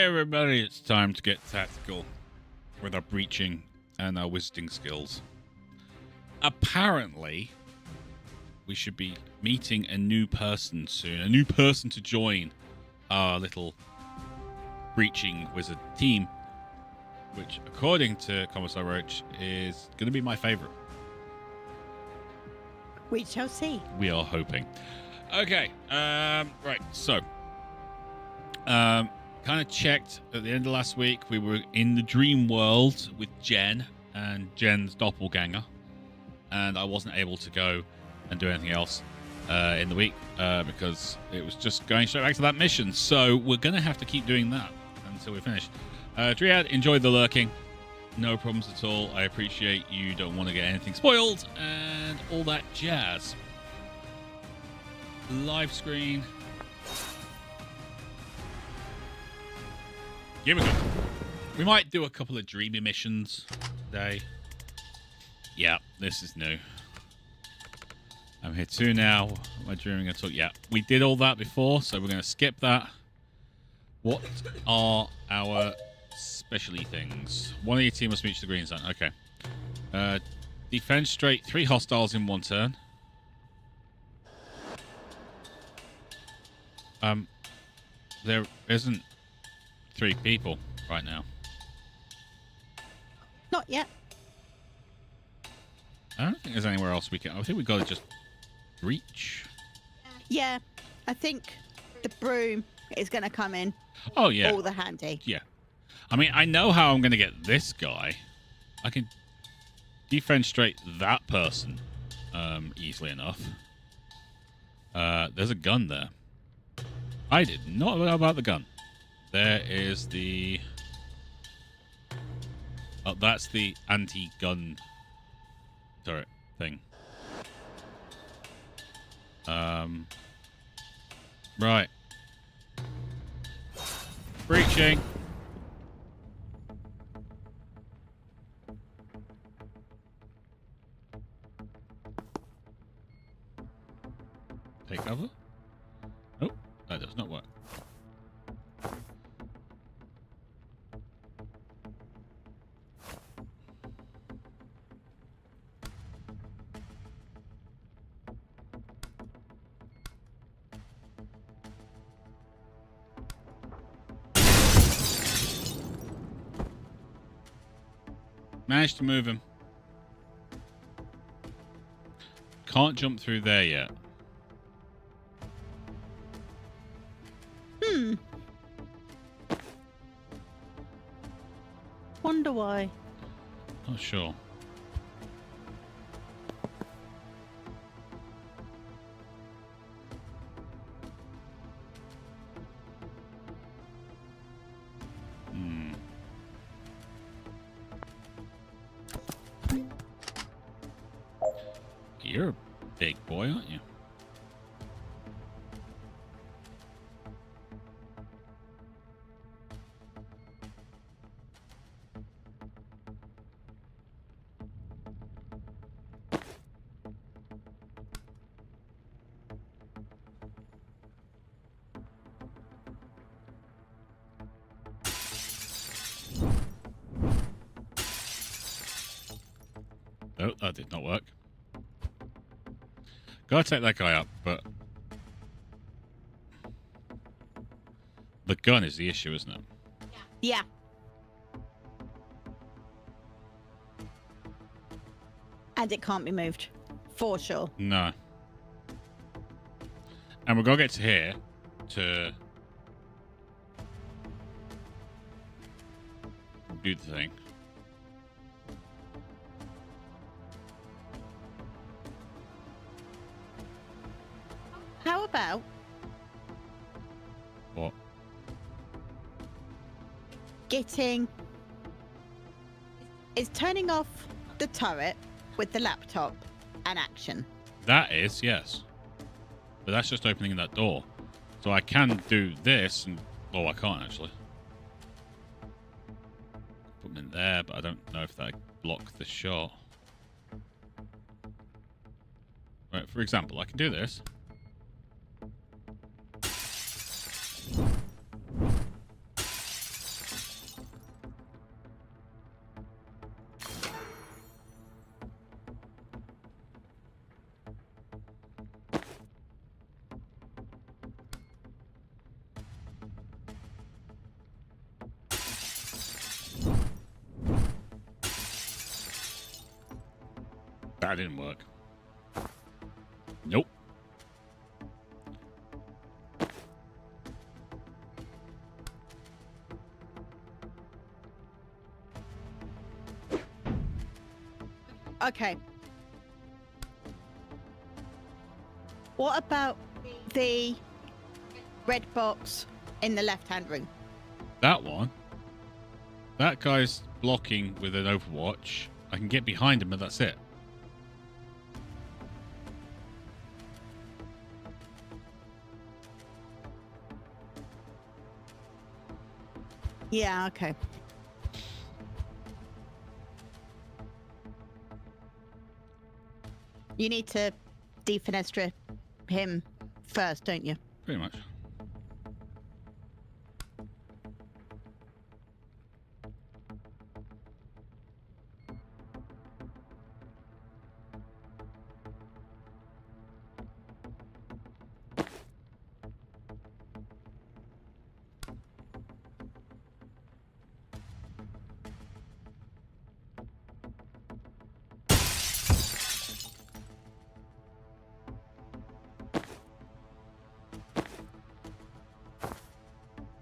everybody, it's time to get tactical with our breaching and our wizarding skills. Apparently, we should be meeting a new person soon. A new person to join our little breaching wizard team, which, according to Commissar Roach, is going to be my favorite. We shall see. We are hoping. Okay, right, so... kind of checked at the end of last week. We were in the dream world with Jen and Jen's doppelganger, and I wasn't able to go and do anything else in the week because it was just going straight back to that mission. So we're going to have to keep doing that until we finish. Dryad, enjoyed the lurking. No problems at all. I appreciate you don't want to get anything spoiled and all that jazz. Live screen. Here we go. We might do a couple of dreamy missions today. Yeah, this is new. I'm here too now. Am I dreaming at all? Yeah, we did all that before, so we're going to skip that. What are our specialty things? One of your team must reach the green zone. Okay. Defend straight 3 hostiles in 1 turn. There isn't 3 people right now. Not yet. I don't think there's anywhere else we can. I think we've got to just reach. Yeah, I think the broom is going to come in. Oh, yeah. All the handy. Yeah. I mean, I know how I'm going to get this guy. I can defenestrate that person easily enough. There's a gun there. I did not know about the gun. There is the... Oh, that's the anti-gun turret thing. Right. Breaching. Take cover. Oh, that does not work. Managed to move him. Can't jump through there yet. Wonder why. Not sure. You're a big boy, aren't you? Oh, that did not work. Gotta take that guy up, but the gun is the issue, isn't it? Yeah. And it can't be moved. For sure. No. And we're gonna get to here to do the thing. How about What? getting... Is turning off the turret with the laptop an action? That is, yes. But that's just opening that door. So I can do this and... Oh, I can't actually. Put them in there, but I don't know if that blocks the shot. Right, for example, I can do this. That didn't work. Nope. Okay. What about the red box in the left-hand room? That one. That guy's blocking with an overwatch. I can get behind him, and that's it. Yeah, okay. You need to defenestra him first, don't you? Pretty much.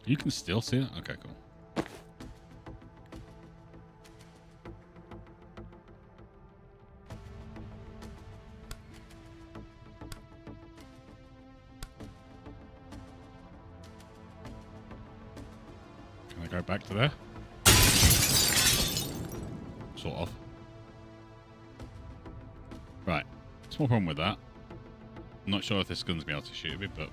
You can still see it? Okay, cool. Can I go back to there? Sort of. Right. Small problem with that. I'm not sure if this gun's going to be able to shoot me, but...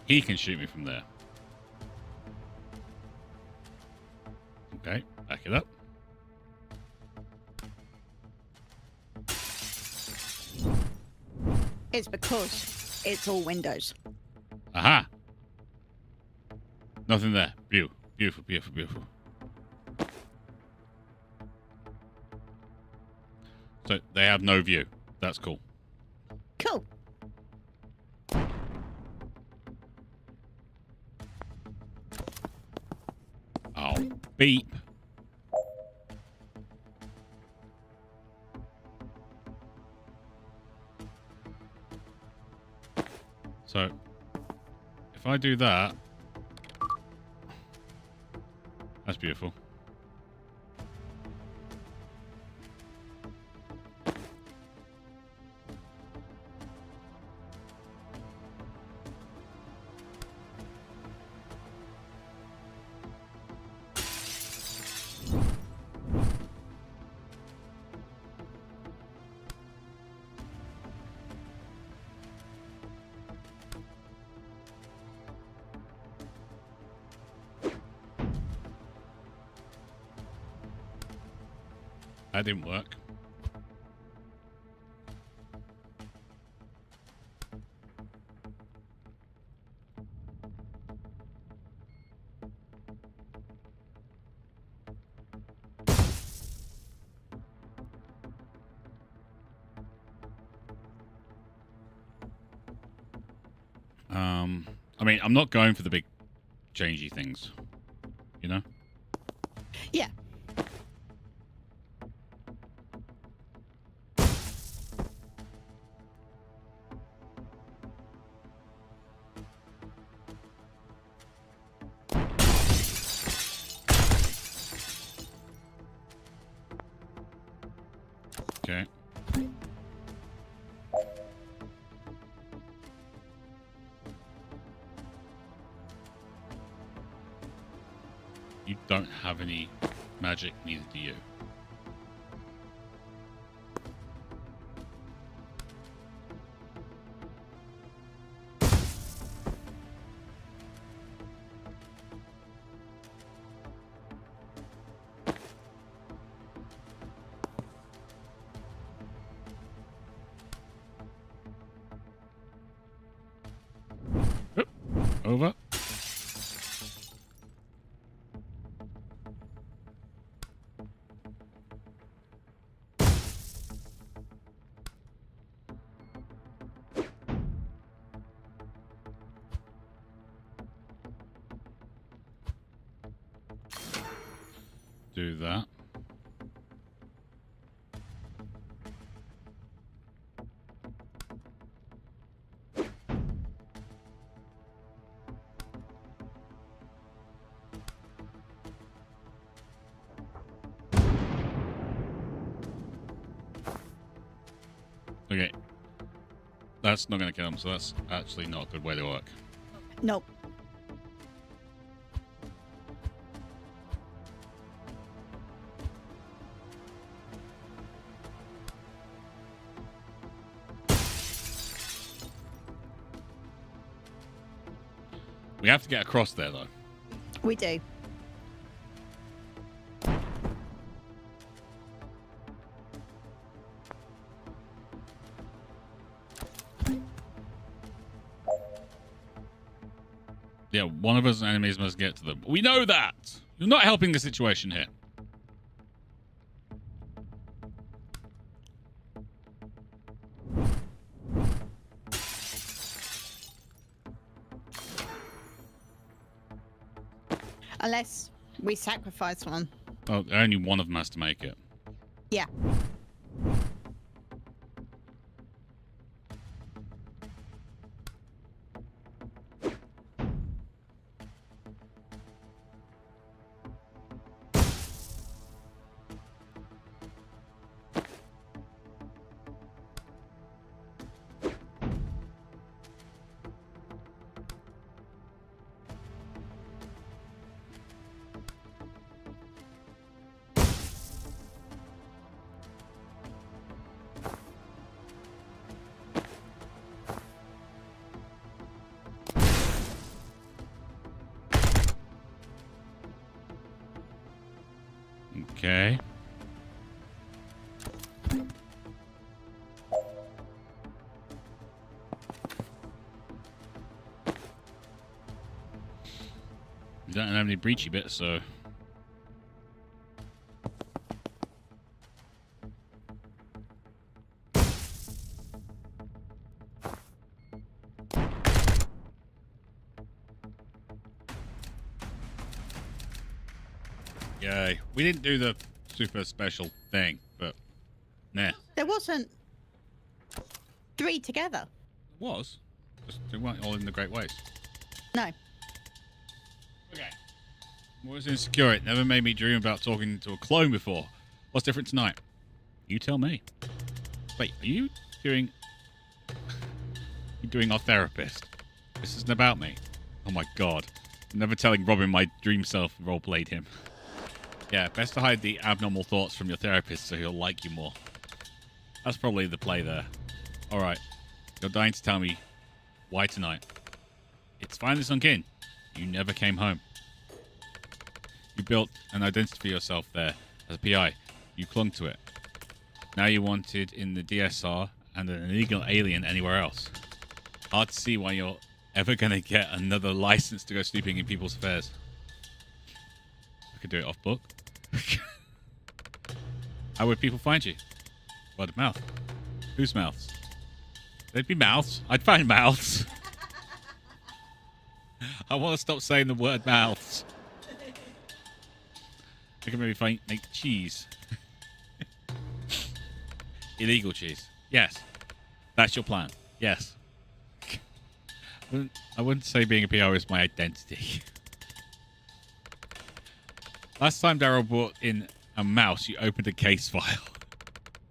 he can shoot me from there. Okay, back it up. It's because it's all windows. Aha! Nothing there. Beautiful, beautiful, beautiful, beautiful. So they have no view. That's cool. Cool. Oh, beep. So, if I do that, that's beautiful. That didn't work. I mean, I'm not going for the big changey things, you know? Yeah. Okay. You don't have any magic, neither do you. Oop, over. do that. Okay. That's not going to kill him, so that's actually not a good way to work. Nope. We have to get across there, though. We do. Yeah, one of us enemies must get to them. We know that! You're not helping the situation here. Unless we sacrifice one. Oh, only one of them has to make it. Yeah. Okay. We don't have any breachy bits, so... Yay. We didn't do the super special thing, but... Nah. There wasn't 3 together. It was. Just, they weren't all in the Great Waste. No. Okay. What was insecure? It never made me dream about talking to a clone before. What's different tonight? You tell me. Wait, are you doing... You're doing our therapist? This isn't about me. Oh my god. I'm never telling Robin my dream self roleplayed him. Yeah, best to hide the abnormal thoughts from your therapist so he'll like you more. That's probably the play there. Alright. You're dying to tell me why tonight. It's finally sunk in. You never came home. You built an identity for yourself there as a PI. You clung to it. Now you wanted in the DSR and an illegal alien anywhere else. Hard to see why you're ever going to get another license to go sleeping in people's affairs. I could do it off book. How would people find you? Word of mouth. Whose mouths? There'd be mouths. I'd find mouths. I want to stop saying the word mouths. I can maybe make cheese. Illegal cheese. Yes. That's your plan. Yes. I wouldn't say being a PR is my identity. Last time Daryl brought in a mouse, you opened a case file.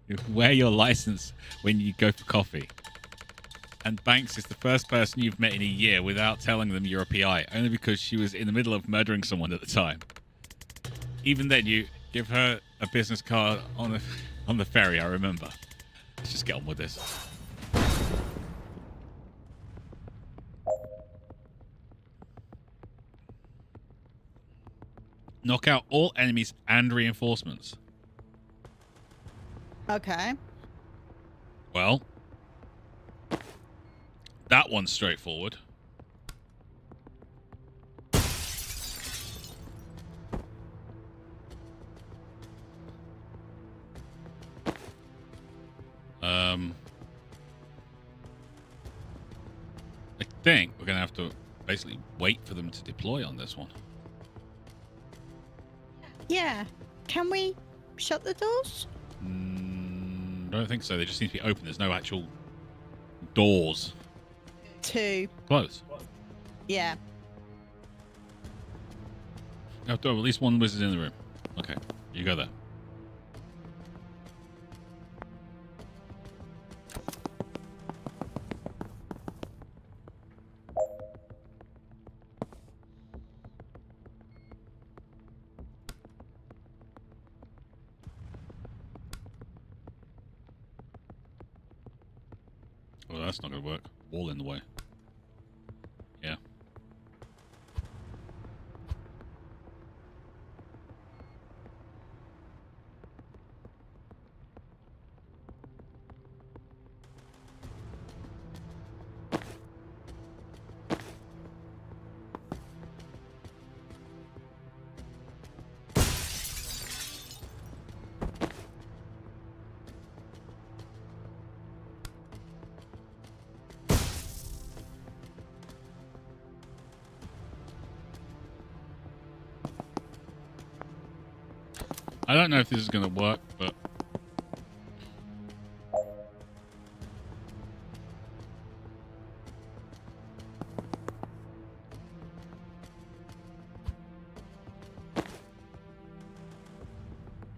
You wear your license when you go for coffee. And Banks is the first person you've met in a year without telling them you're a PI, only because she was in the middle of murdering someone at the time. Even then, you give her a business card on the ferry, I remember. Let's just get on with this. Knock out all enemies and reinforcements. Okay. Well, that one's straightforward. I think we're going to have to basically wait for them to deploy on this one. Yeah. Can we shut the doors? Don't think so. They just seem to be open. There's no actual doors. Two. Close. Yeah. No, at least one wizard in the room. Okay, you go there. Well, that's not going to work. Wall in the way. Yeah. I don't know if this is going to work, but...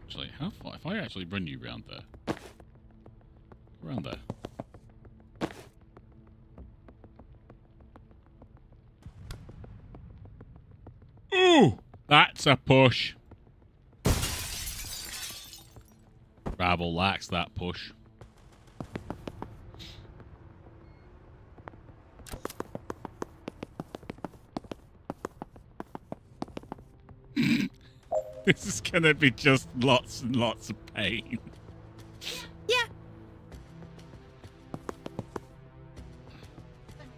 Actually, how far? If I actually bring you round there... Around there. Ooh! That's a push. Rabble lacks that push. This is gonna be just lots and lots of pain. Yeah.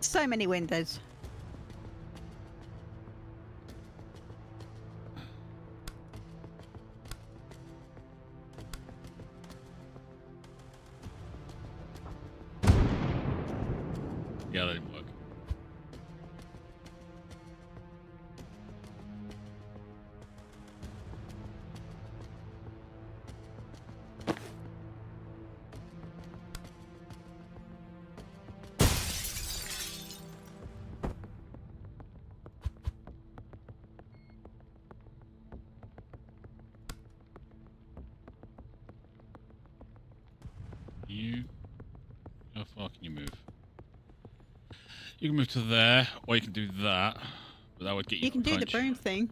So many windows. Yeah, that didn't work. How far can you move? You can move to there, or you can do that, but that would get you. You can do the broom thing.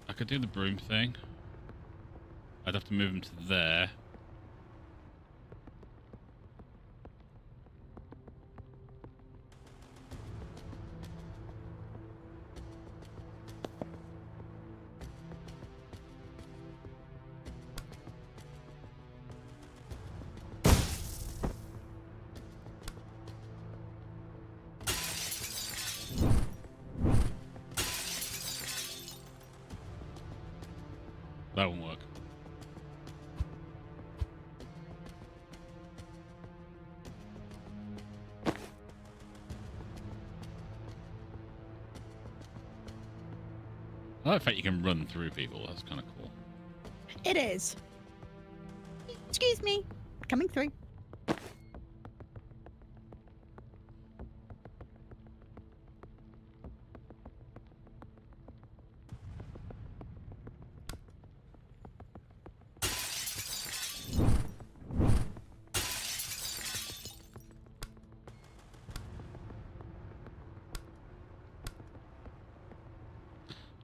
I could do the broom thing. I'd have to move him to there. That won't work. I like the fact you can run through people. That's kind of cool. It is. Excuse me. Coming through.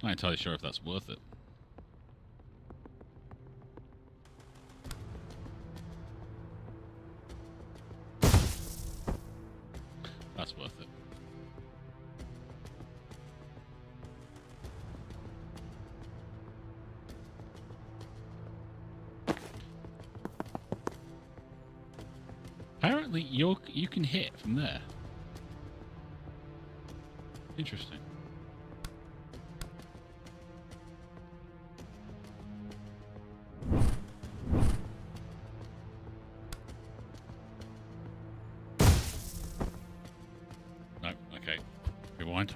I'm not entirely sure if that's worth it. That's worth it. Apparently, you can hit from there. Interesting. No, okay. Rewind.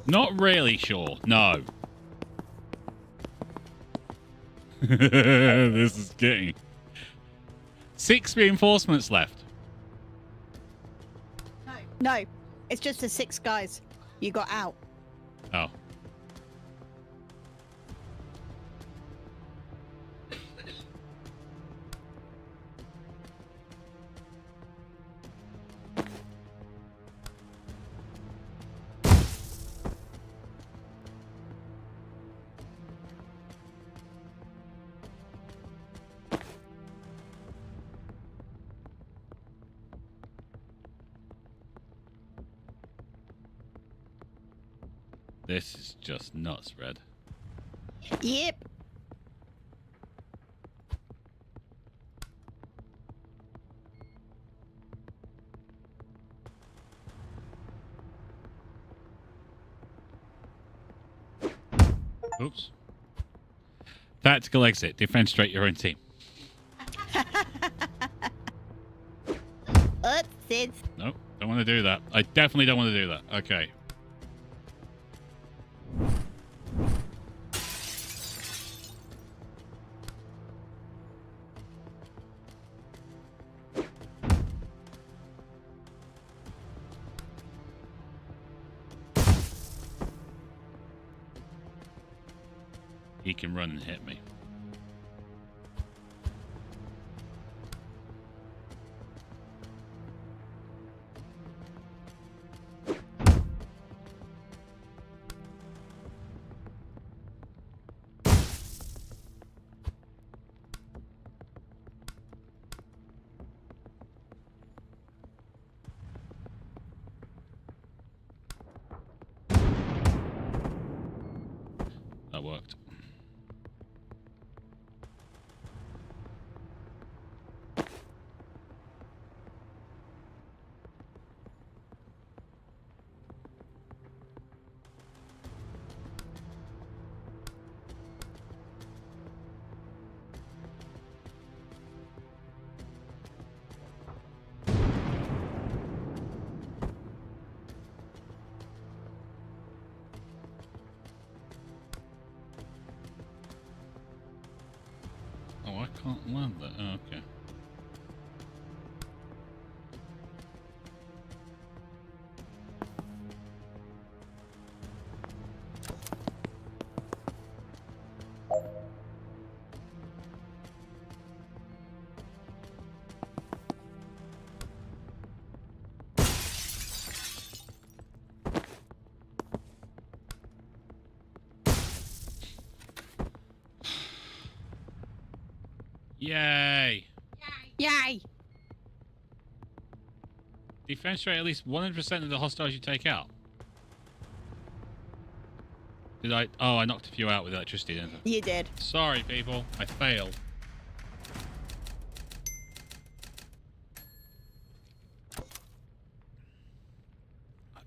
Not really sure. No. This is getting 6 reinforcements left. No, it's just the 6 guys you got out. Oh. This is just nuts, Red. Yep. Oops. Tactical exit. Defenestrate your own team. Oopsies. Nope. Don't want to do that. I definitely don't want to do that. Okay. He can run and hit me. That worked. Oh, I can't land that. Oh, okay. Yay! Yay. Defense rate at least 100% of the hostiles you take out. Did I? Oh, I knocked a few out with electricity, didn't I? You did. Sorry, people. I failed.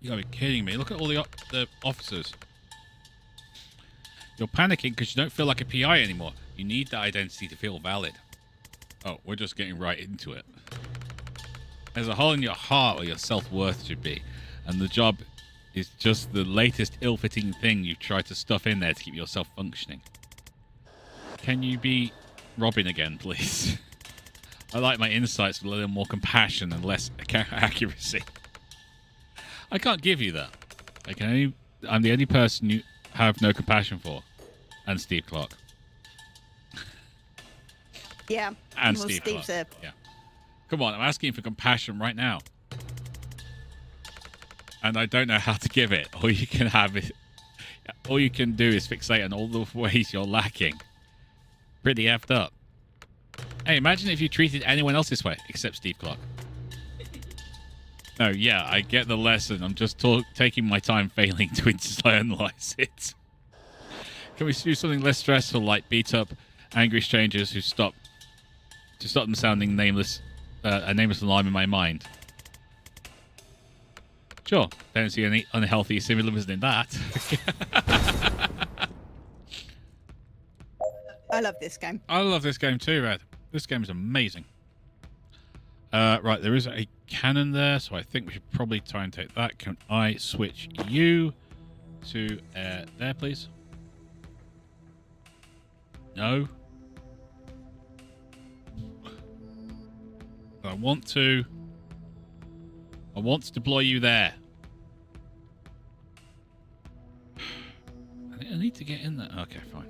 You gotta be kidding me. Look at all the officers. You're panicking because you don't feel like a PI anymore. You need that identity to feel valid. Oh, we're just getting right into it. There's a hole in your heart where your self-worth should be. And the job is just the latest ill-fitting thing you've tried to stuff in there to keep yourself functioning. Can you be Robin again, please? I like my insights with a little more compassion and less accuracy. I can't give you that. I'm the only person you have no compassion for. And Steve Clark. Yeah. And well, Steve Steve's Clark. Yeah. Come on, I'm asking for compassion right now. And I don't know how to give it. All you can have is... All you can do is fixate on all the ways you're lacking. Pretty effed up. Hey, imagine if you treated anyone else this way, except Steve Clark. No, yeah, I get the lesson. I'm just taking my time failing to internalize it. Can we do something less stressful, like beat up angry strangers who stop them sounding nameless, a nameless alarm in my mind? Sure, don't see any unhealthy symbolism in that. I love this game. I love this game too, Red. This game is amazing. Right, there is a cannon there, so I think we should probably try and take that. Can I switch you to there, please? No. I want to deploy you there. I need to get in there. Okay, fine.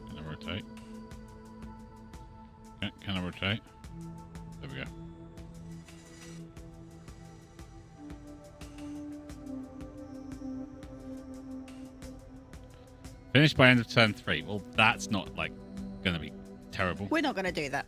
Can I rotate? Can I rotate? There we go. Finished by end of turn 3. Well, that's not like going to be terrible. We're not going to do that.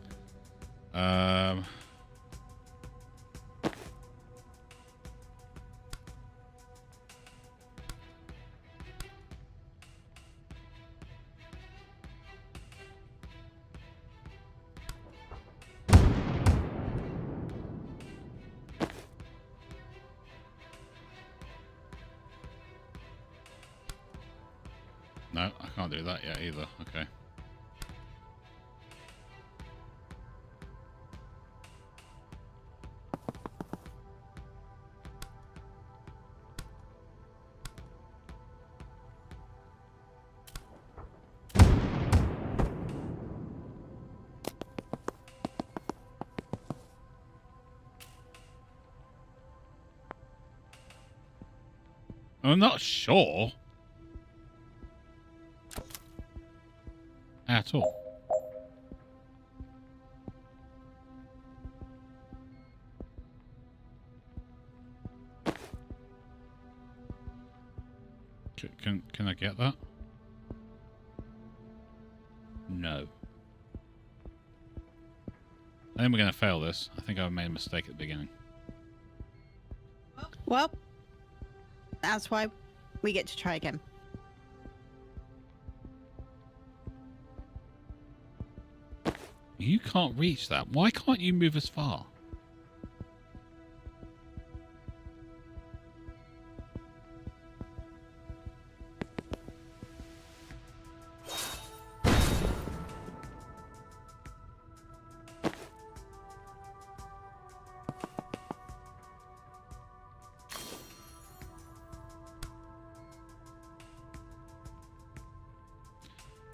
No, I can't do that yet either. Okay. I'm not sure. At all. Can I get that? No. I think we're going to fail this. I think I made a mistake at the beginning. Well, that's why we get to try again. You can't reach that. Why can't you move as far?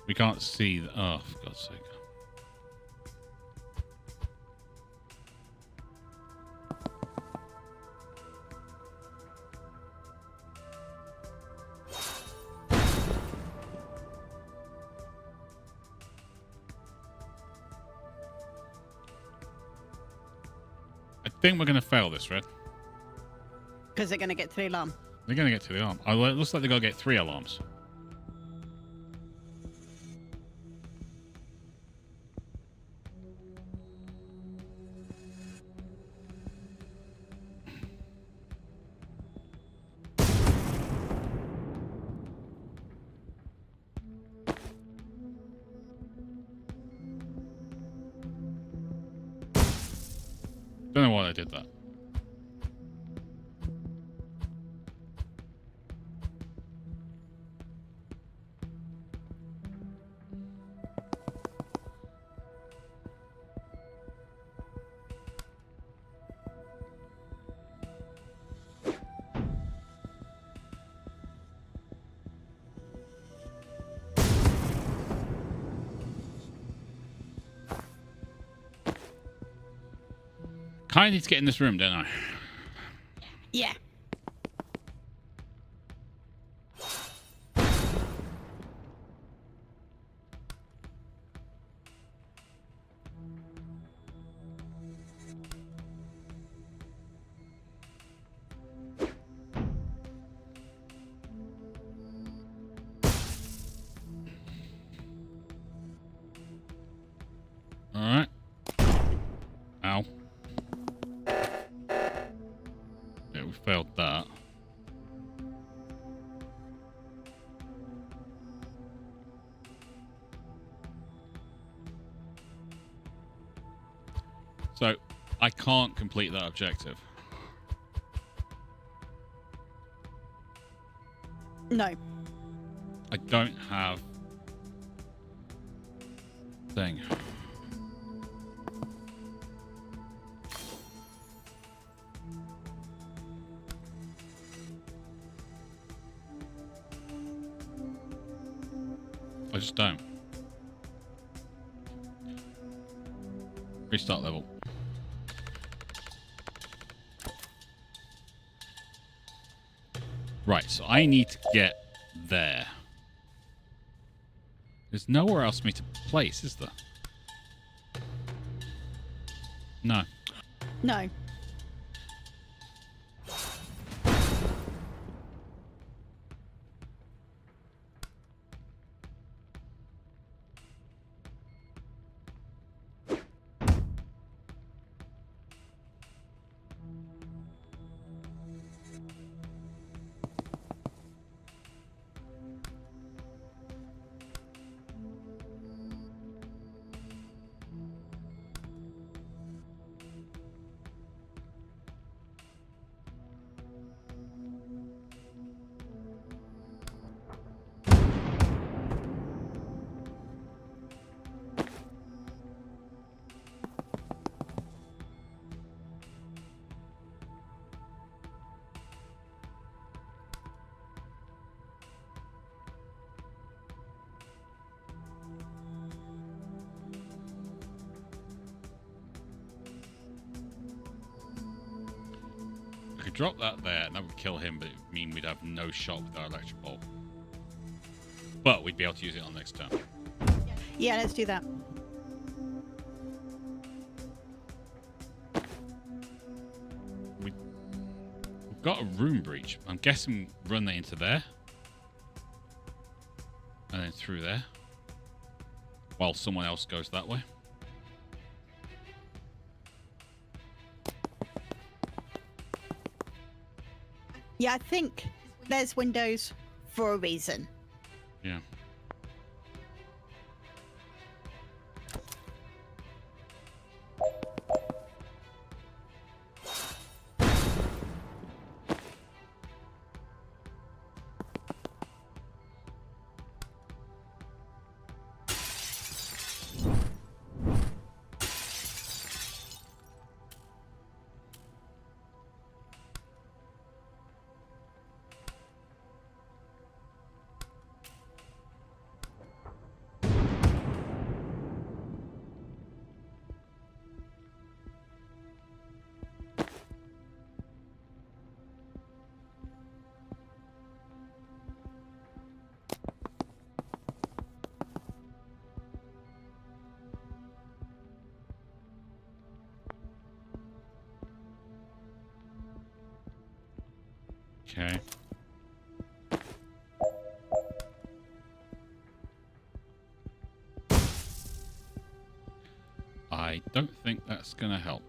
We can't see the... Oh, for God's sake. I think we're going to fail this, Red. Because they're going to get to the alarm. They're going to get to the alarm. Oh, well, it looks like they're going to get 3 alarms. Don't know why I did that. Kind of need to get in this room, don't I? Yeah. All right. Ow. Yeah, we failed that. So I can't complete that objective. No. I don't have thing. I just don't. Restart level. Right, so I need to get there. There's nowhere else for me to place, is there? No. No. I could drop that there, and that would kill him, but it would mean we'd have no shot with our electric bolt. But we'd be able to use it on next turn. Yeah, let's do that. We've got a room breach. I'm guessing run that into there. And then through there. While someone else goes that way. Yeah, I think there's windows for a reason. Yeah. Okay. I don't think that's going to help.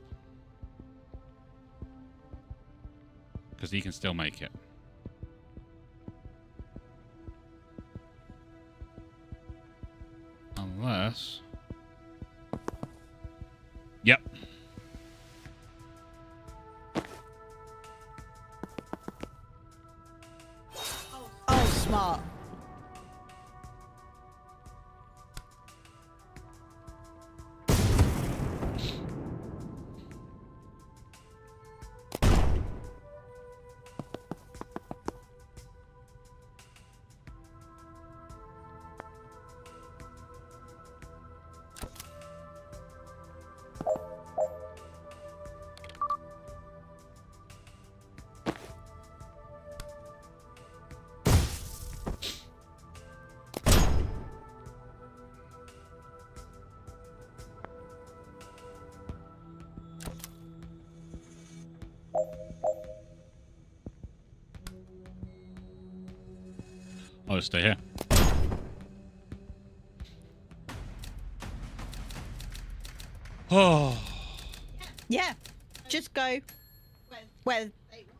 Because he can still make it. Unless... Yep. Oh, smart. I'll just stay here. Oh. Yeah, just go where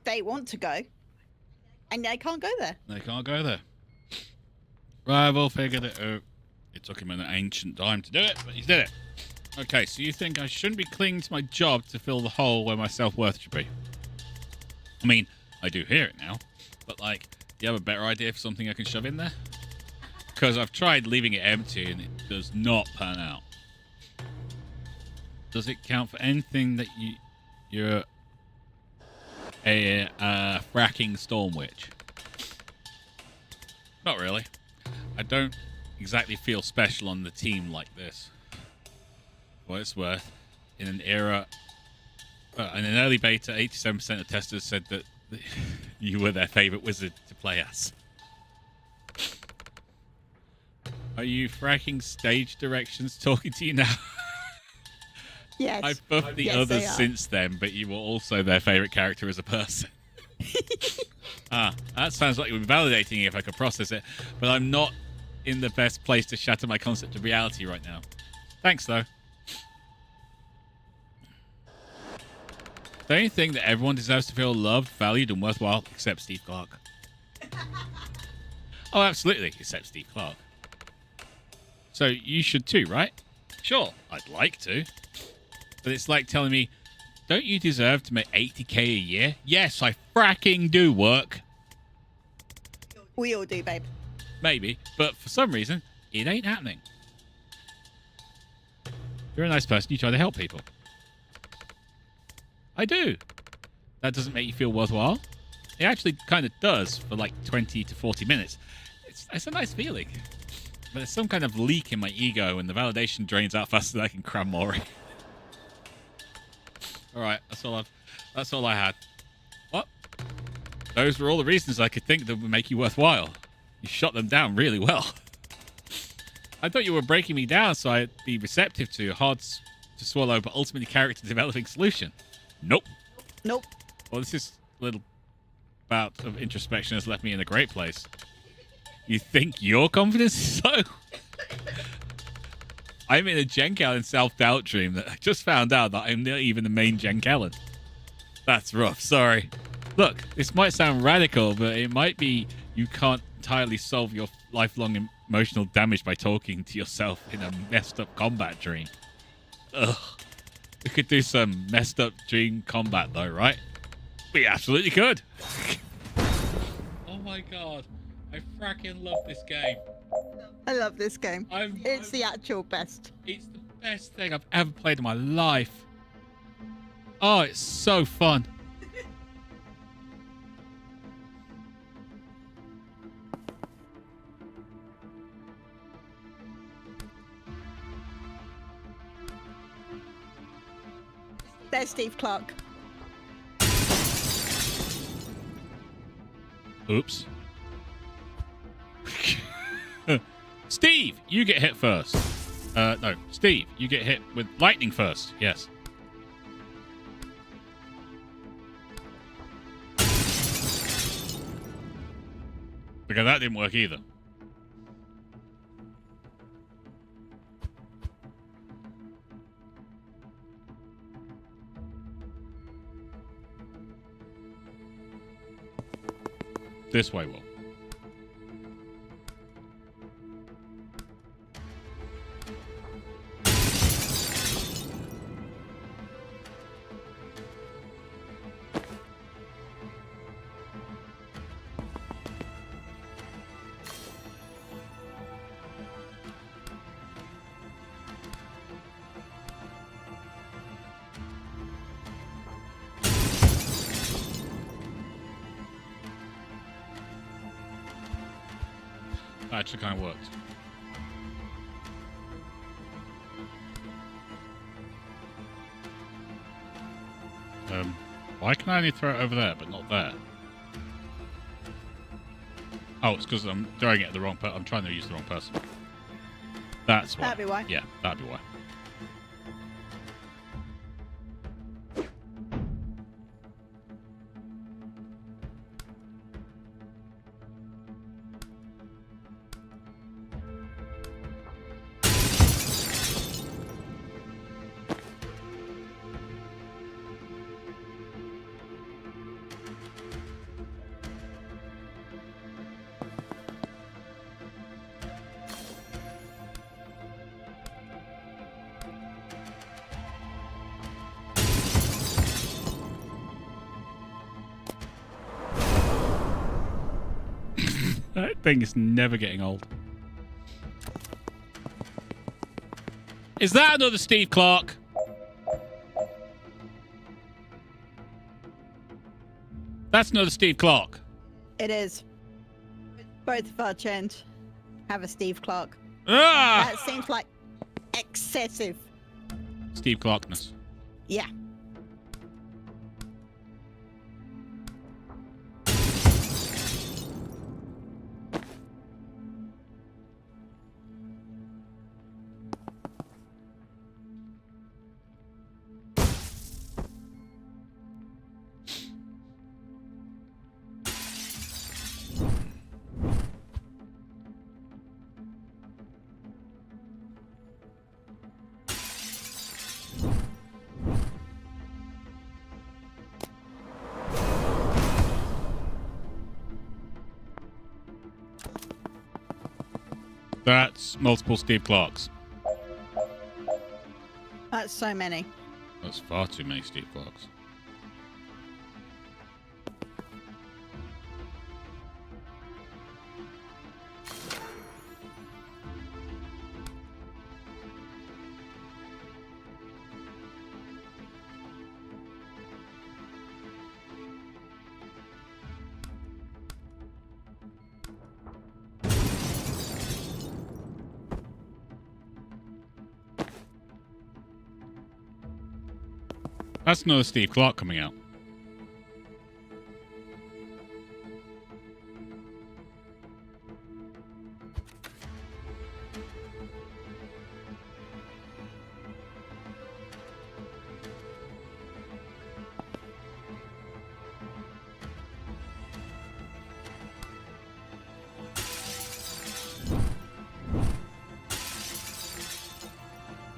they want to go, and they can't go there. They can't go there. Rival figured it out. It took him an ancient time to do it, but he did it. Okay, so you think I shouldn't be clinging to my job to fill the hole where my self-worth should be? I mean, I do hear it now, but like, do you have a better idea for something I can shove in there? Because I've tried leaving it empty and it does not pan out. Does it count for anything that you're a fracking storm witch? Not really. I don't exactly feel special on the team like this. For what it's worth, in an era, in an early beta, 87% of testers said that you were their favorite wizard to play as. Are you fracking stage directions talking to you now? Yes. I've buffed the others since then, but you were also their favorite character as a person. That sounds like it would be validating if I could process it, but I'm not in the best place to shatter my concept of reality right now. Thanks, though. Don't you think that everyone deserves to feel loved, valued, and worthwhile, except Steve Clark? Oh, absolutely, except Steve Clark. So you should too, right? Sure, I'd like to. But it's like telling me, don't you deserve to make 80k a year? Yes, I fracking do work. We all do, babe. Maybe, but for some reason, it ain't happening. You're a nice person, you try to help people. I do. That doesn't make you feel worthwhile. It actually kind of does for like 20 to 40 minutes. It's a nice feeling. But there's some kind of leak in my ego and the validation drains out faster than I can cram more in. Alright, that's all I had. What? Those were all the reasons I could think that would make you worthwhile. You shot them down really well. I thought you were breaking me down so I'd be receptive to your hard to swallow but ultimately character developing solution. Nope. Nope. Well, this little bout of introspection has left me in a great place. You think your confidence is low? I'm in a Jen Callan self-doubt dream that I just found out that I'm not even the main Jen Callan. That's rough, sorry. Look, this might sound radical, but it might be you can't entirely solve your lifelong emotional damage by talking to yourself in a messed up combat dream. Ugh. We could do some messed up dream combat though, right? We absolutely could. Oh my god. I fracking love this game. I love this game. It's the actual best. It's the best thing I've ever played in my life. Oh, it's so fun. There's Steve Clark. Oops. Steve, you get hit first. No, Steve, you get hit with lightning first. Yes. Because that didn't work either. This way, Will. That actually kind of worked. Why can I only throw it over there, but not there? Oh, it's because I'm throwing it at the wrong person. I'm trying to use the wrong person. That's why. That'd be why. Yeah, that'd be why. thing is never getting old. Is that another Steve Clark? That's another Steve Clark. It is. Both of our gens have a Steve Clark. Ah! That seems like excessive. Steve Clarkness. Yeah. That's multiple Steve Clarks. That's so many. That's far too many Steve Clarks. That's another Steve Clark coming out.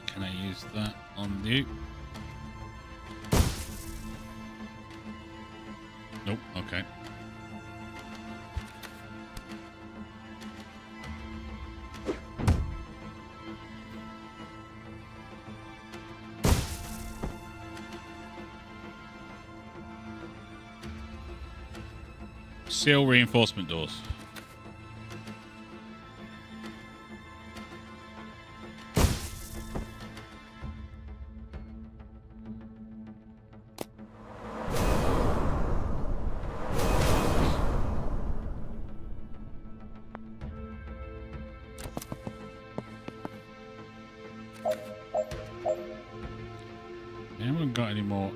Can I use that on you? Nope, okay. Seal reinforcement doors. I haven't got any more.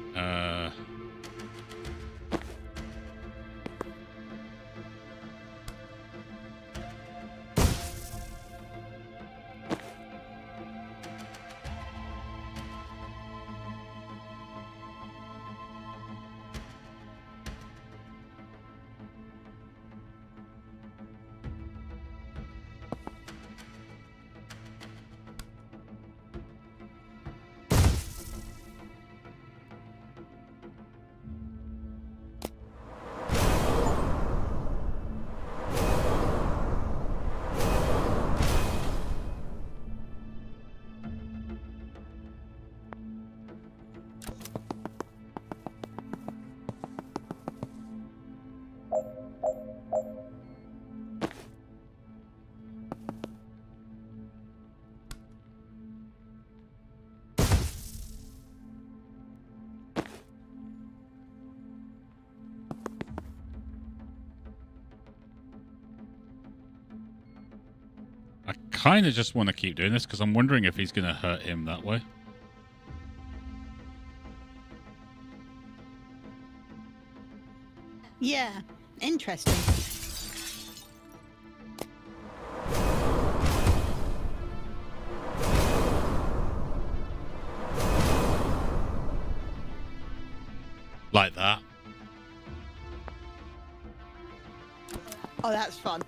I kind of just want to keep doing this because I'm wondering if he's going to hurt him that way. Yeah. Interesting. Like that. Oh, that's fun.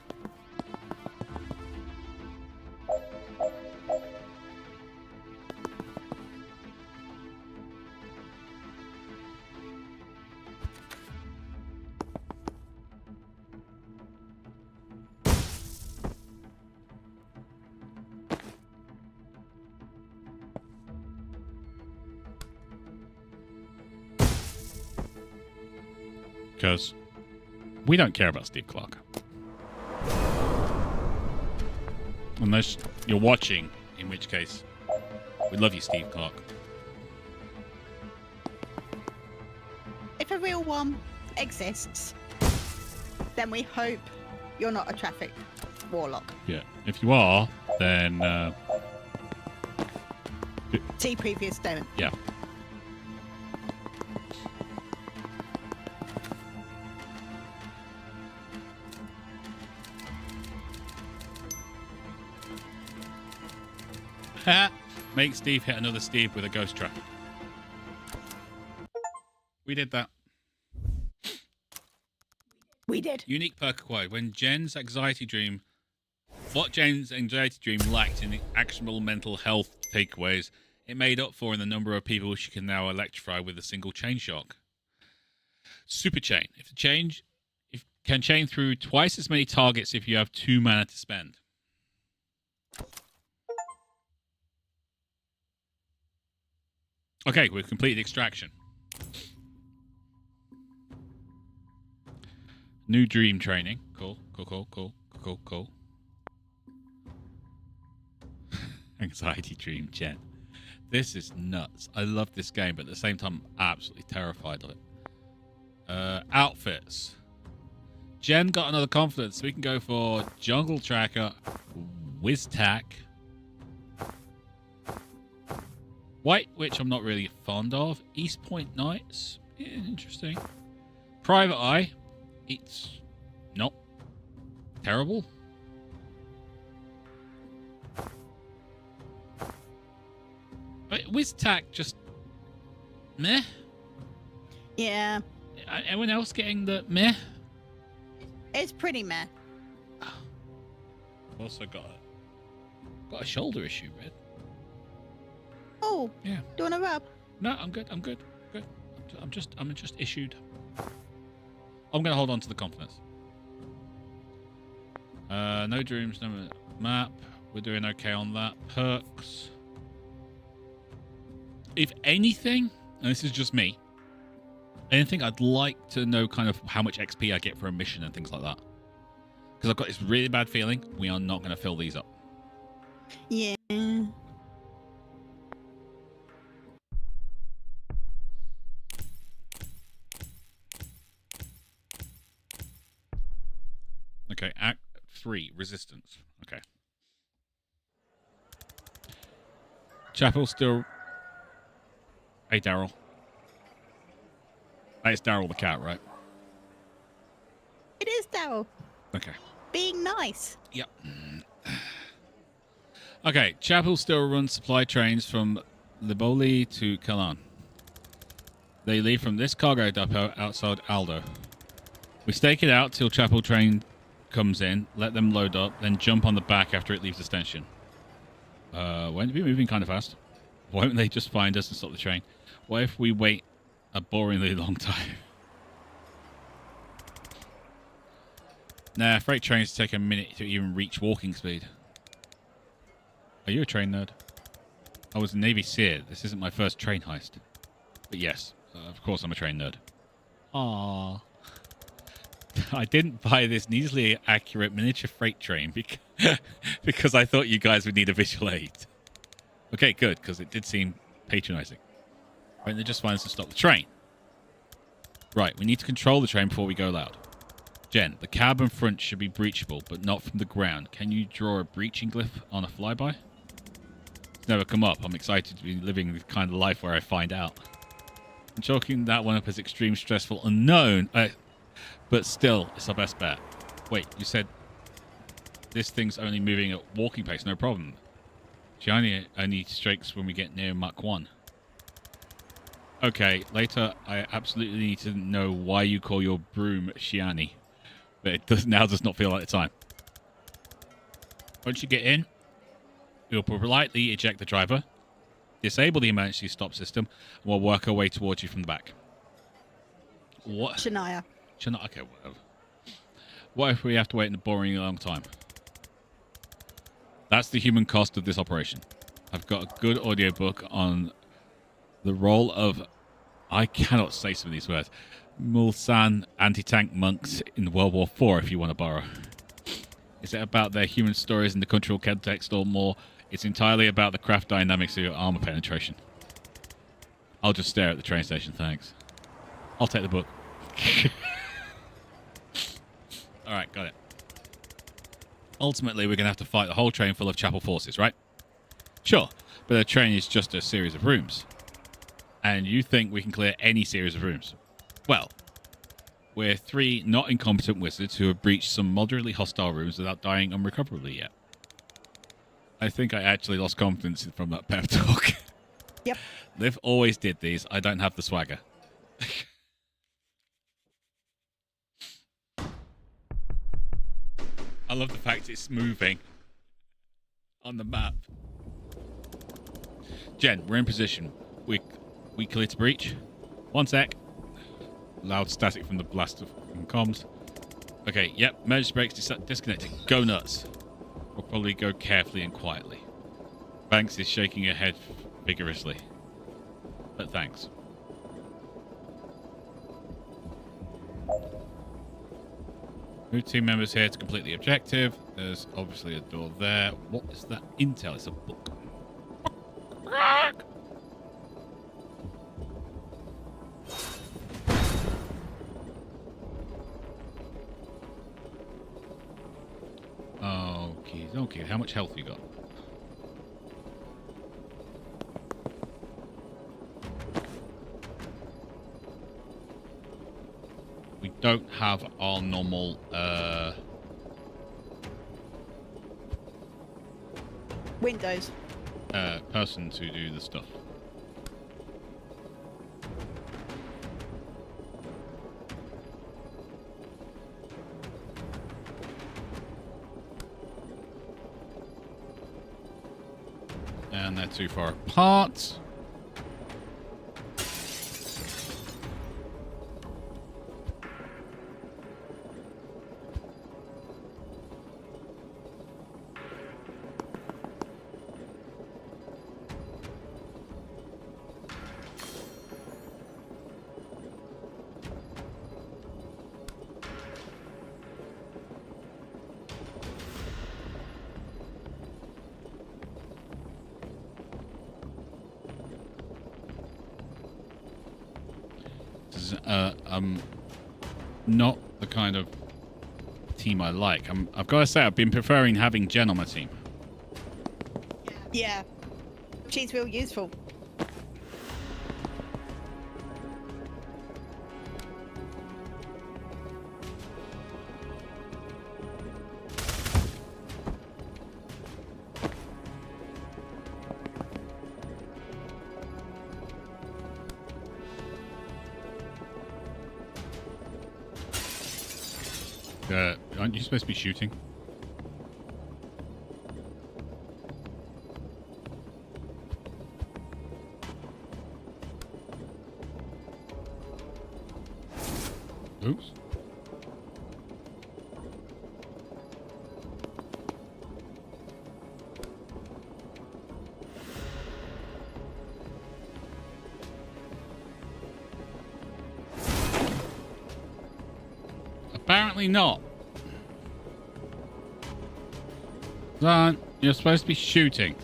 Because we don't care about Steve Clark. Unless you're watching, in which case, we love you, Steve Clark. If a real one exists, then we hope you're not a traffic warlock. Yeah. If you are, then See previous statement. yeah. Make Steve hit another Steve with a ghost trap. We did that. We did. Unique perk acquired. When Jen's anxiety dream... What Jen's anxiety dream lacked in the actionable mental health takeaways, it made up for in the number of people she can now electrify with a single chain shock. Super chain. If can chain through twice as many targets if you have 2 mana to spend. Okay, we've completed extraction. New dream training. Cool. Anxiety dream, Jen. This is nuts. I love this game, but at the same time, I'm absolutely terrified of it. Outfits. Jen got another confidence, so we can go for Jungle Tracker, Wiztack, White, which I'm not really fond of. East Point Knights. Yeah, interesting. Private Eye. It's not terrible. Wiztack just meh. Yeah. Anyone else getting the meh? It's pretty meh. Also got a shoulder issue, Red. Oh. Yeah. Do you want to rub? No, I'm good. Good. I'm just issued. I'm gonna hold on to the confidence. No dreams, no map. We're doing okay on that. Perks. If anything, and this is just me, anything, I'd like to know kind of how much XP I get for a mission and things like that. Because I've got this really bad feeling we are not going to fill these up. Yeah. Okay, Act 3, Resistance. Okay. Chapel still... Hey, Daryl. Hey, it's Daryl the cat, right? It is Daryl. Okay. Being nice. Yep. Okay, Chapel still runs supply trains from Liboli to Kalan. They leave from this cargo depot outside Aldo. We stake it out till Chapel train comes in, let them load up, then jump on the back after it leaves the station. Won't it be moving kind of fast? Won't they just find us and stop the train? What if we wait a boringly long time? Nah, freight trains take a minute to even reach walking speed. Are you a train nerd? I was a Navy SEER. This isn't my first train heist. But yes, of course I'm a train nerd. Aww. I didn't buy this needlessly accurate miniature freight train because I thought you guys would need a visual aid. Okay, good, because it did seem patronizing. Right, they just find us to stop the train. Right, we need to control the train before we go loud. Jen, the cabin front should be breachable, but not from the ground. Can you draw a breaching glyph on a flyby? It's never come up. I'm excited to be living the kind of life where I find out. I'm chalking that one up as extreme, stressful, unknown. But still, it's our best bet. Wait, you said this thing's only moving at walking pace, no problem. She only strikes when we get near Mach 1. Okay, later I absolutely need to know why you call your broom Shiani. But it now does not feel like the time. Once you get in, we'll politely eject the driver, disable the emergency stop system, and we'll work our way towards you from the back. What? Shania. Okay, whatever. What if we have to wait in a boring long time? That's the human cost of this operation. I've got a good audiobook on the role of, I cannot say some of these words, Mulsan anti-tank monks in World War IV if you want to borrow. Is it about their human stories in the cultural context or more? It's entirely about the craft dynamics of your armor penetration. I'll just stare at the train station, thanks. I'll take the book. Alright, got it. Ultimately, we're going to have to fight the whole train full of chapel forces, right? Sure, but a train is just a series of rooms. And you think we can clear any series of rooms? Well, we're 3 not incompetent wizards who have breached some moderately hostile rooms without dying unrecoverably yet. I think I actually lost confidence from that pep talk. Yep. Liv always did these. I don't have the swagger. I love the fact it's moving on the map. Jen, we're in position. We clear to breach. 1 sec. Loud static from the blast of comms. Okay, yep. Emergency brakes disconnecting. Go nuts. We'll probably go carefully and quietly. Banks is shaking her head vigorously. But thanks. Move team members here to complete the objective. There's obviously a door there. What is that? Intel. It's a book. Okay. How much health you got? We don't have our normal Windows. Person to do the stuff. And they're too far apart. Not the kind of team I like. I've got to say, I've been preferring having Jen on my team. Yeah. She's real useful. Aren't you supposed to be shooting? Oops. Apparently not. Son, you're supposed to be shooting.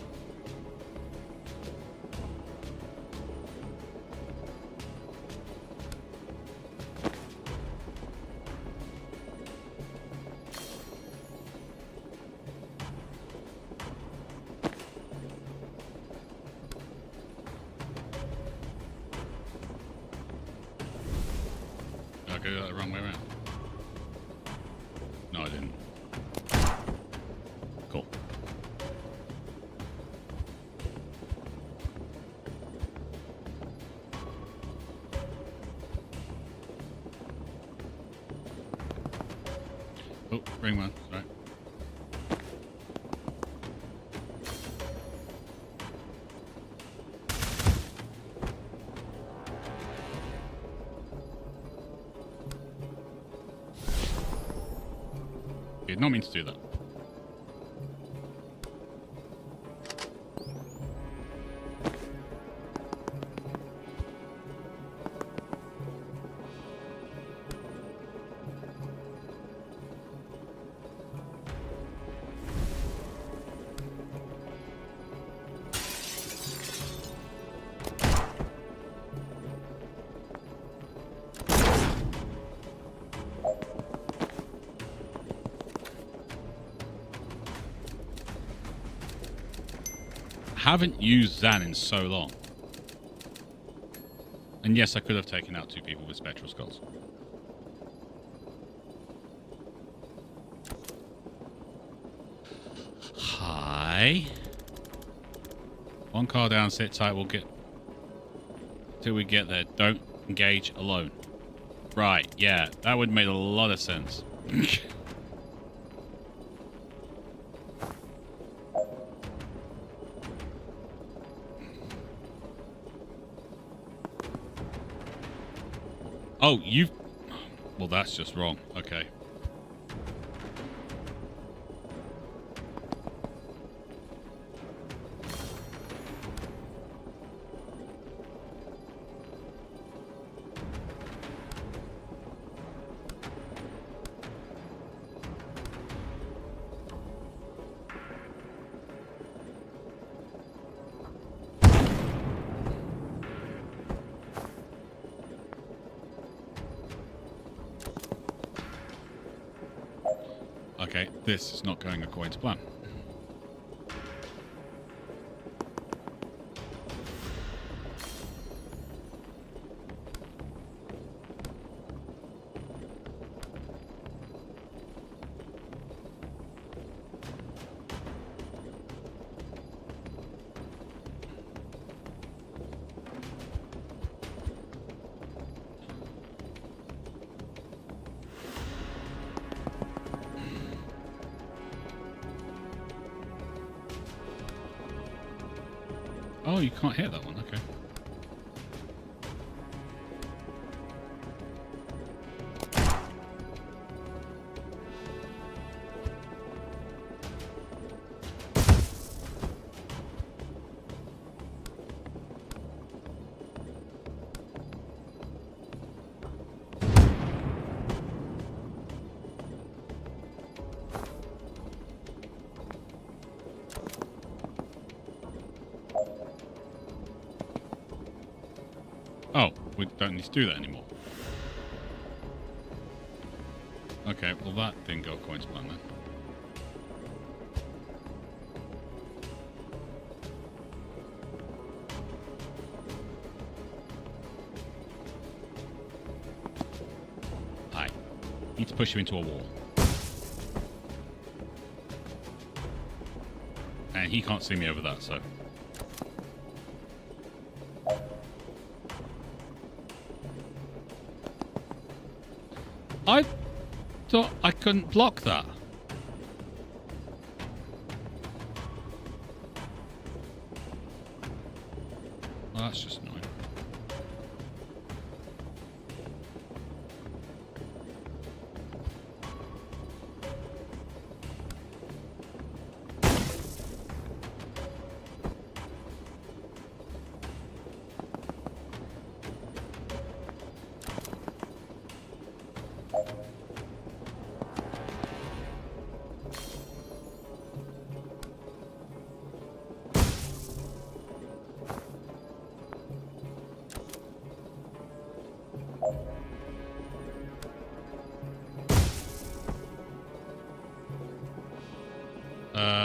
Did I go the wrong way around? No, I didn't. Cool. Oh, ring one. Sorry. Did not mean to do that. haven't used Zan in so long. And yes, I could have taken out 2 people with spectral skulls. Hi. 1 car down, sit tight, we'll get... till we get there. Don't engage alone. Right, yeah, that would make a lot of sense. Oh, you... Well, that's just wrong. Okay. Okay, this is not going according to plan. Oh, you can't hit that one. Okay. Oh, we don't need to do that anymore. Okay, well that didn't go according to plan then. Hi. Need to push you into a wall. And he can't see me over that, so... I thought I couldn't block that. Well, that's just annoying.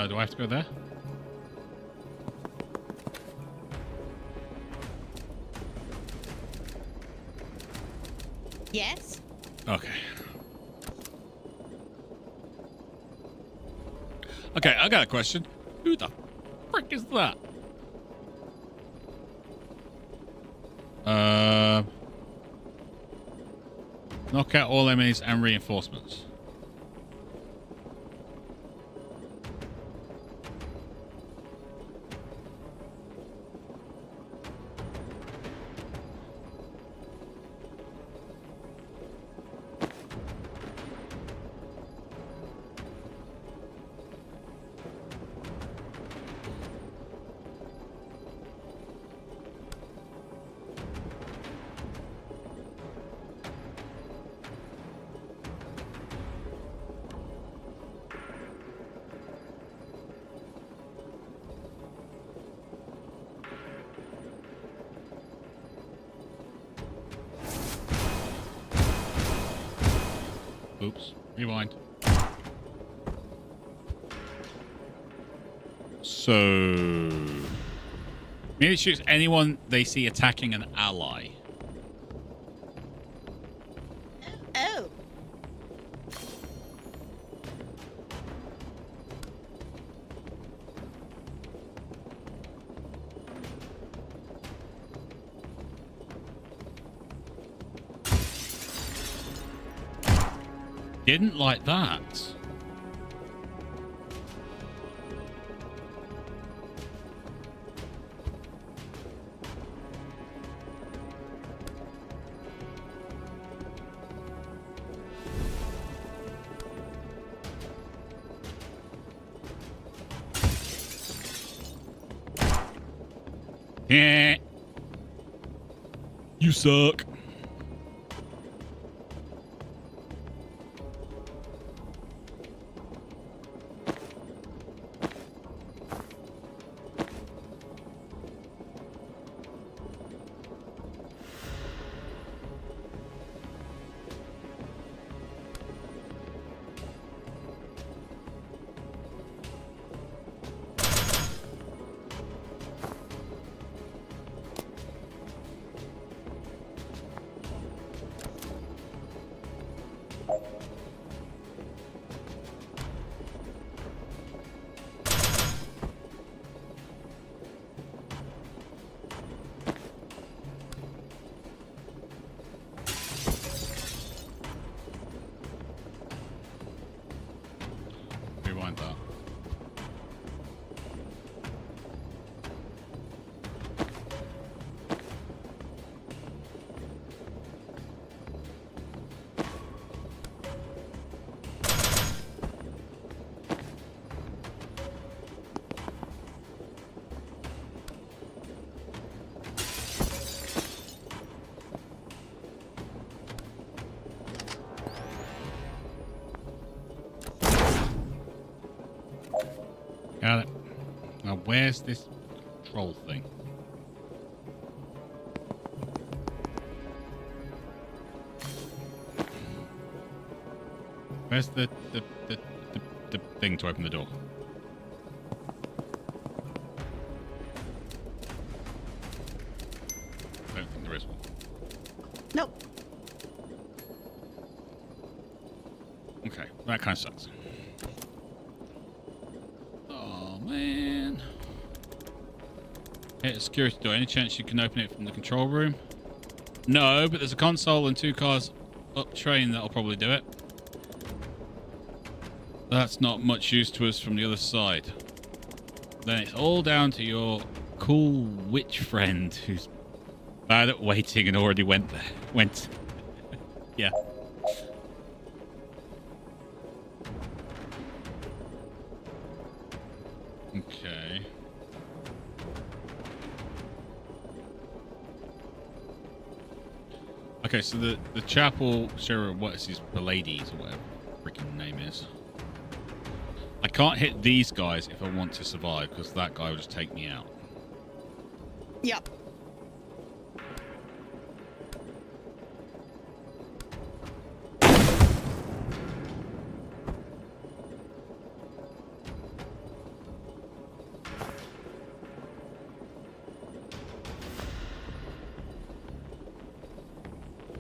Do I have to go there? Yes. Okay. Okay, I got a question. Who the frick is that? Knock out all enemies and reinforcements. Oops. Rewind. So... Melee shoots anyone they see attacking an ally. Oh. Didn't like that. Yeah. You suck. Rewind that. Got it. Now, where's this troll thing? Where's the thing to open the door? I don't think there is one. Nope. Okay, that kind of sucks. Oh, man. Hit a security door. Any chance you can open it from the control room? No, but there's a console and 2 cars up train that'll probably do it. That's not much use to us from the other side. Then it's all down to your cool witch friend who's bad at waiting and already went there. Yeah. Okay. Okay, so the chapel, sure, what is his Pallades or whatever freaking name is. I can't hit these guys if I want to survive because that guy will just take me out. Yep.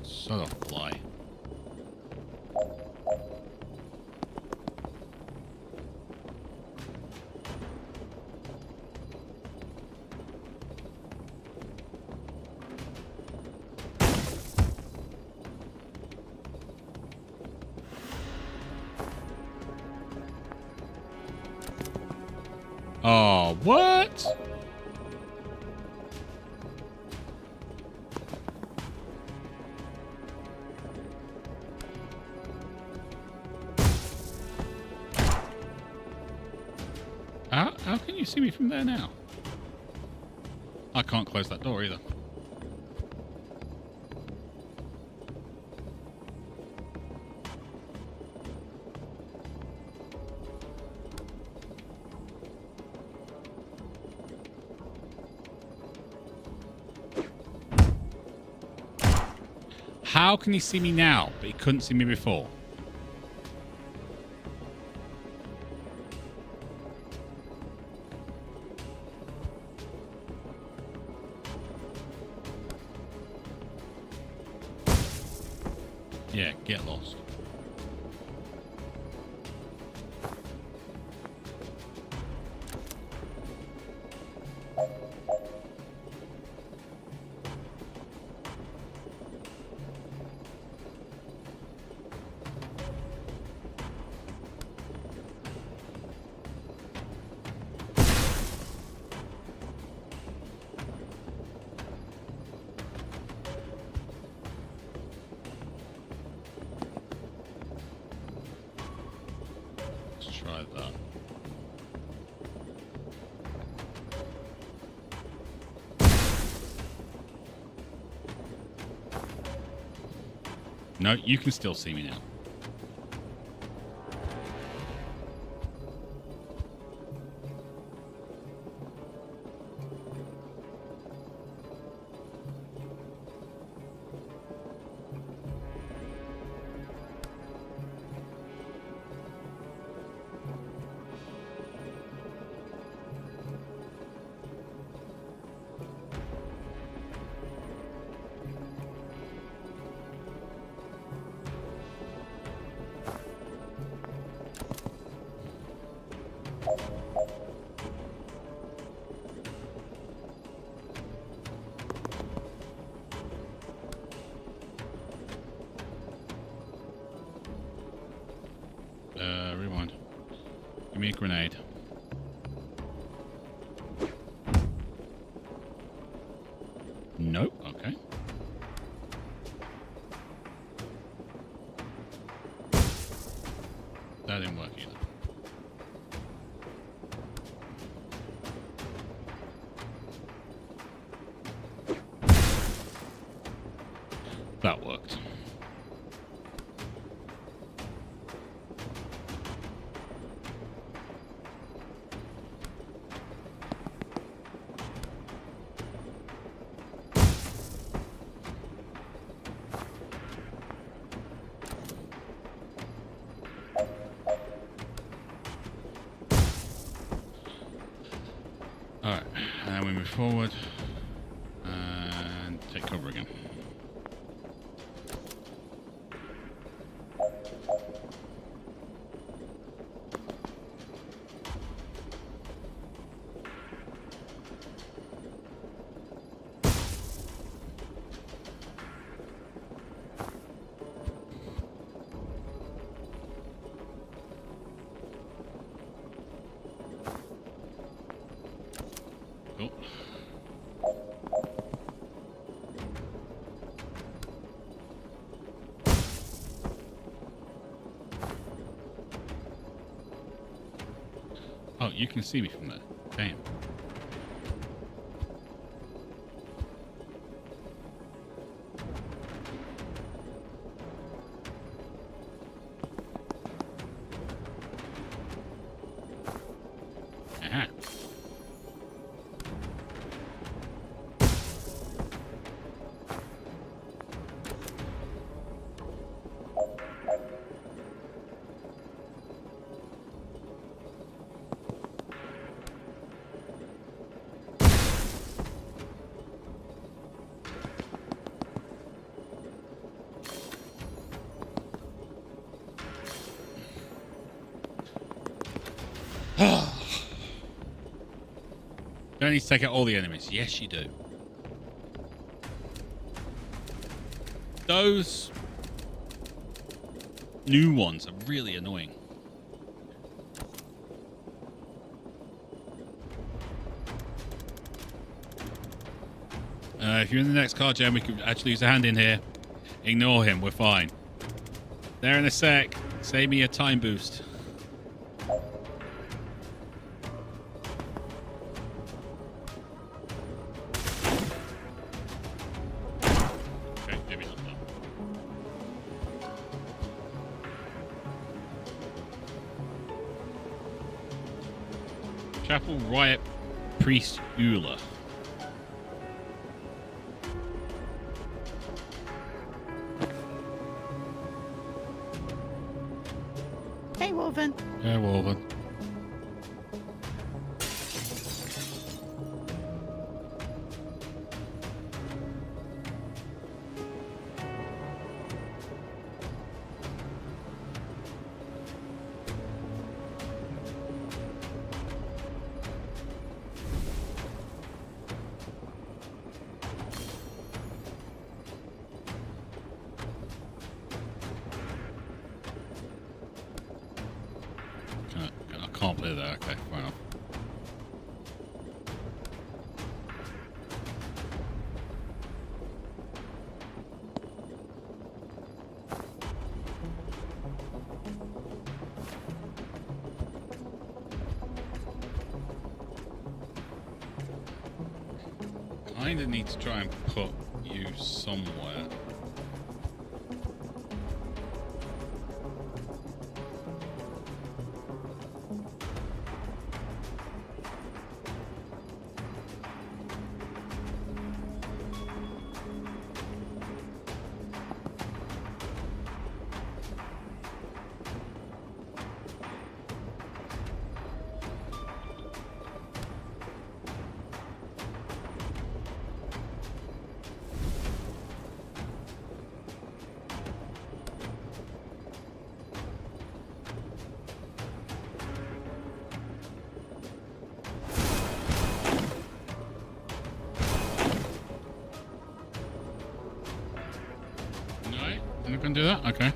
Son of a fly. Oh, what? How can you see me from there now? I can't close that door either. How can he see me now, but he couldn't see me before? Yeah, get lost. Let's try that. No, you can still see me now. Rewind. Give me a grenade. Nope. Okay. That didn't work either. That worked. Alright, and we move forward and take cover again. Cool. Oh, you can see me from there. Damn. Aha. Don't need to take out all the enemies. Yes, you do. Those new ones are really annoying. If you're in the next car jam, we could actually use a hand in here. Ignore him. We're fine. There in a sec. Save me a time boost. Okay, maybe not that. Chapel Riot Priest Euler. Hey, Wolven. Yeah, Wolven. can't play there. Okay, fair enough. Kinda need to try and put you somewhere. I'm not gonna do that? Okay.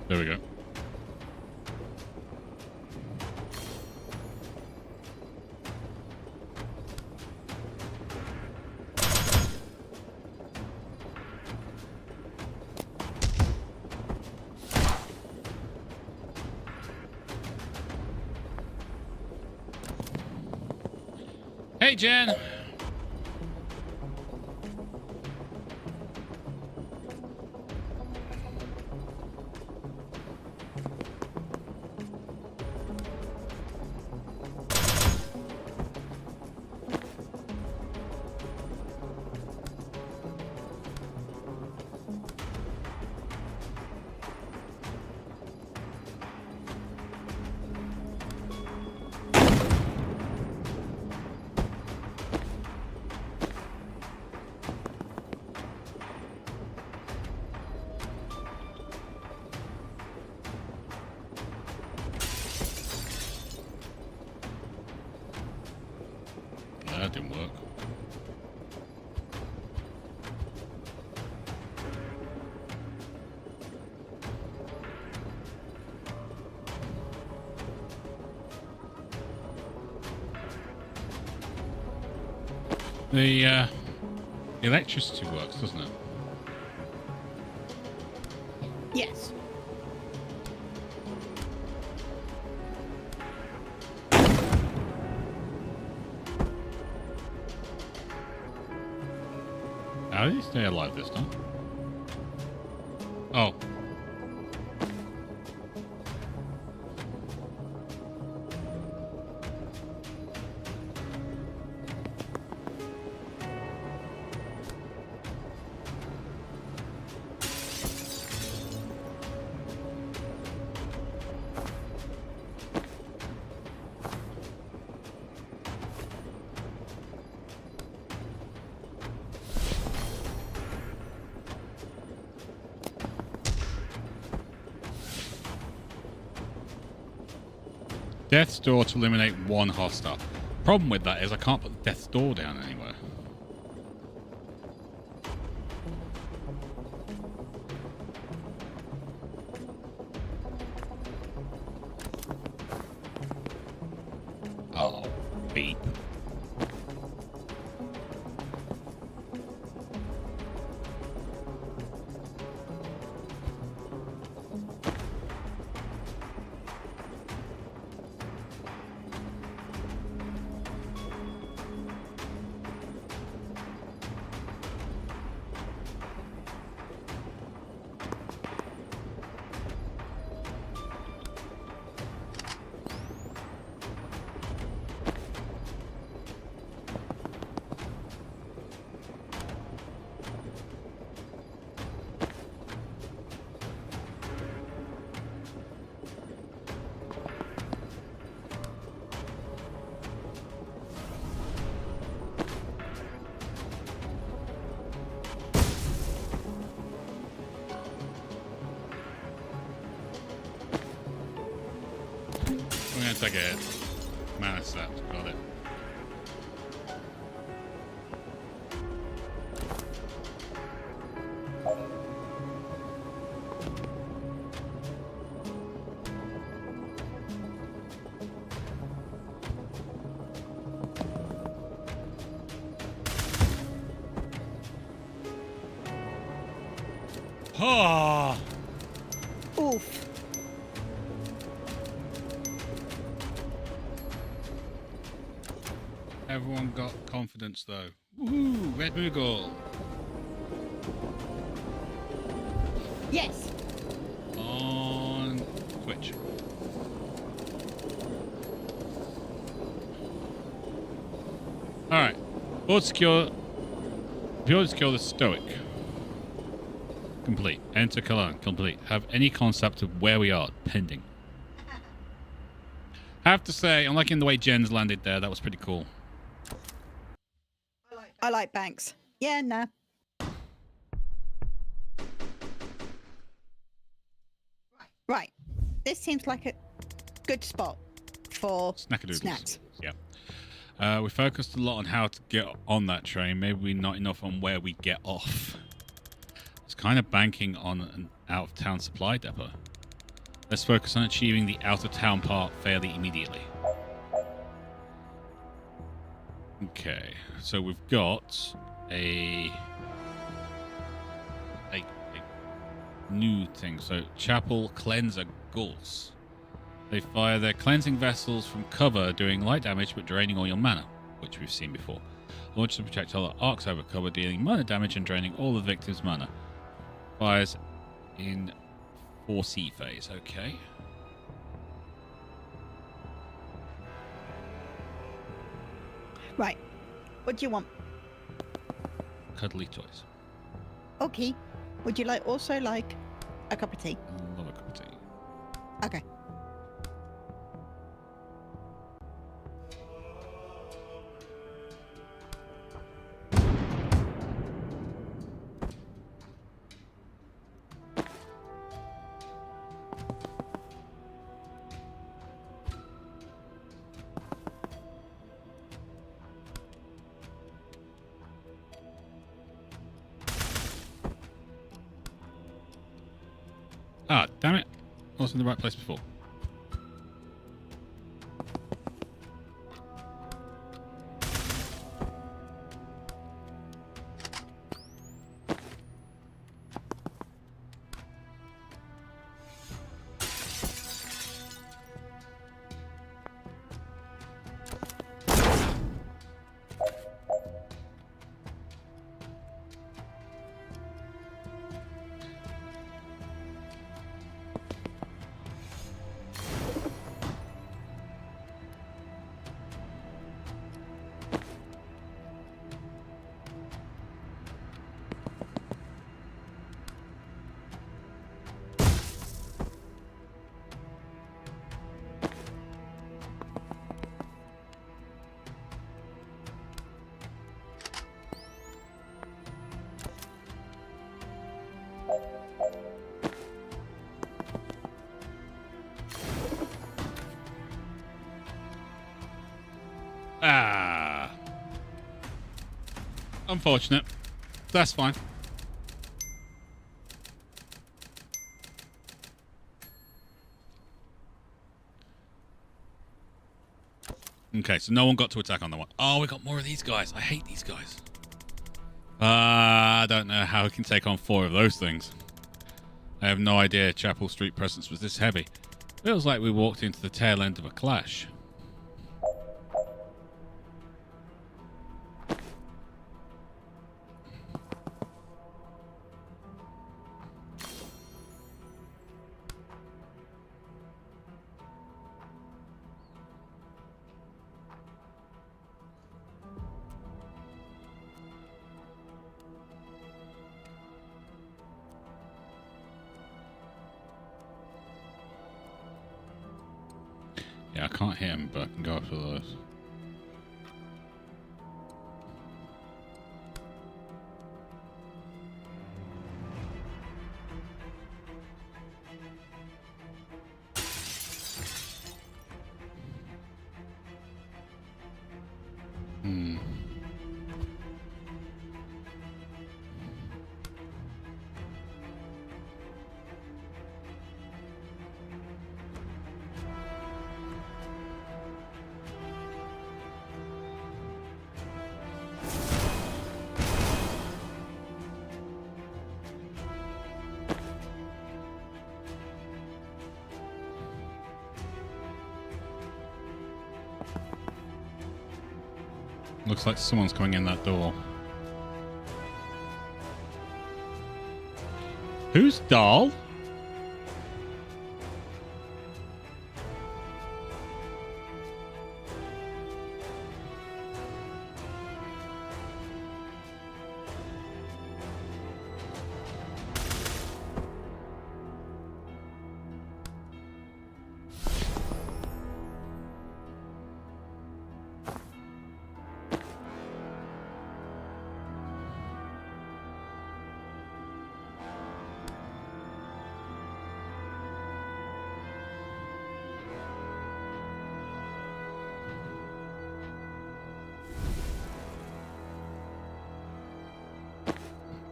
There we go. Hey, Jen. That didn't work. The electricity works, doesn't it? Yes. How did he stay alive this time? Oh. Death's door to eliminate one hostile. Problem with that is I can't put death's door down anywhere. Oh, beep. gonna take a hit. Mana sap, got it. Oh! Oof. Everyone got confidence though. Woohoo! Red Moogle! Yes. On Twitch. Alright. Board secure. Board secure the Stoic. Complete. Enter Cologne. Complete. Have any concept of where we are? Pending. I have to say, I'm liking the way Jen's landed there. That was pretty cool. I like banks. Yeah, nah. Right. This seems like a good spot for Snackadoodles. snacks. Yeah. We focused a lot on how to get on that train. Maybe not enough on where we get off. It's kind of banking on an out-of-town supply depot. Let's focus on achieving the out-of-town part fairly immediately. Okay, so we've got a new thing. So Chapel Cleanser Ghouls. They fire their cleansing vessels from cover, doing light damage but draining all your mana, which we've seen before. Launch the projectile that arcs over cover, dealing mana damage and draining all the victim's mana. Fires in 4C phase. Okay. Right. What do you want? Cuddly toys. Okay. Would you also like a cup of tea? Love a cup of tea. Okay. Ah, damn it. I was in the right place before. Ah. Unfortunate. That's fine. Okay, so no one got to attack on that one. Oh, we got more of these guys. I hate these guys. I don't know how we can take on 4 of those things. I have no idea Chapel Street presence was this heavy. Feels like we walked into the tail end of a clash. Yeah, I can't hit him, but I can go after those. Looks like someone's coming in that door. Who's Dahl?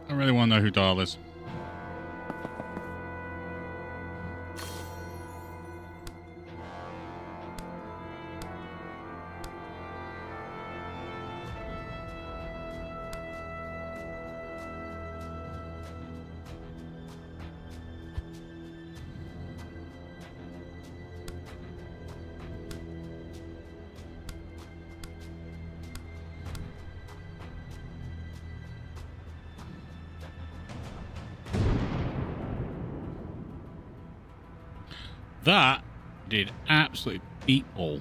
I really want to know who Dahl is. That did absolutely beat all.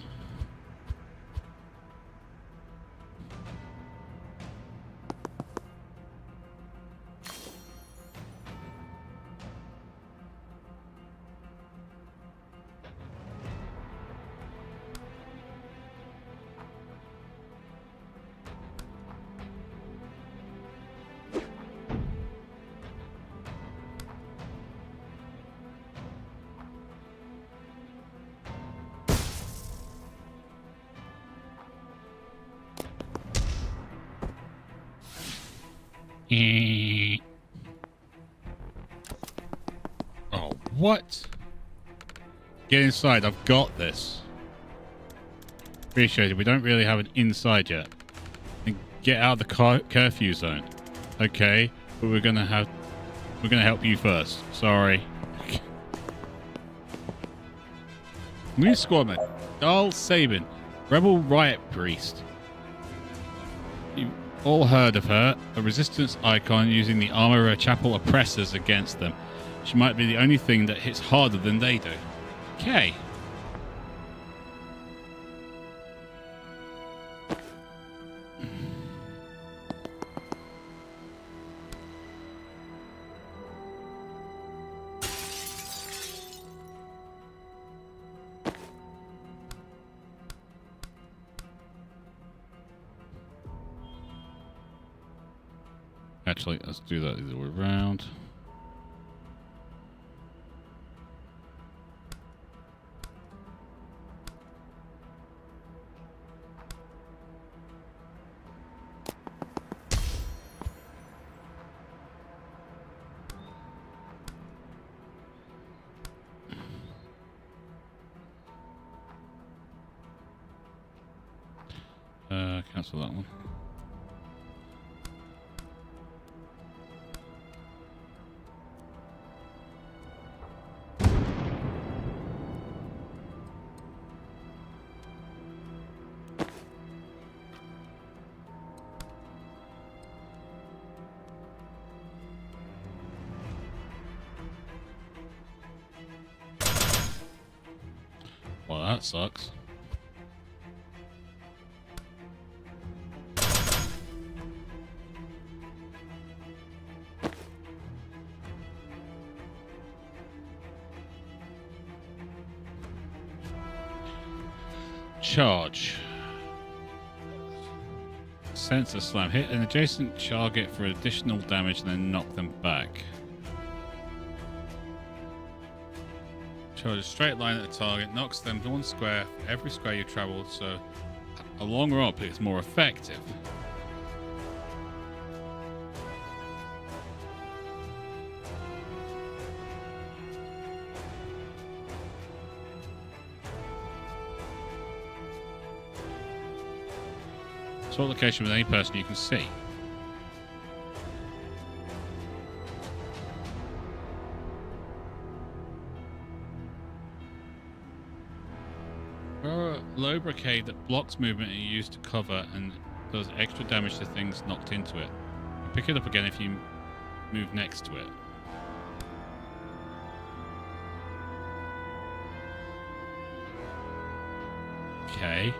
Oh, what? Get inside. I've got this. Appreciate it. We don't really have an inside yet. And get out of the curfew zone. Okay, but we're gonna help you first. Sorry. New squadman. Dahl Sabin, rebel riot priest. You all heard of her, a resistance icon using the armor of chapel oppressors against them. She might be the only thing that hits harder than they do. Okay. Actually, let's do that the other way around. Cancel that one. Well, that sucks. Charge. Sensor slam. Hit an adjacent target for additional damage and then knock them back. Charge a straight line at the target, knocks them to one square for every square you traveled, so a longer up it's more effective. Swap location with any person you can see. Low blockade that blocks movement and you use to cover and does extra damage to things knocked into it. You pick it up again if you move next to it. Okay.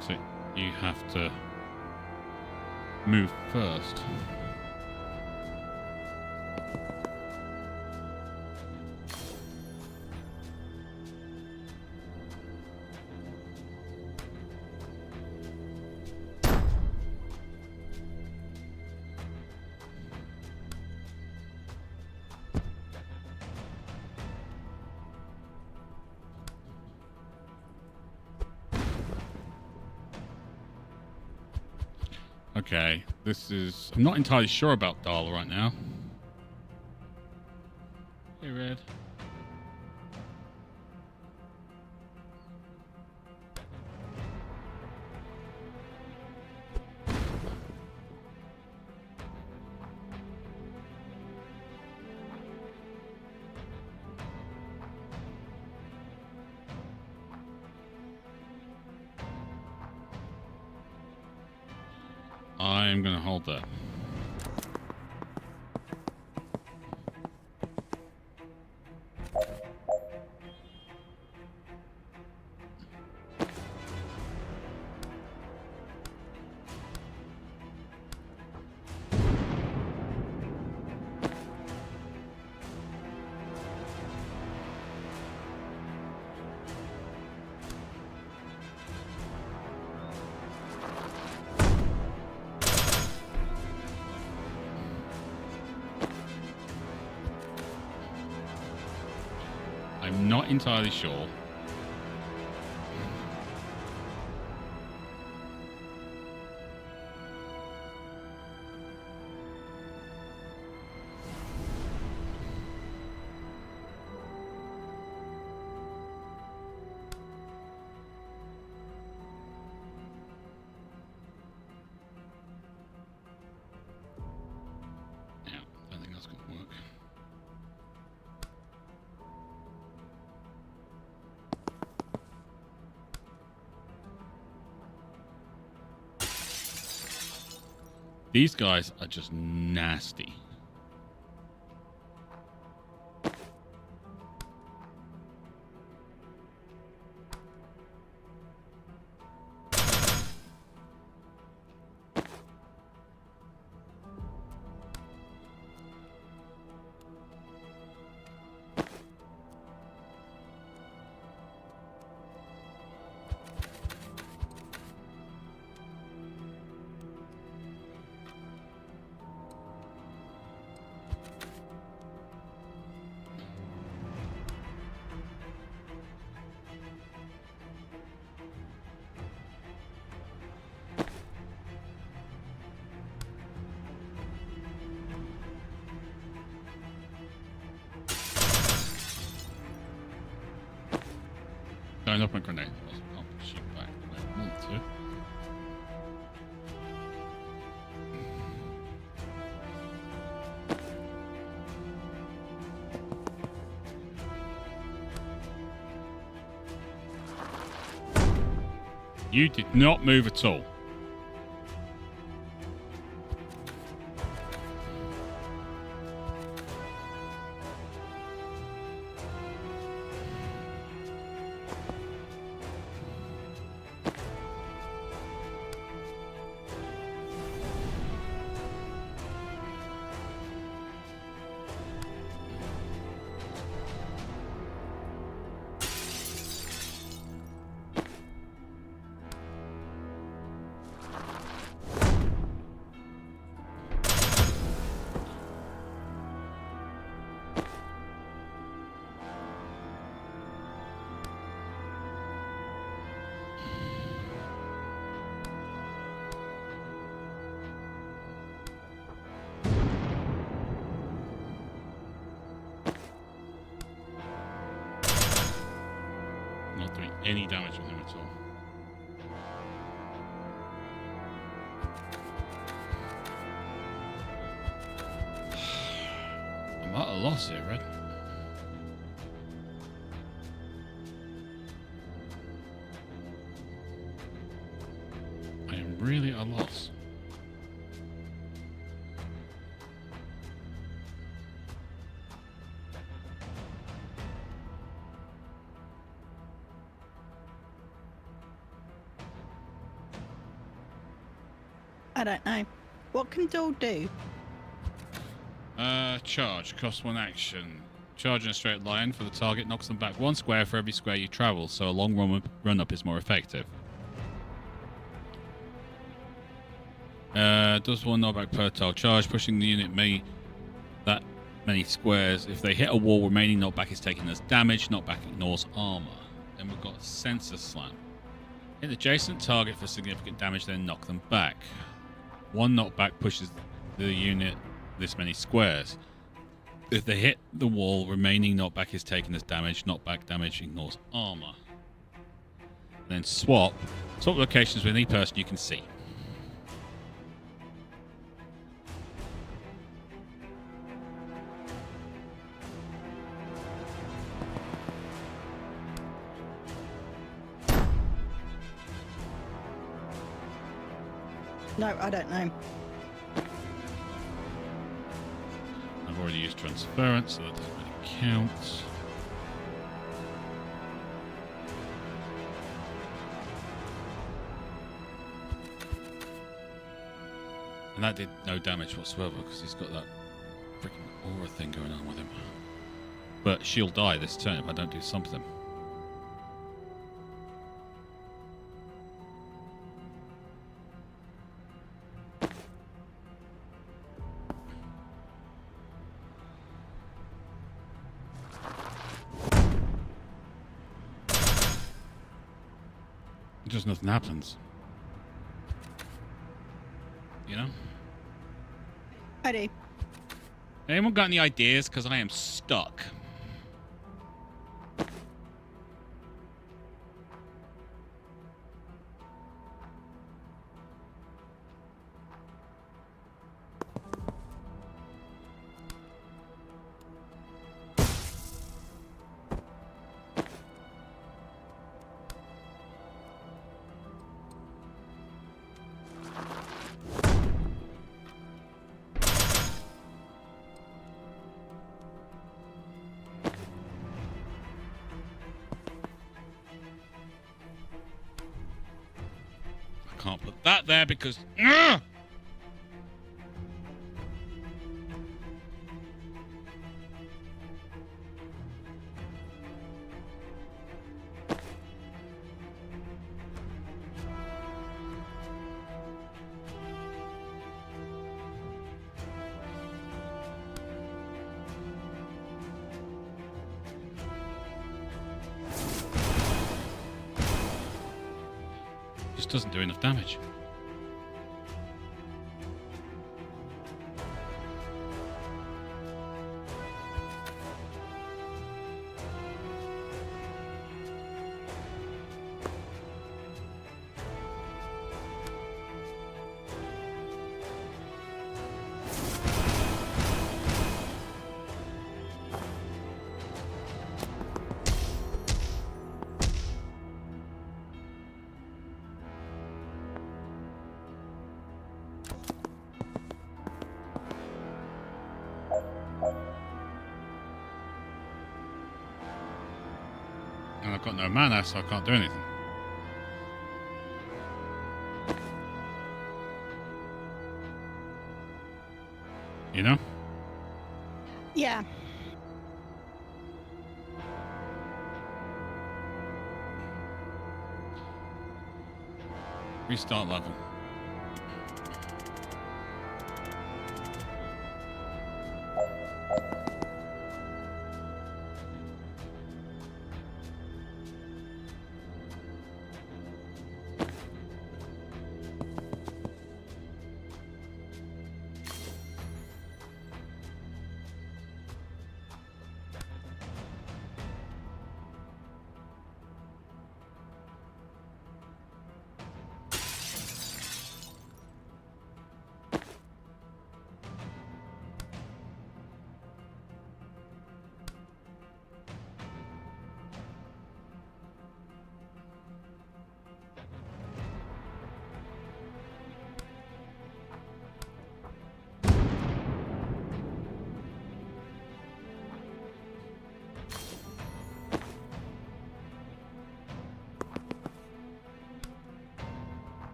So you have to move first. Okay, this is... I'm not entirely sure about Darla right now. Hey, Red. I'm going to hold that. I'm not entirely sure. Yeah, I think that's going to work. These guys are just nasty. Going up my grenade. I'll shoot back the way I want to. You did not move at all. Not doing any damage on him at all. loss here, Red. I am really at a loss. I don't know. What can Doll do? Charge. Cost 1 action. Charge in a straight line for the target knocks them back 1 square for every square you travel, so a long run up is more effective. Does 1 knockback per tile charge, pushing the unit that many squares. If they hit a wall, remaining knockback is taken as damage. Knockback ignores armor. Then we've got sensor slam. Hit adjacent target for significant damage, then knock them back. 1 knockback pushes the unit this many squares. If they hit the wall, remaining knockback is taken as damage. Knockback damage ignores armor. Then swap. Swap locations with any person you can see. No, I don't know. I've already used transference, so that doesn't really count. And that did no damage whatsoever because he's got that freaking aura thing going on with him. But she'll die this turn if I don't do something. Just nothing happens. You know? I do. Anyone got any ideas? Because I am stuck. Can't put that there because... Just doesn't do enough damage. And I've got no mana, so I can't do anything. You know? Yeah. Restart level.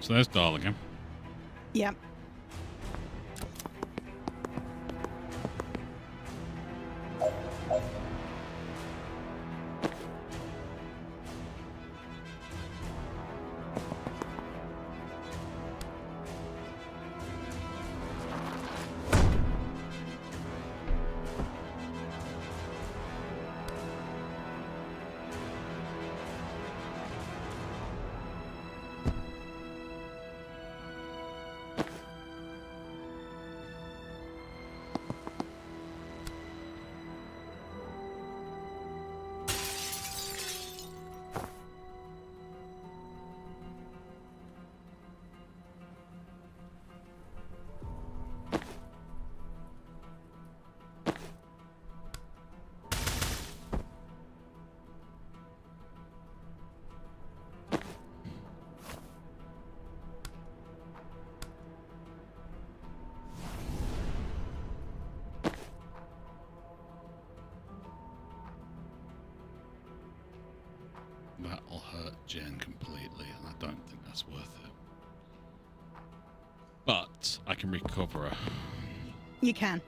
So there's Dahl again. Yep. That'll hurt Jen completely, and I don't think that's worth it. But I can recover her. You can.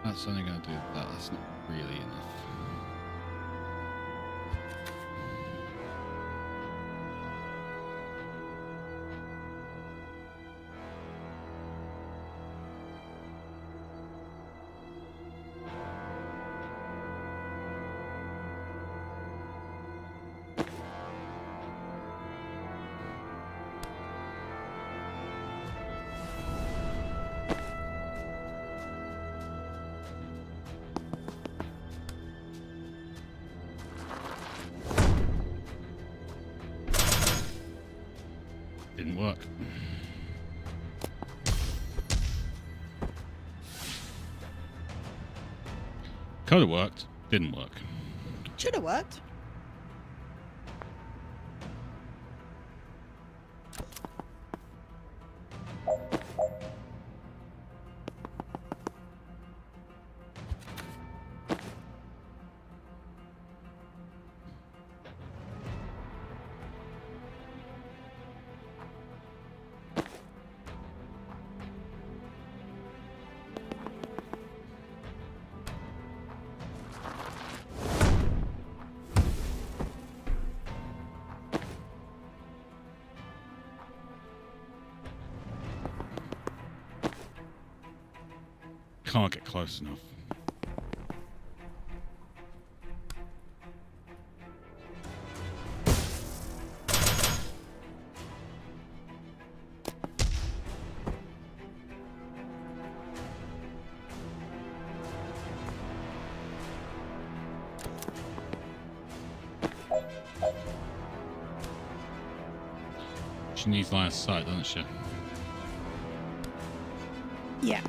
That's only going to do that. That's not really enough. Didn't work. Could have worked. Didn't work. Should have worked. Can't get close enough. She needs line of sight, doesn't she? Yeah.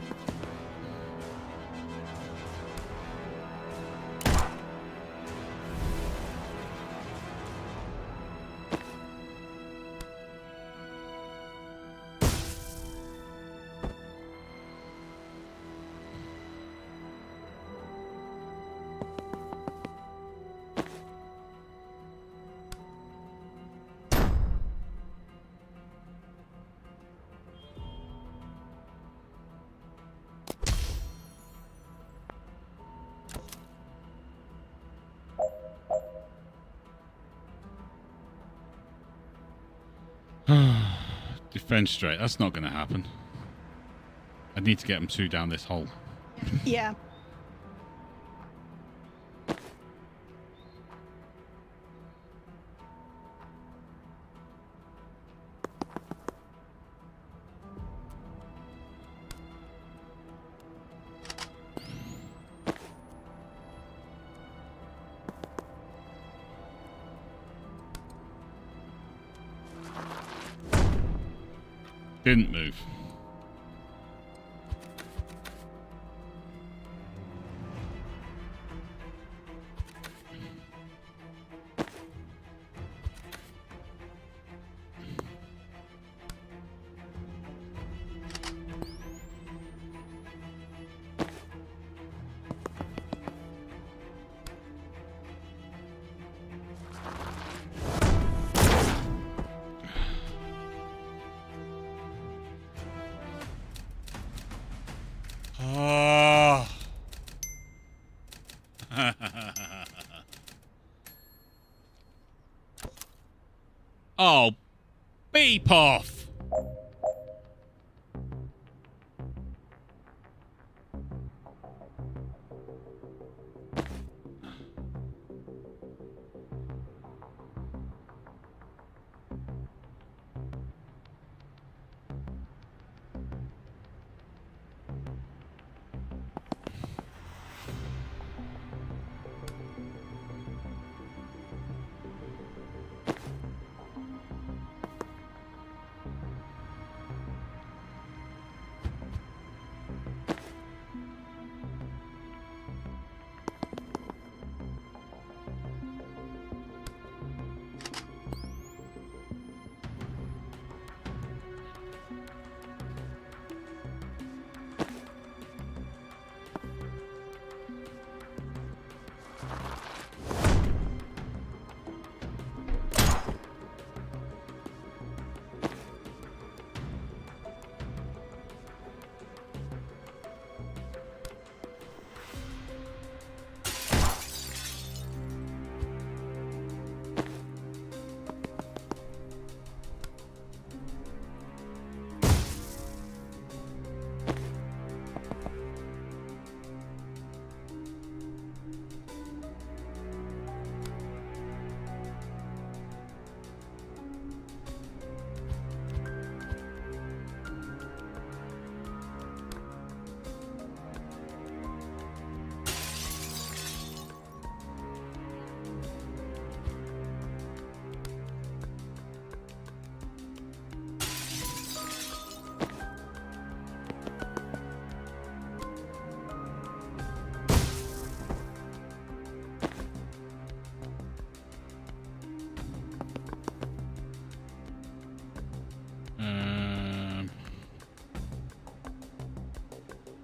Defend straight. That's not going to happen. I need to get them 2 down this hole. Yeah. Didn't move. Oh, beep off.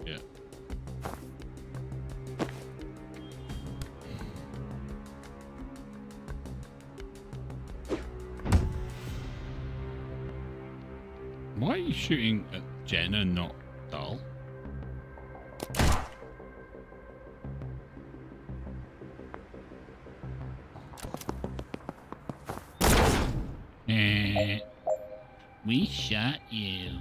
Yeah. Why are you shooting at Jen and not Dahl? We shot you.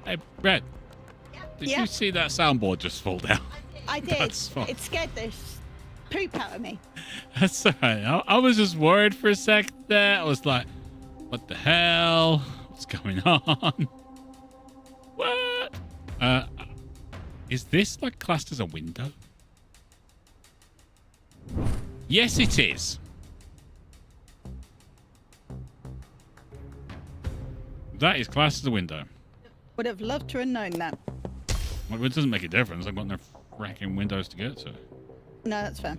Hey, Brett, did you see that soundboard just fall down? I did. That's fine. It scared the poop out of me. That's all right. I was just worried for a sec there. I was like, what the hell? What's going on? What? Is this like classed as a window? Yes, it is. That is classed as a window. Would have loved to have known that. Well, it doesn't make a difference. I've got no fracking windows to get to. No, that's fair.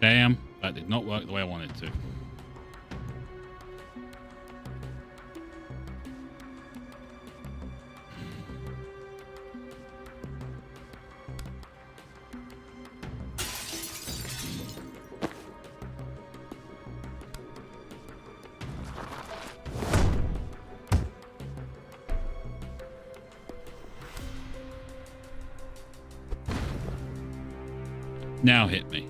Damn, that did not work the way I wanted to. Now hit me.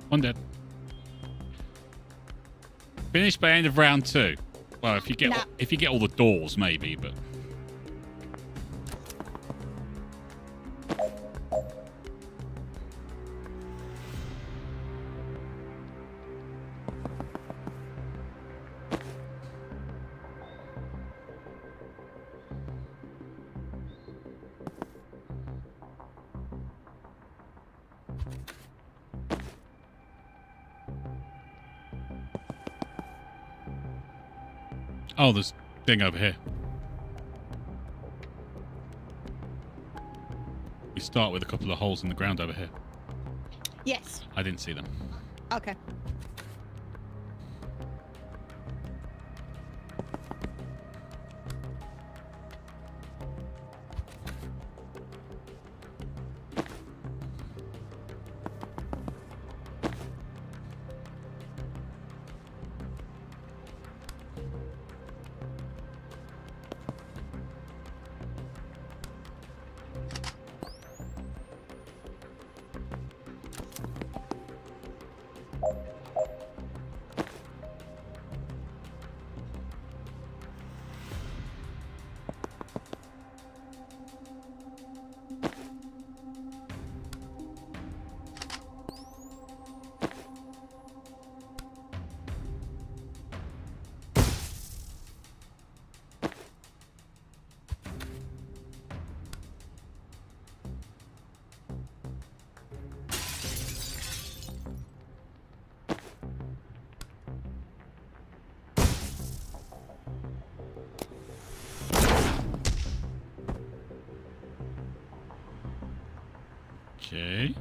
One dead. Finished by end of round 2. Well, if you get all the doors, maybe, but. Oh, there's a thing over here. We start with a couple of holes in the ground over here. Yes. I didn't see them. Okay. Okay.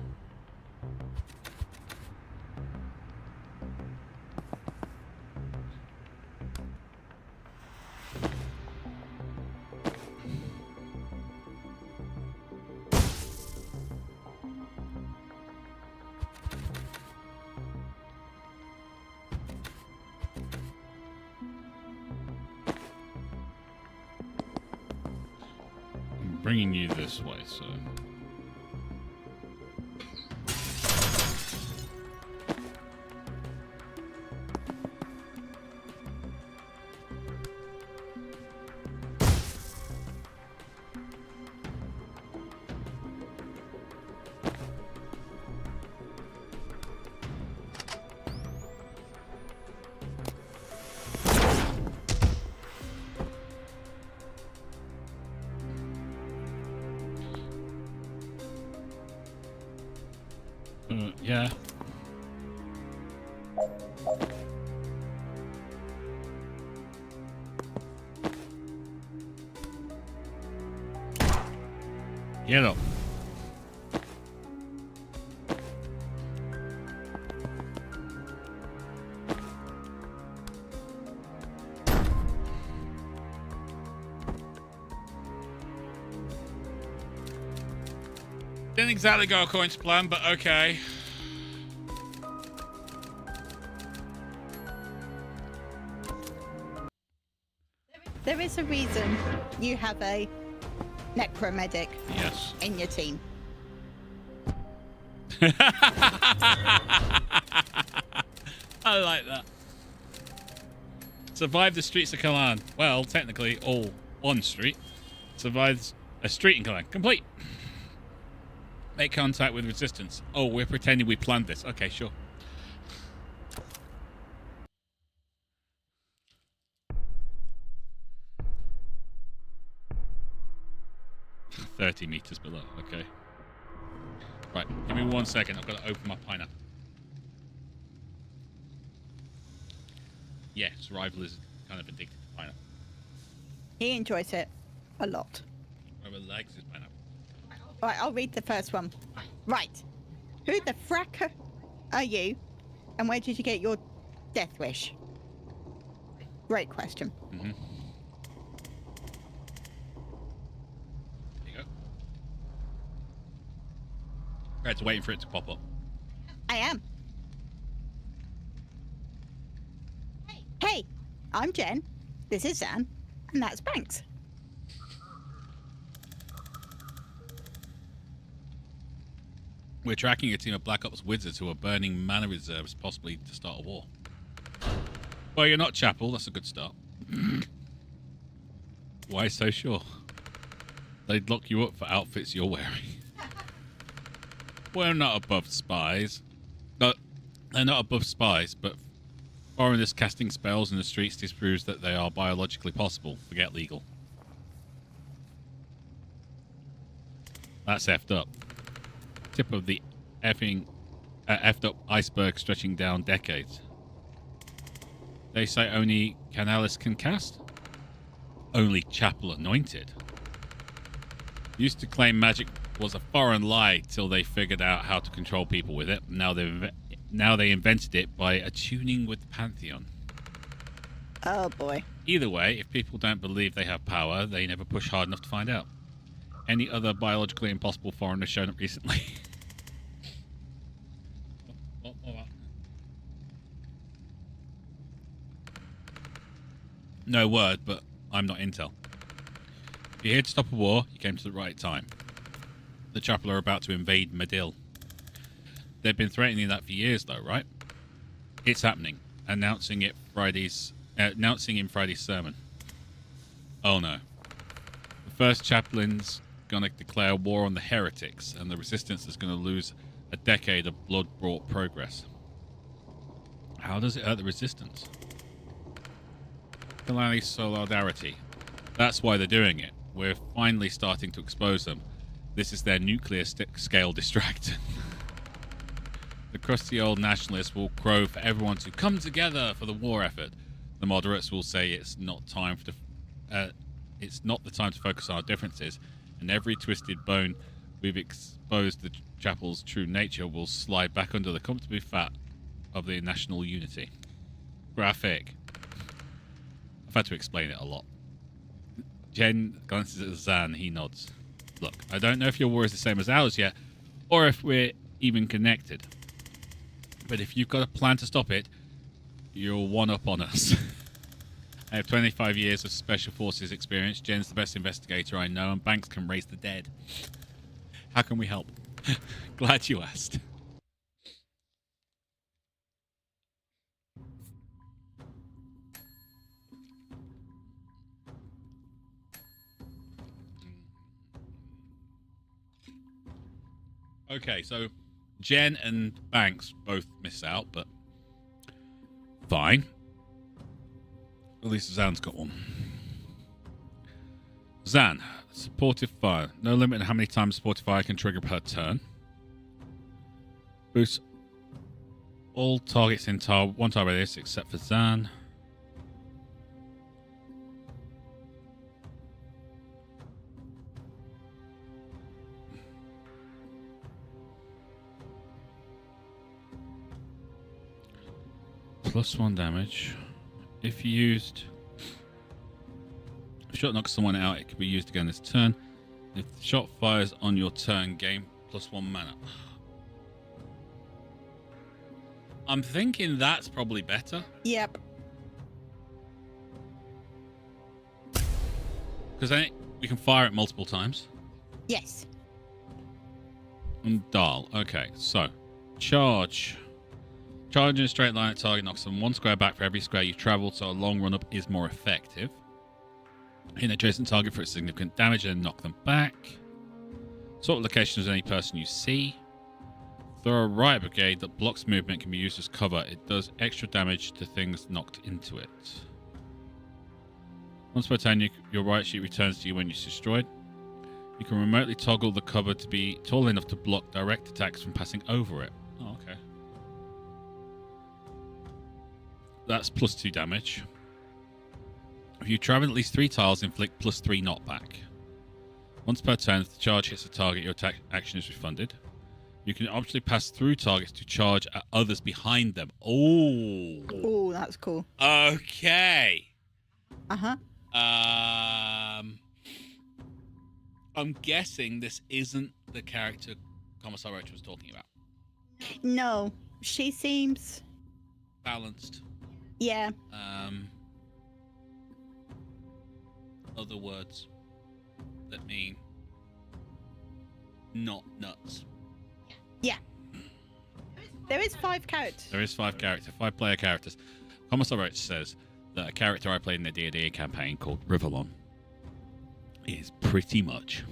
I'm bringing you this way, so. Get up. Didn't exactly go according to plan, but okay. There is a reason you have a NecroMedic Yes. in your team. I like that. Survive the streets of Kalan. Well, technically, all one street. Survives a street in Kalan. Complete. Make contact with resistance. Oh, we're pretending we planned this. Okay, sure. $30 meters below. Okay. Right. Give me 1 second. I've got to open my pineapple. Yeah, survival is kind of addicted to pineapple. He enjoys it a lot. Whoever likes his pineapple. Right, I'll read the first one. Right. Who the fracker are you? And where did you get your death wish? Great question. Mm-hmm. There you go. Right, so waiting for it to pop up. I am. Hey, I'm Jen. This is Zan. And that's Banks. We're tracking a team of Black Ops wizards who are burning mana reserves, possibly to start a war. Well, you're not Chapel. That's a good start. Why so sure? They'd lock you up for outfits you're wearing. We're not above spies. But they're not above spies, but foreigners casting spells in the streets disproves that they are biologically possible. Forget legal. That's effed up. Tip of the effing effed up iceberg stretching down decades. They say only Canalis can cast? Only Chapel anointed. Used to claim magic was a foreign lie till they figured out how to control people with it. Now they invented it by attuning with the Pantheon. Oh boy. Either way, if people don't believe they have power, they never push hard enough to find out. Any other biologically impossible foreigner shown up recently? No word, but I'm not intel. If you're here to stop a war, you came to the right time. The Chapel are about to invade Madil. They've been threatening that for years, though, right? It's happening. Announcing in Friday's sermon. Oh no. The first chaplain's gonna declare war on the heretics, and the resistance is gonna lose a decade of blood-brought progress. How does it hurt the resistance? Kalani solidarity. That's why they're doing it. We're finally starting to expose them. This is their nuclear scale distraction. The crusty old nationalists will crow for everyone to come together for the war effort. The moderates will say it's not the time to focus on our differences, and every twisted bone we've exposed the Chapel's true nature will slide back under the comfortably fat of the national unity. Graphic. I've had to explain it a lot. Jen glances at Zan, he nods. Look, I don't know if your war is the same as ours yet, or if we're even connected. But if you've got a plan to stop it, you're one up on us. I have 25 years of Special Forces experience. Jen's the best investigator I know, and Banks can raise the dead. How can we help? Glad you asked. Okay, so Jen and Banks both miss out, but fine. At least Zan's got one. Zan, supportive fire. No limit on how many times supportive fire can trigger per turn. Boost All targets in one tile radius except for Zan. +1 damage. If used, if shot knocks someone out, it can be used again this turn. If the shot fires on your turn, gain +1 mana. I'm thinking that's probably better. Yep. Because then we can fire it multiple times. Yes. And dial. Okay, so charge. Charge in a straight line at target knocks them 1 square back for every square you've traveled, so a long run up is more effective. Hit an adjacent target for its significant damage and then knock them back. Sort location as any person you see. Throw a riot brigade that blocks movement can be used as cover. It does extra damage to things knocked into it. Once per turn, your riot sheet returns to you when it's destroyed. You can remotely toggle the cover to be tall enough to block direct attacks from passing over it. Oh, okay. That's +2 damage. If you travel at least 3 tiles, inflict +3 knockback. Once per turn, if the charge hits a target, your attack action is refunded. You can optionally pass through targets to charge at others behind them. Oh. Oh, that's cool. Okay. Uh-huh. I'm guessing this isn't the character Commissar Roach was talking about. No, she seems... Balanced. Yeah. Other words that mean not nuts. Yeah. There is 5 characters. There is 5 player characters. Commissar Roach says that a character I played in the D&D campaign called Rivalon is pretty much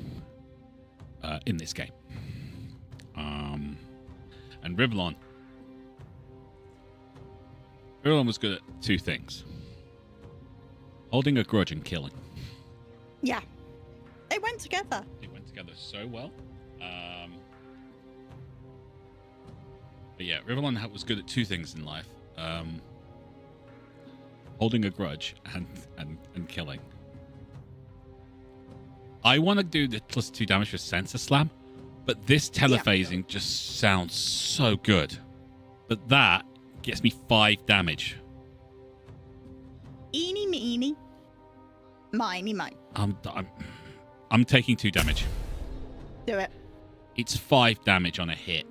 in this game. And Rivalon was good at 2 things. Holding a grudge and killing. Yeah. They went together. They went together so well. But yeah, Rivalon was good at 2 things in life. Holding a grudge and killing. I want to do the +2 damage for Sensor Slam, but this telephasing just sounds so good. But that gets me 5 damage. Eeny, meeny, miny, mine. I'm taking 2 damage. Do it. It's 5 damage on a hit.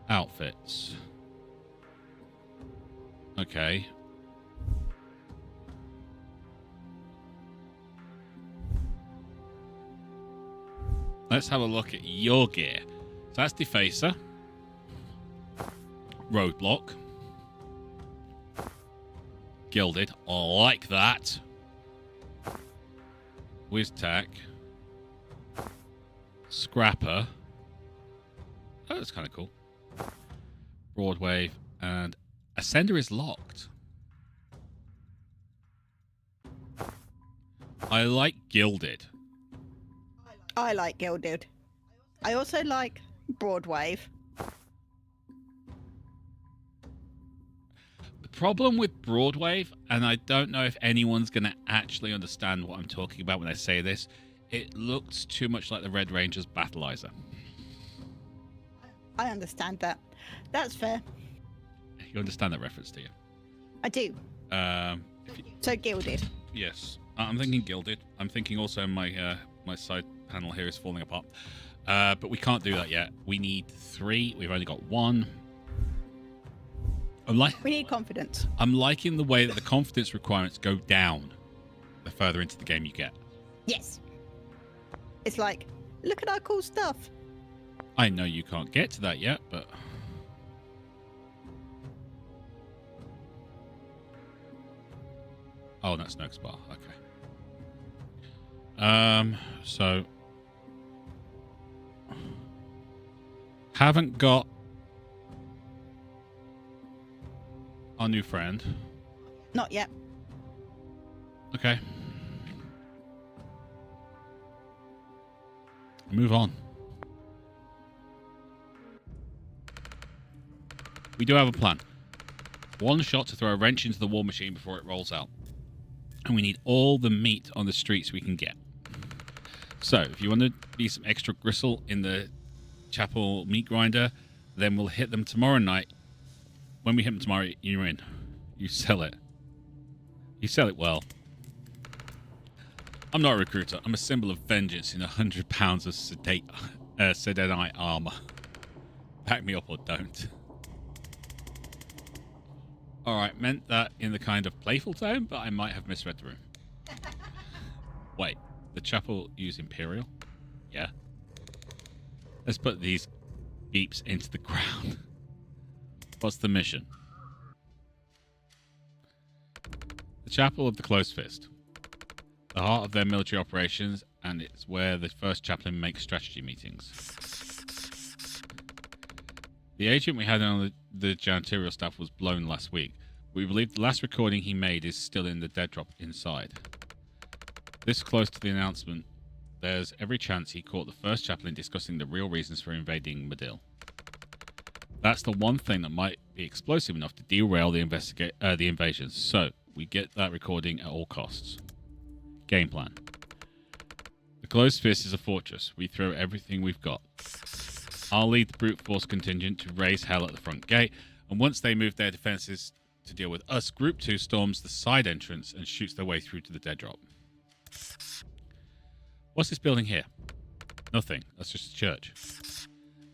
Outfits. Okay. Let's have a look at your gear. So that's Defacer. Roadblock. Gilded. I like that. Whiz-tack. Scrapper. Oh, that's kind of cool. Broadwave. And Ascender is locked. I like Gilded. I like Gilded. I also like Broadwave. The problem with Broadwave, and I don't know if anyone's going to actually understand what I'm talking about when I say this, it looks too much like the Red Ranger's Battleizer. I understand that. That's fair. You understand that reference, do you? I do. So Gilded. Yes. I'm thinking Gilded. I'm thinking also my my side panel here is falling apart. But we can't do that yet. We need 3. We've only got 1. We need confidence. I'm liking the way that the confidence requirements go down the further into the game you get. Yes. It's like, look at our cool stuff. I know you can't get to that yet, but... Oh, that's no spar. Okay. So... Haven't got our new friend. Not yet. Okay. Move on. We do have a plan. One shot to throw a wrench into the war machine before it rolls out. And we need all the meat on the streets we can get. So, if you want to be some extra gristle in the chapel meat grinder, then we'll hit them tomorrow night. When we hit them tomorrow, you're in. You sell it. You sell it well. I'm not a recruiter. I'm a symbol of vengeance in 100 pounds of Sedenite armor. Back me up or don't. Alright, meant that in the kind of playful tone, but I might have misread the room. Wait, the chapel use Imperial? Yeah. Let's put these beeps into the ground. What's the mission? The Chapel of the Closed Fist. The heart of their military operations, and it's where the first chaplain makes strategy meetings. The agent we had on the janitorial staff was blown last week. We believe the last recording he made is still in the dead drop inside. This close to the announcement, there's every chance he caught the first chaplain discussing the real reasons for invading Medill. That's the one thing that might be explosive enough to derail the invasion, so we get that recording at all costs. Game plan. The Closed Fist is a fortress. We throw everything we've got. I'll lead the brute force contingent to raise hell at the front gate, and once they move their defenses to deal with us, Group 2 storms the side entrance and shoots their way through to the dead drop. What's this building here? Nothing. That's just a church.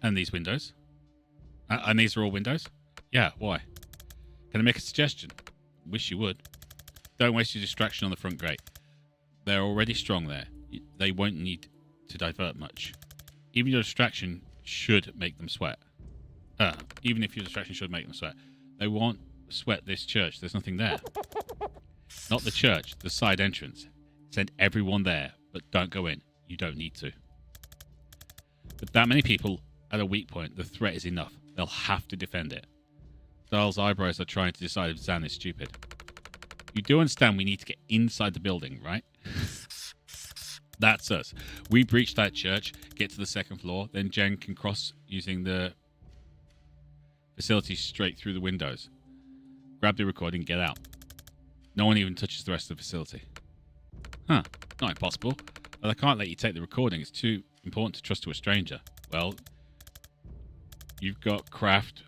And these windows? And these are all windows? Yeah, why? Can I make a suggestion? Wish you would. Don't waste your distraction on the front gate. They're already strong there. They won't need to divert much. Even your distraction should make them sweat. Even if your distraction should make them sweat. They won't sweat this church. There's nothing there. Not the church, the side entrance. Send everyone there, but don't go in. You don't need to. With that many people at a weak point, the threat is enough. They'll have to defend it. Dahl's eyebrows are trying to decide if Zan is stupid. You do understand we need to get inside the building, right? That's us. We breach that church, get to the second floor, then Jen can cross using the facility straight through the windows. Grab the recording, get out. No one even touches the rest of the facility. Huh, not impossible. But I can't let you take the recording. It's too important to trust to a stranger. Well, you've got Kraft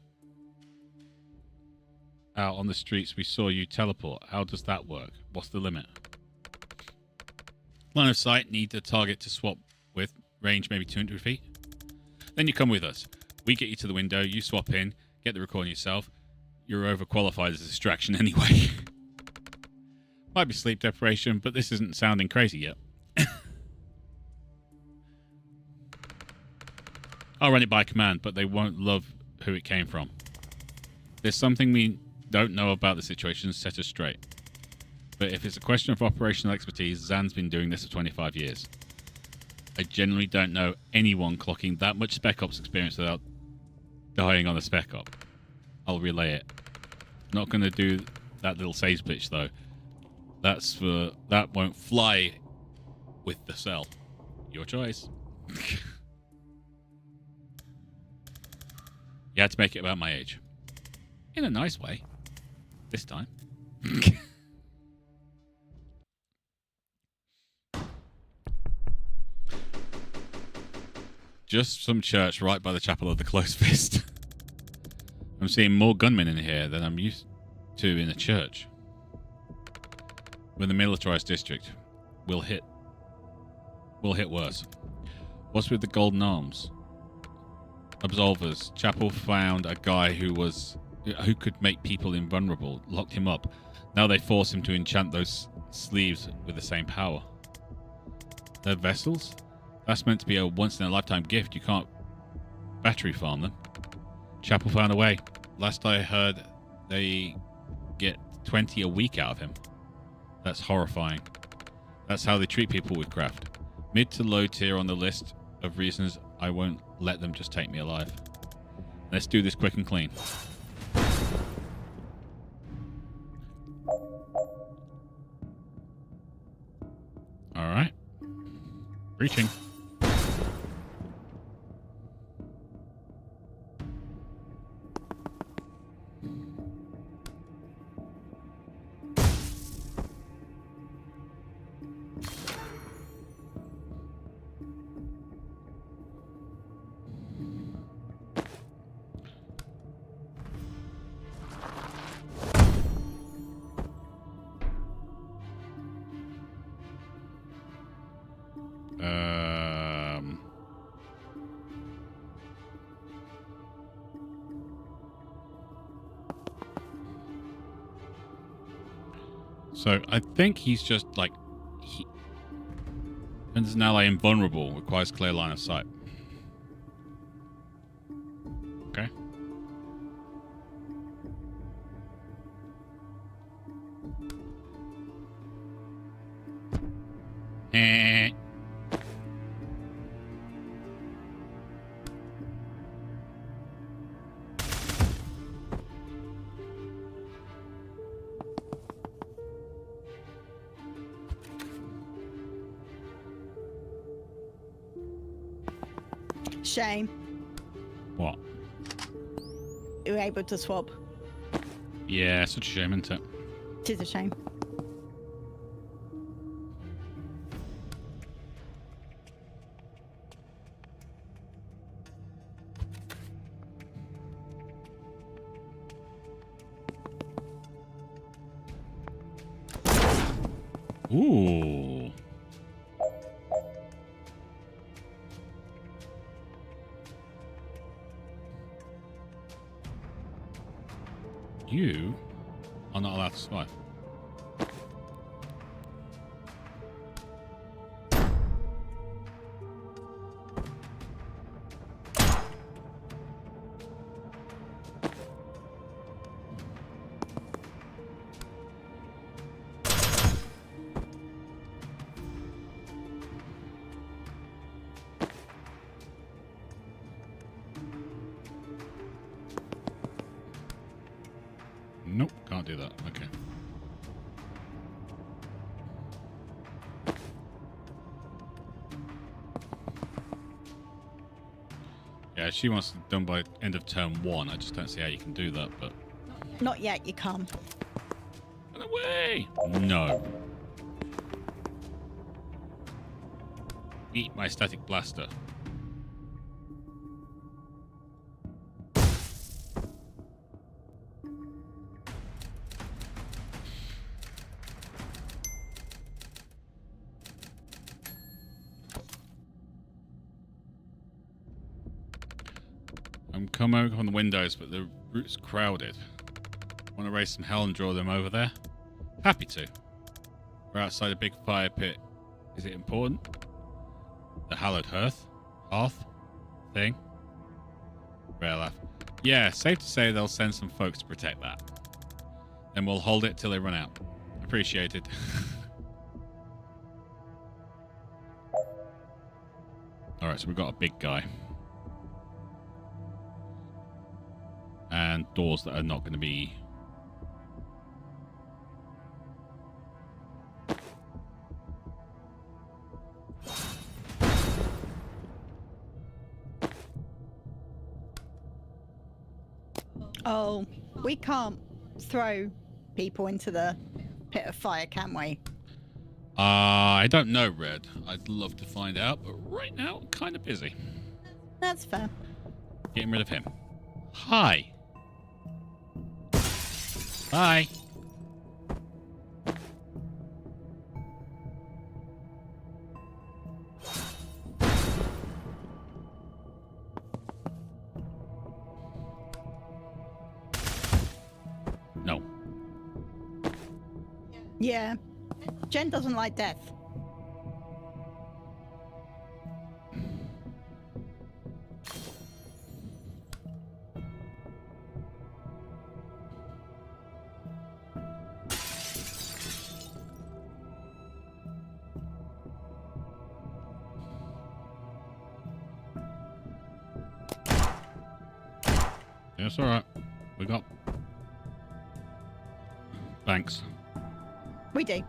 out on the streets. We saw you teleport. How does that work? What's the limit? Line of sight, need a target to swap with. Range maybe 200 feet. Then you come with us. We get you to the window, you swap in, get the recording yourself. You're overqualified as a distraction anyway. Might be sleep deprivation, but this isn't sounding crazy yet. I'll run it by command, but they won't love who it came from. There's something we don't know about the situation, set us straight. But if it's a question of operational expertise, Zan's been doing this for 25 years. I generally don't know anyone clocking that much Spec Ops experience without dying on a Spec Op. I'll relay it. Not going to do that little save pitch though. That won't fly with the cell. Your choice. You had to make it about my age. In a nice way. This time. Just some church right by the Chapel of the Closed Fist. I'm seeing more gunmen in here than I'm used to in a church. We're in the militarized district. We'll hit worse. What's with the golden arms? Absolvers. Chapel found a guy who could make people invulnerable, locked him up. Now they force him to enchant those sleeves with the same power. They're vessels? That's meant to be a once-in-a-lifetime gift. You can't battery farm them. Chapel found a way. Last I heard, they get 20 a week out of him. That's horrifying. That's how they treat people with craft. Mid to low tier on the list of reasons I won't let them just take me alive. Let's do this quick and clean. Alright. Reaching. So I think he's just like and is now invulnerable, requires clear line of sight. Okay. Shame. What? You were able to swap. Yeah, such a shame, isn't it? It is a shame. Ooh. You are not allowed to survive. Nope, can't do that. Okay. Yeah, she wants it done by end of turn 1. I just don't see how you can do that, but... Not yet, you can't. Run away! No. Eat my static blaster. I'm coming on the windows, but the route's crowded. Want to raise some hell and draw them over there? Happy to. We're outside a big fire pit. Is it important? The hallowed hearth? Hearth? Thing? Rare laugh. Yeah, safe to say they'll send some folks to protect that. Then we'll hold it till they run out. Appreciated. Alright, so we've got a big guy. And doors that are not going to be... Oh, we can't throw people into the pit of fire, can we? I don't know, Red. I'd love to find out, but right now, I'm kind of busy. That's fair. Getting rid of him. Hi. Bye. No. Yeah. Jen doesn't like death. That's alright. We got... Thanks. We do.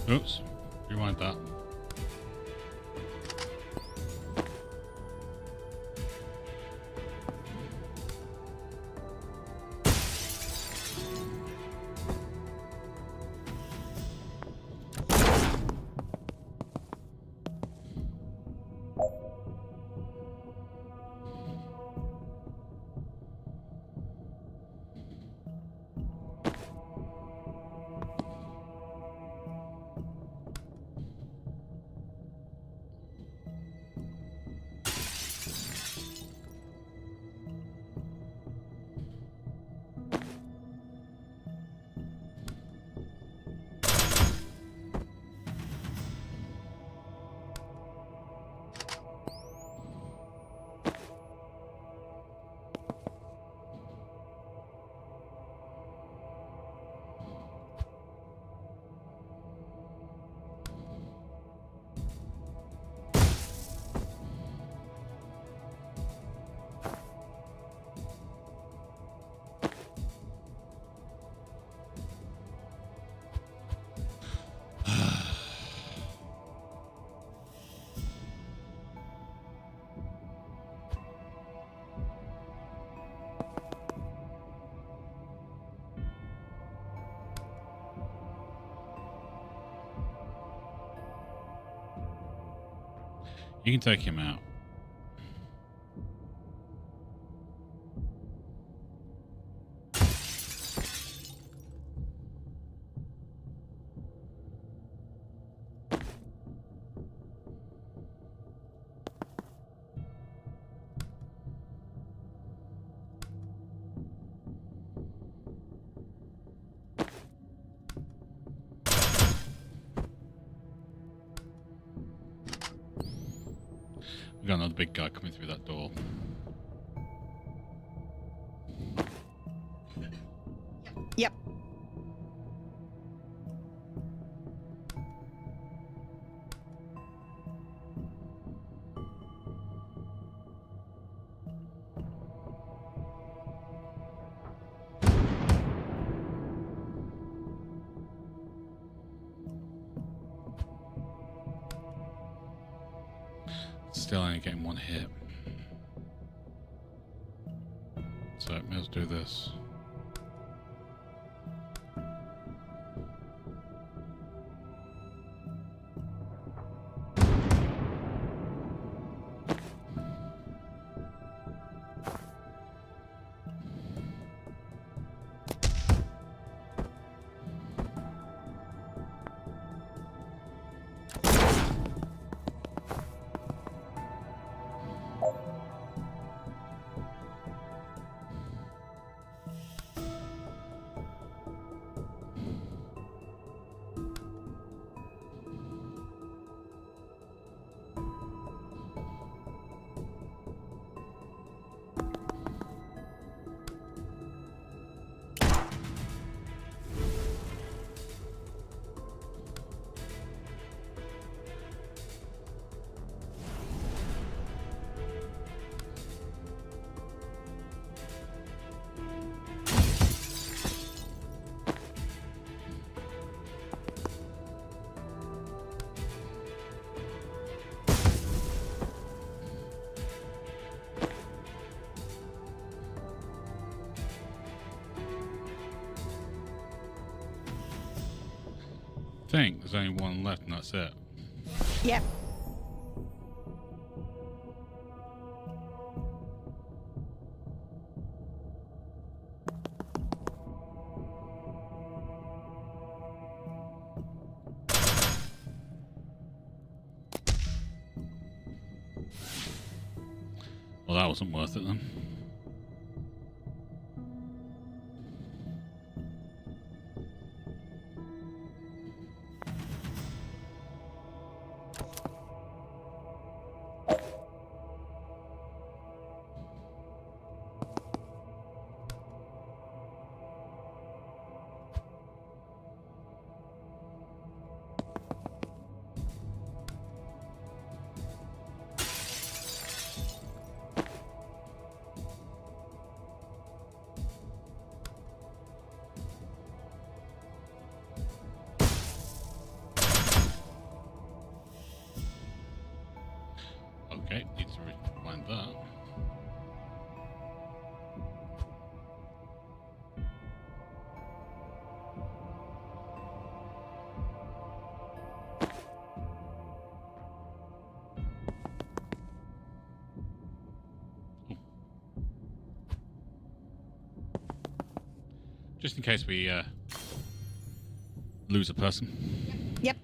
Oops. Rewind that. You can take him out. We got another big guy coming through that door. Yep. Still only getting one hit. So may as well do this. I think there's only one left and that's it. Yep. Well, that wasn't worth it then. Just in case we lose a person. Yep.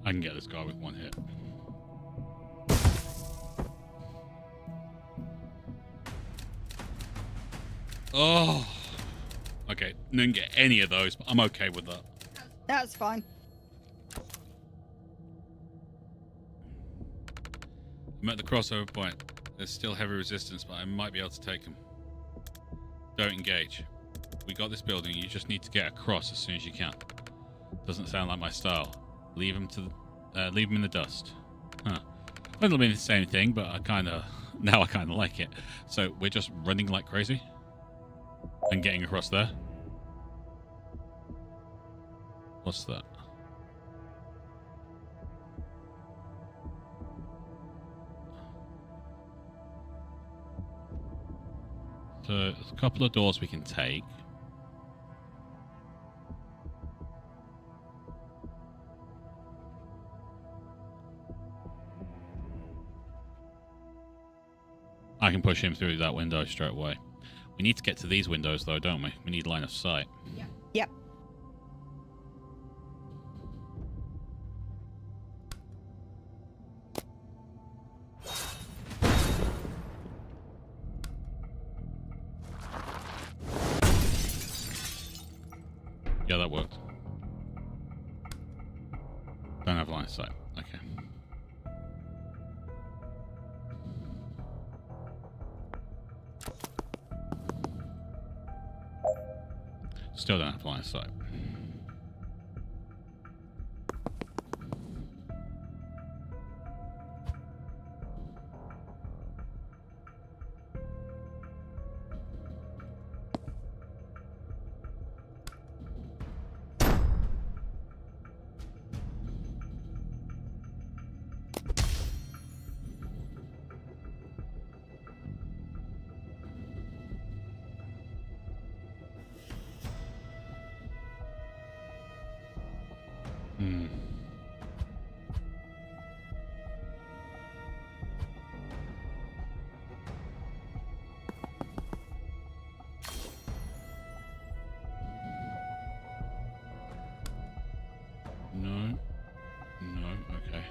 I can get this guy with one hit. Oh. Okay, didn't get any of those, but I'm okay with that. That's fine. I'm at the crossover point. There's still heavy resistance, but I might be able to take him. Don't engage. We got this building. You just need to get across as soon as you can. Doesn't sound like my style. Leave him in the dust. Huh. It'll be the same thing, but I kind of like it. So we're just running like crazy and getting across there. What's that? So there's a couple of doors we can take. I can push him through that window straight away. We need to get to these windows, though, don't we? We need line of sight. Yep. Yeah, that worked. Don't have line of sight. Okay. Still don't have line of sight. No. No, okay.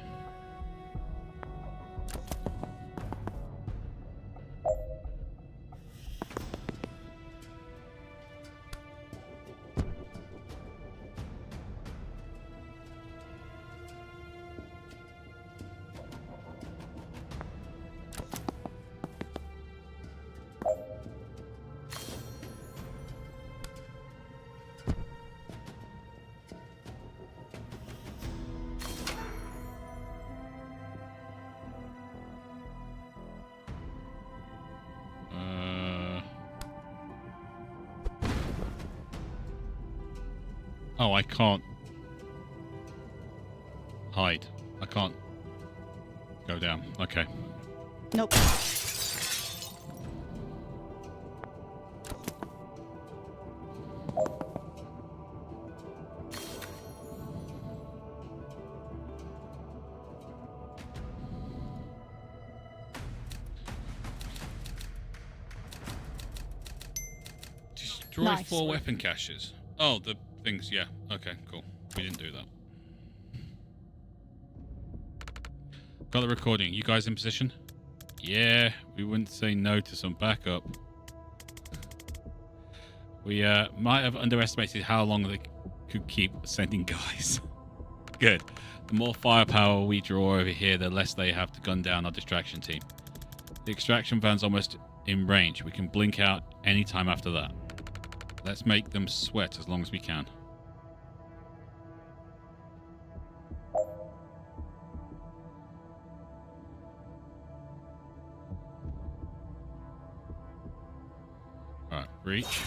Oh, I can't hide. I can't go down. Okay. Nope. Destroy Nice. 4 weapon caches. Oh, the things, yeah. Okay, cool. We didn't do that. Got the recording. You guys in position? Yeah, we wouldn't say no to some backup. We might have underestimated how long they could keep sending guys. Good. The more firepower we draw over here, the less they have to gun down our distraction team. The extraction van's almost in range. We can blink out any time after that. Let's make them sweat as long as we can. reach.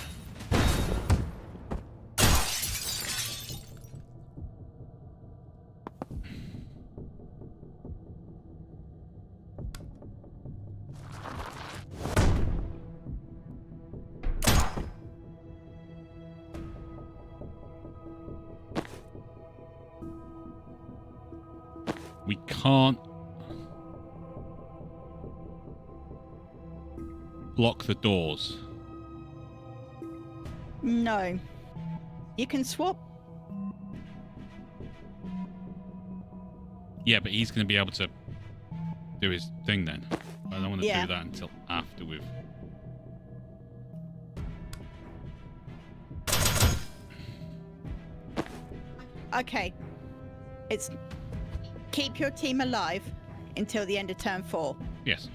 We can't block the doors. No. You can swap. Yeah, but he's going to be able to do his thing then. I don't want to do that until after we've... Okay. It's keep your team alive until the end of turn 4. Yes.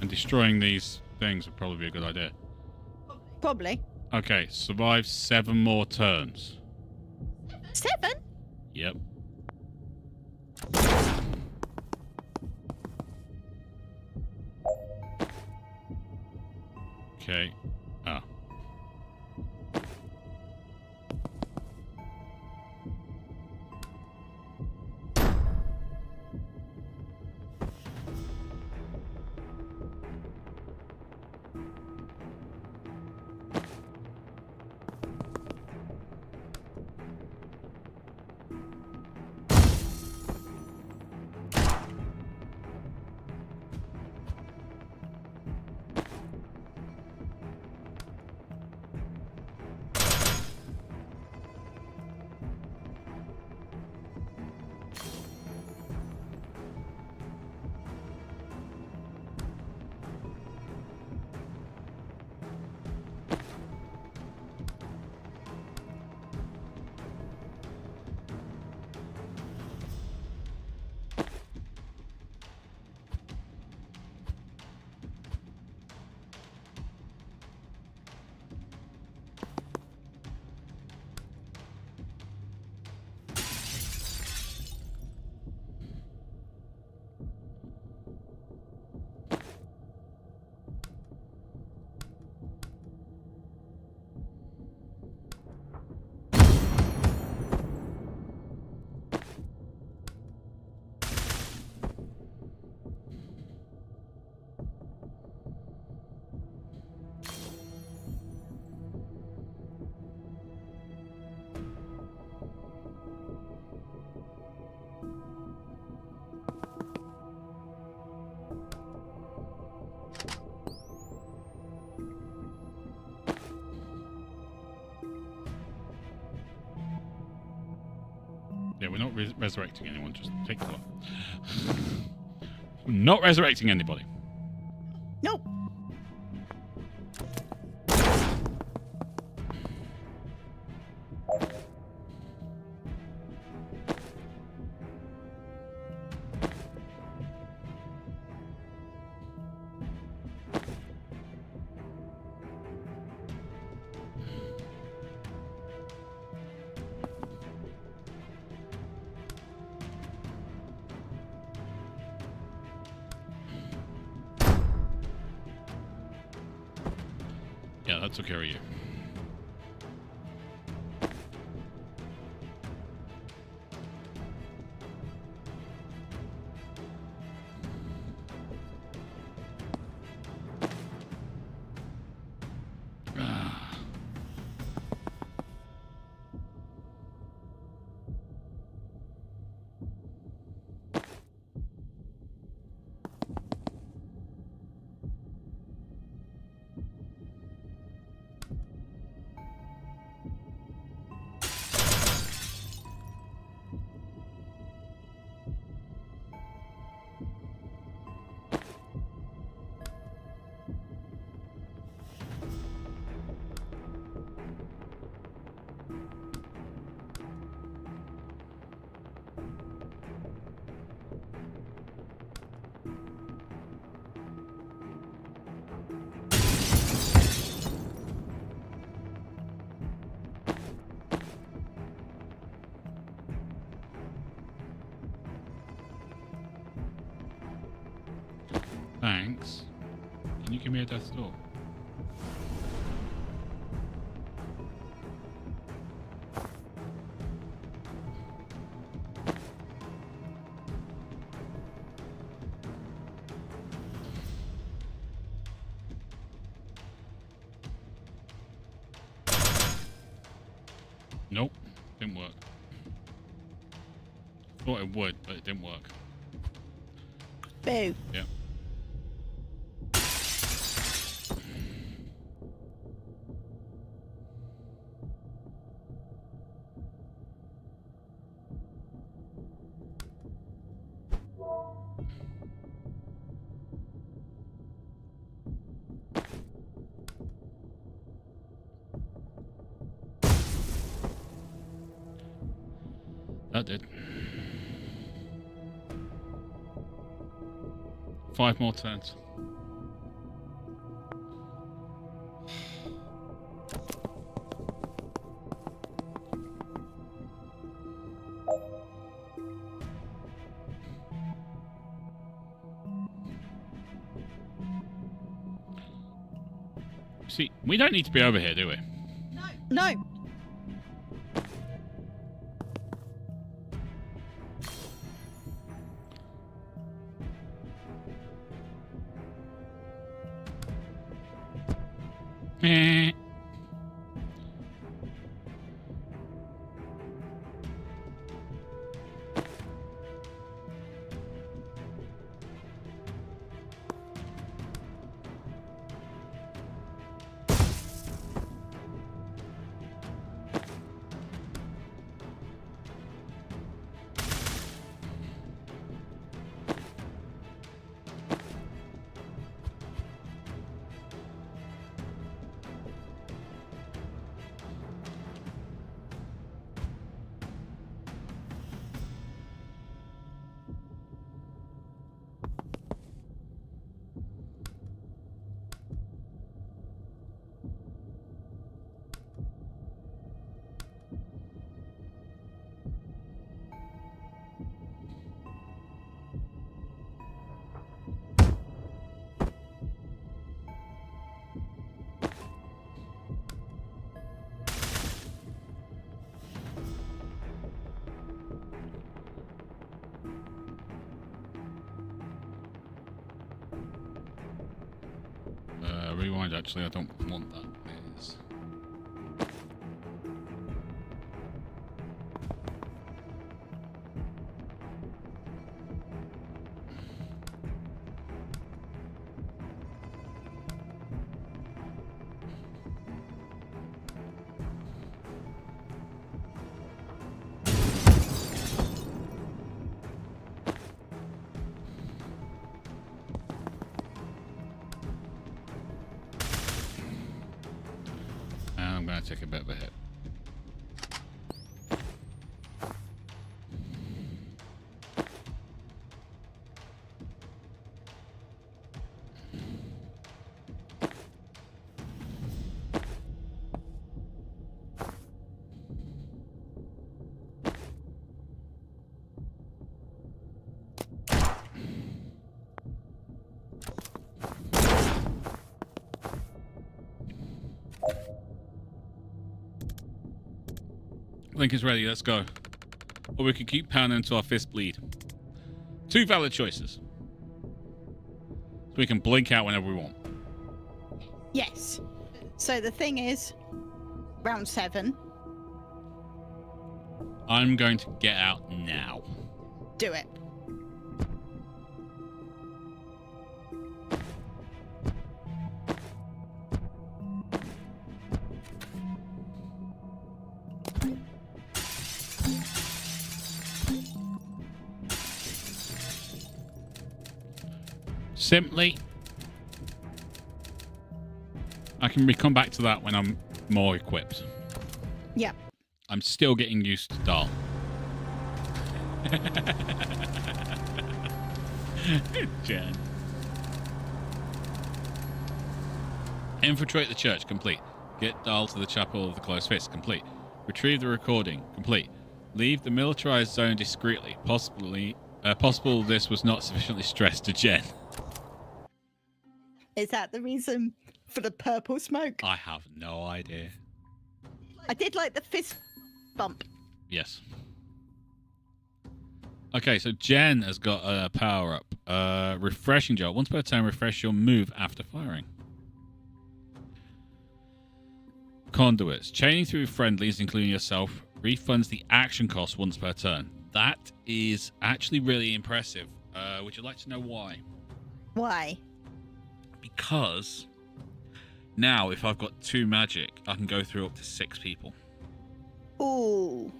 And destroying these things would probably be a good idea. Probably. Okay, survive 7 more turns. 7? Yep. Okay. Ah. Yeah, we're not resurrecting anyone. Just take the lot. We're not resurrecting anybody. Nope. Yeah, that took care of you. Can you give me a death's door? Nope, didn't work. Thought it would, but it didn't work. Boo. Yeah. That did. 5 more turns. See, we don't need to be over here, do we? No. Eh. Rewind, actually, I don't want that. Is I'm going to take a bit of a hit. I think it's ready. Let's go. Or we can keep pounding until our fists bleed. 2 valid choices. So we can blink out whenever we want. Yes. So the thing is, round 7. I'm going to get out now. Do it. Simply, I can come back to that when I'm more equipped. Yep. I'm still getting used to Dahl. Jen. Infiltrate the church, complete. Get Dahl to the chapel of the closed fist, complete. Retrieve the recording, complete. Leave the militarized zone discreetly. Possible this was not sufficiently stressed to Jen. Is that the reason for the purple smoke? I have no idea. I did like the fist bump. Yes. Okay, so Jen has got a power up. Refreshing jolt. Once per turn, refresh your move after firing. Conduits. Chaining through friendlies, including yourself, refunds the action cost once per turn. That is actually really impressive. Would you like to know why? Why? Because now, if I've got 2 magic, I can go through up to 6 people. Ooh.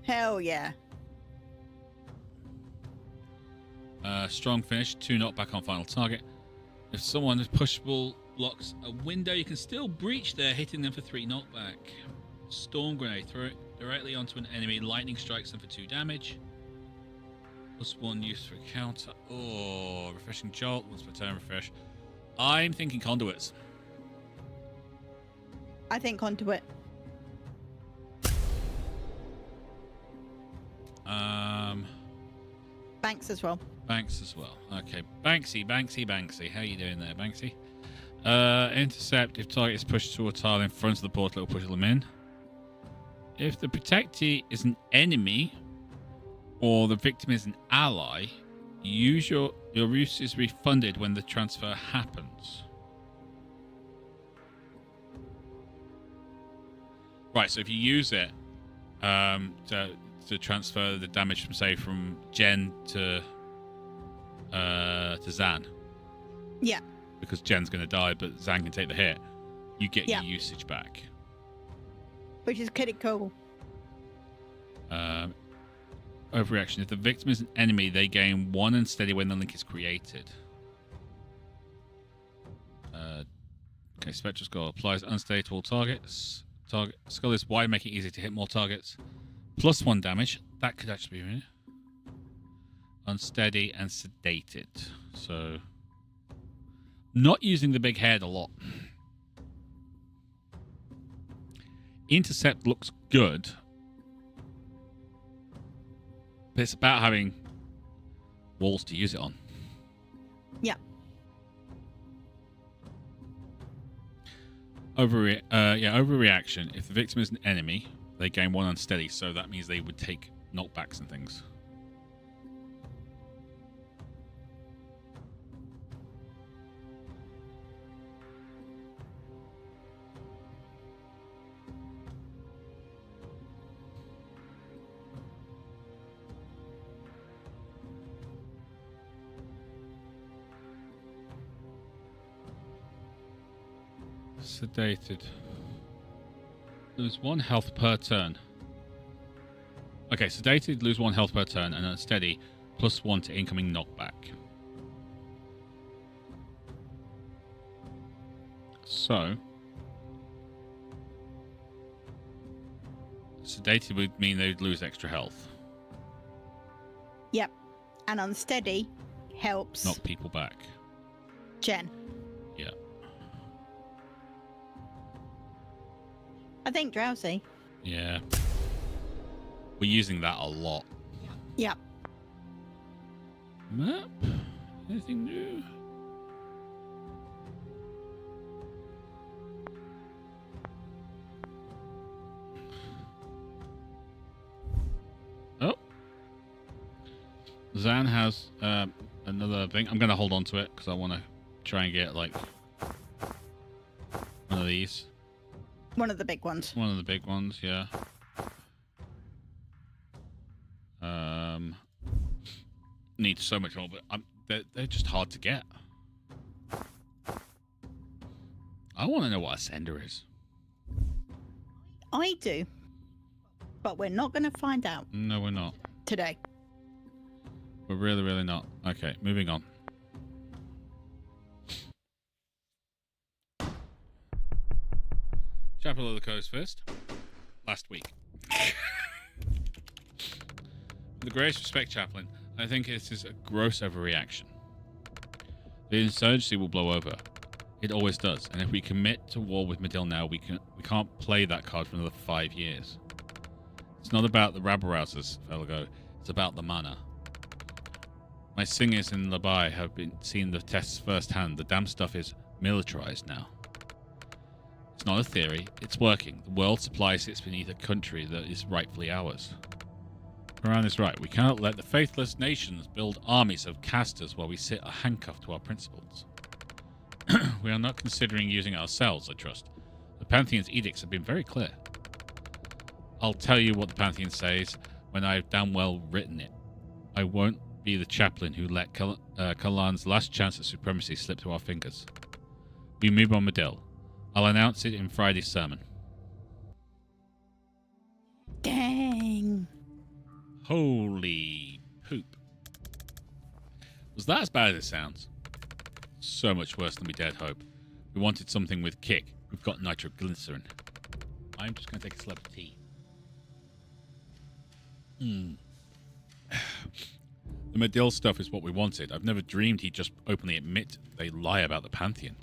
Hell yeah. Strong finish. 2 knockback on final target. If someone is pushable blocks a window, you can still breach there, hitting them for 3 knockback. Storm grenade. Throw it directly onto an enemy. Lightning strikes them for 2 damage. +1 use for counter. Oh, refreshing jolt. Once per turn, refresh. I'm thinking conduits. I think conduit. Banks as well. Banks as well. Okay, Banksy. How you doing there, Banksy? Intercept. If target is pushed to a tile in front of the portal, it will push them in. If the protectee is an enemy or the victim is an ally, use your use is refunded when the transfer happens. Right, so if you use it to transfer the damage from, say, from Jen to Zan. Yeah. Because Jen's going to die, but Zan can take the hit. You get your usage back. Which is pretty cool. Overreaction. If the victim is an enemy, they gain 1 unsteady when the link is created. Okay, Spectral Skull applies unsteady to all targets. Skull is wide, making it easy to hit more targets. +1 damage. That could actually be really unsteady and sedated. So, not using the big head a lot. Intercept looks good, but it's about having walls to use it on. Yeah. Overreaction. If the victim is an enemy, they gain 1 unsteady, so that means they would take knockbacks and things. Sedated. Lose 1 health per turn. Okay, sedated, lose 1 health per turn, and unsteady, +1 to incoming knockback. So, sedated would mean they'd lose extra health. Yep. And unsteady helps Knock people back. Jen. Yeah. I think drowsy. Yeah. We're using that a lot. Yep. Map? Anything new? Oh. Zan has another thing. I'm going to hold on to it because I want to try and get like one of these. One of the big ones. One of the big ones, yeah. Need so much more, but they're just hard to get. I want to know what a sender is. I do. But we're not going to find out No, we're not. today. We're really, really not. Okay, moving on. Chapel of the Coast first. Last week. With the greatest respect, Chaplain, I think this is a gross overreaction. The insurgency will blow over. It always does, and if we commit to war with Medill now, we can't play that card for another 5 years. It's not about the rabble-rousers, Felgo. It's about the mana. My singers in Labai have been seeing the tests firsthand. The damn stuff is militarized now. It's not a theory, it's working. The world supply sits beneath a country that is rightfully ours. Quran is right. We cannot let the faithless nations build armies of casters while we sit handcuffed to our principles. We are not considering using it ourselves, I trust. The Pantheon's edicts have been very clear. I'll tell you what the Pantheon says when I've damn well written it. I won't be the chaplain who let Kalan's last chance at supremacy slip through our fingers. We move on Medill. I'll announce it in Friday's sermon. Dang. Holy poop. Was that as bad as it sounds? So much worse than we dared hope. We wanted something with kick. We've got nitroglycerin. I'm just going to take a slab of tea. The Medill stuff is what we wanted. I've never dreamed he'd just openly admit they lie about the Pantheon.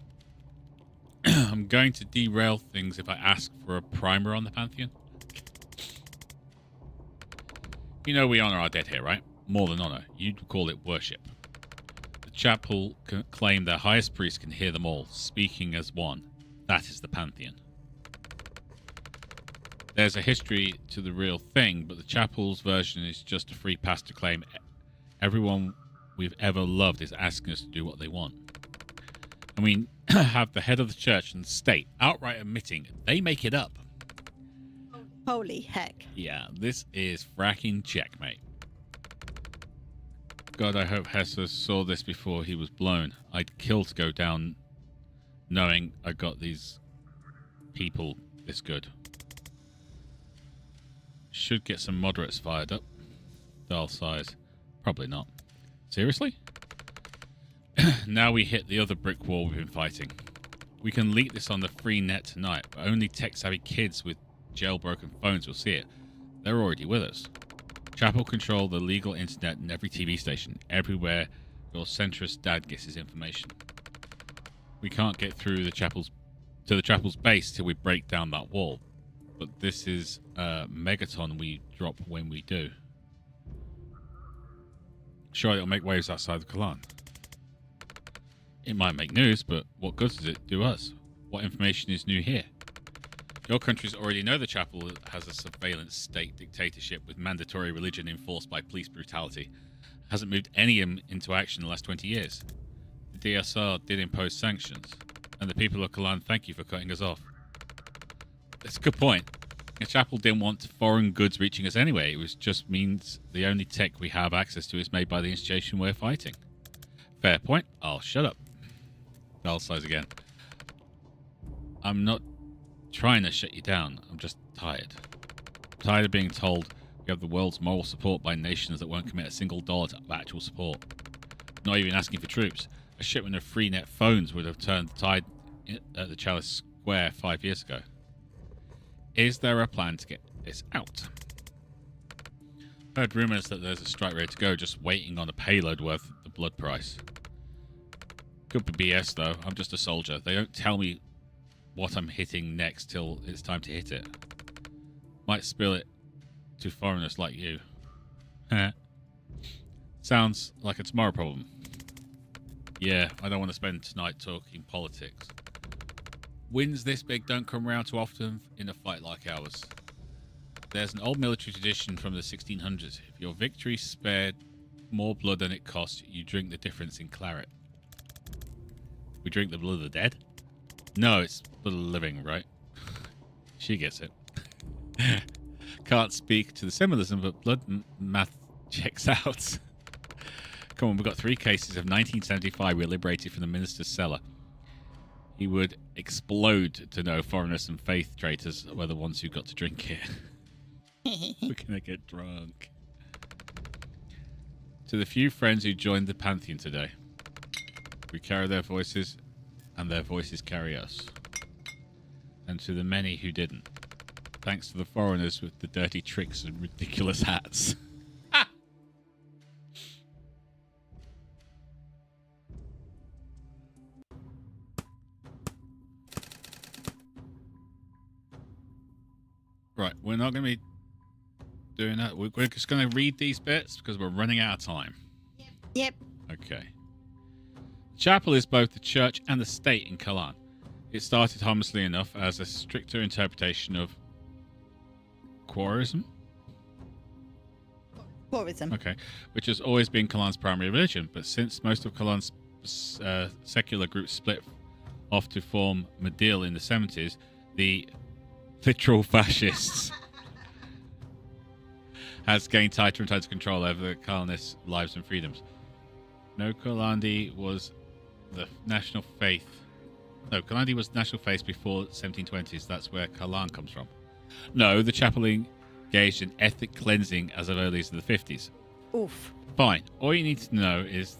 I'm going to derail things if I ask for a primer on the Pantheon. You know we honor our dead here, right? More than honor. You'd call it worship. The chapel claim their highest priest can hear them all, speaking as one. That is the Pantheon. There's a history to the real thing, but the chapel's version is just a free pass to claim everyone we've ever loved is asking us to do what they want. And we have the head of the church and state outright admitting they make it up. Holy heck. Yeah, this is fracking checkmate. God, I hope Hesse saw this before he was blown. I'd kill to go down knowing I got these people this good. Should get some moderates fired up. Dial size. Probably not. Seriously? Now we hit the other brick wall we've been fighting. We can leak this on the free net tonight, but only tech-savvy kids with jailbroken phones will see it. They're already with us. Chapel control the legal internet and every TV station, everywhere your centrist dad gets his information. We can't get through to the chapel's base till we break down that wall. But this is a megaton we drop when we do. Sure, it'll make waves outside the Kalan. It might make news, but what good does it do us? What information is new here? Your countries already know the chapel has a surveillance state dictatorship with mandatory religion enforced by police brutality. Hasn't moved any into action in the last 20 years. The DSR did impose sanctions, and the people of Kalan thank you for cutting us off. That's a good point. The chapel didn't want foreign goods reaching us anyway. It just means the only tech we have access to is made by the institution we're fighting. Fair point. I'll shut up. Dial size again. I'm not trying to shut you down. I'm just tired. I'm tired of being told we have the world's moral support by nations that won't commit a single dollar to actual support. Not even asking for troops. A shipment of free net phones would have turned the tide at the Chalice Square 5 years ago. Is there a plan to get this out? I heard rumours that there's a strike ready to go, just waiting on a payload worth the blood price. Could be BS though, I'm just a soldier. They don't tell me what I'm hitting next till it's time to hit it. Might spill it to foreigners like you. Sounds like a tomorrow problem. Yeah, I don't want to spend tonight talking politics. Wins this big don't come around too often in a fight like ours. There's an old military tradition from the 1600s. If your victory spared more blood than it cost, you drink the difference in claret. We drink the blood of the dead? No, it's blood of the living, right? She gets it. Can't speak to the symbolism, but blood math checks out. Come on, we've got 3 cases of 1975 we liberated from the minister's cellar. He would explode to know foreigners and faith traitors were the ones who got to drink it. We're gonna get drunk. To the few friends who joined the Pantheon today, we carry their voices, and their voices carry us. And to the many who didn't, thanks to the foreigners with the dirty tricks and ridiculous hats. Right, we're not going to be doing that. We're just going to read these bits because we're running out of time. Yep. Okay. The chapel is both the church and the state in Kalan. It started harmlessly enough as a stricter interpretation of Quorism. Tourism. Okay, which has always been Kalan's primary religion, but since most of Kalan's secular groups split off to form Madil in the 70s, the literal fascists has gained tighter and tighter control over the Kalanists' lives and freedoms. No, Kalandi was the national faith. No, Kalandi was national faith before 1720s. That's where Kalan comes from. No, the chapel engaged in ethnic cleansing as early as the 50s. Oof. Fine. All you need to know is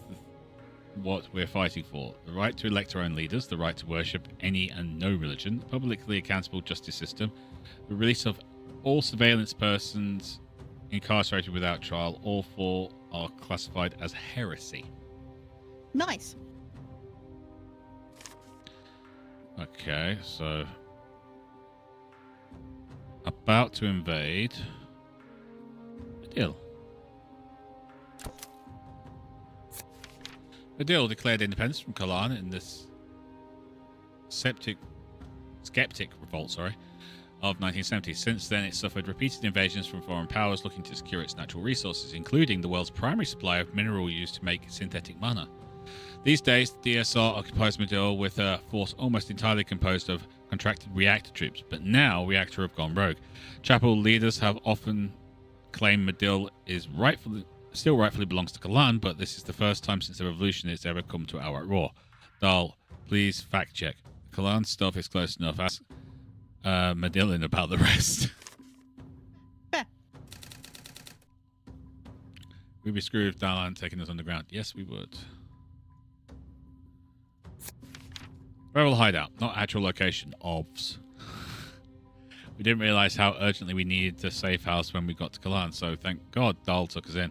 what we're fighting for. The right to elect our own leaders, the right to worship any and no religion, the publicly accountable justice system, the release of all surveillance persons incarcerated without trial. All four are classified as heresy. Nice. Okay, so about to invade Adil. Adil declared independence from Kalan in this skeptic revolt, of 1970. Since then, it suffered repeated invasions from foreign powers looking to secure its natural resources, including the world's primary supply of mineral used to make synthetic mana. These days, the DSR occupies Madil with a force almost entirely composed of contracted reactor troops, but now reactor have gone rogue. Chapel leaders have often claimed Madil is still rightfully belongs to Kalan, but this is the first time since the revolution it's ever come to outright war. Dal, please fact check. Kalan stuff is close enough. Ask Madilin about the rest. We'd be screwed if Dalan taking us underground. Yes, we would. Rebel hideout, not actual location. Obvs. We didn't realise how urgently we needed a safe house when we got to Kalan, so thank God Dal took us in.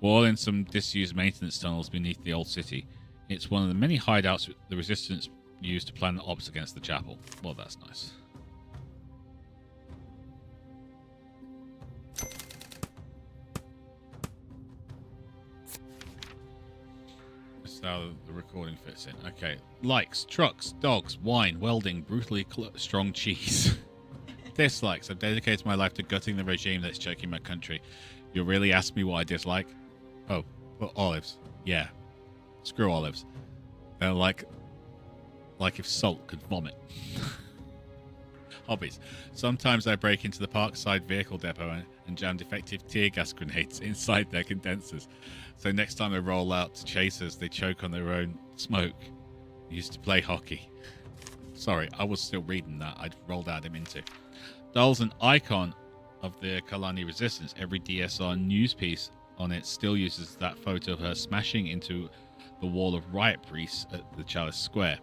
We're all in some disused maintenance tunnels beneath the old city. It's one of the many hideouts the Resistance used to plan ops against the chapel. Well, that's nice. That's how the recording fits in. Okay. Likes, trucks, dogs, wine, welding, brutally strong cheese. Dislikes. I've dedicated my life to gutting the regime that's choking my country. You'll really ask me what I dislike? Oh, well, olives. Yeah. Screw olives. They're like if salt could vomit. Hobbies. Sometimes I break into the Parkside vehicle depot and jam defective tear gas grenades inside their condensers. So next time they roll out to chase us, they choke on their own smoke. I used to play hockey. Sorry, I was still reading that. I'd rolled out him into. Dal's an icon of the Kalani resistance. Every DSR news piece on it still uses that photo of her smashing into the wall of riot priests at the Chalice Square.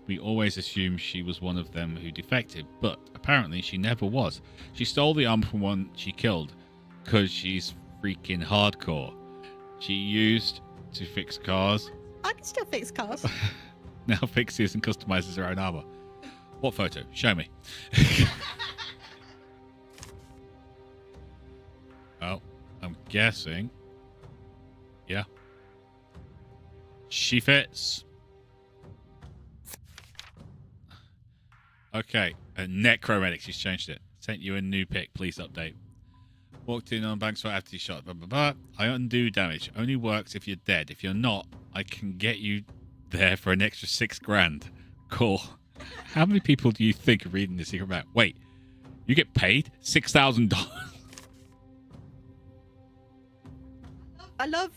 We always assumed she was one of them who defected, but apparently she never was. She stole the armor from one she killed, because she's freaking hardcore. She used to fix cars. I can still fix cars. Now fixes and customizes her own armor. What photo? Show me. Oh, I'm guessing. Yeah. She fits. Okay. NecroMedic, she's changed it. Sent you a new pic. Please update. Walked in on banks right after you shot. Blah, blah, blah. I undo damage. Only works if you're dead. If you're not, I can get you there for an extra $6,000. Cool. How many people do you think are reading this secret map? Wait, you get paid $6,000? I love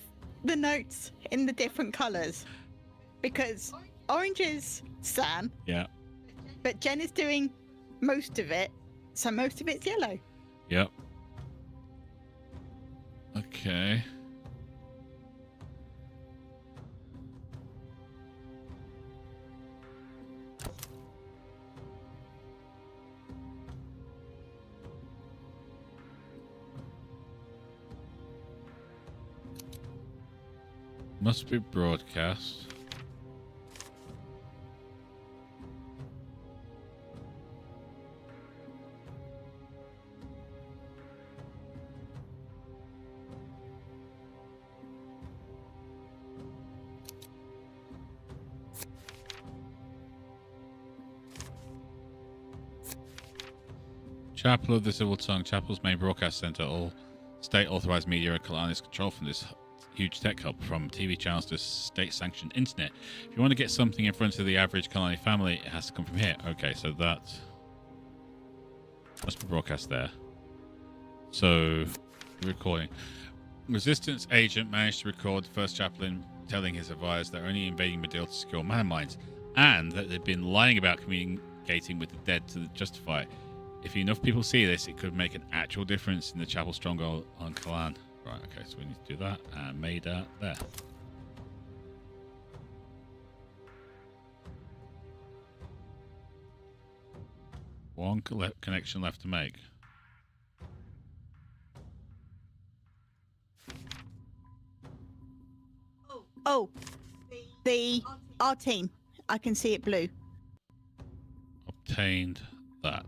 the notes in the different colours because orange is Sam. Yeah. But Jen is doing most of it, so most of it's yellow. Yep. Okay. Must be broadcast. Chapel of the Civil Tongue, Chapel's main broadcast center, all state-authorized media are Kalan is controlled from this huge tech hub, from TV channels to state-sanctioned internet. If you want to get something in front of the average Kalani family, it has to come from here. Okay, so that must be broadcast there. So, the recording. Resistance agent managed to record the first chaplain telling his advisors they're only invading Medeal to secure man mines, and that they've been lying about communicating with the dead to justify it. If enough people see this, it could make an actual difference in the chapel stronghold on Kalan. Right, okay, so we need to do that, and made that there. One connection left to make. Oh, our team. I can see it blue. Obtained that.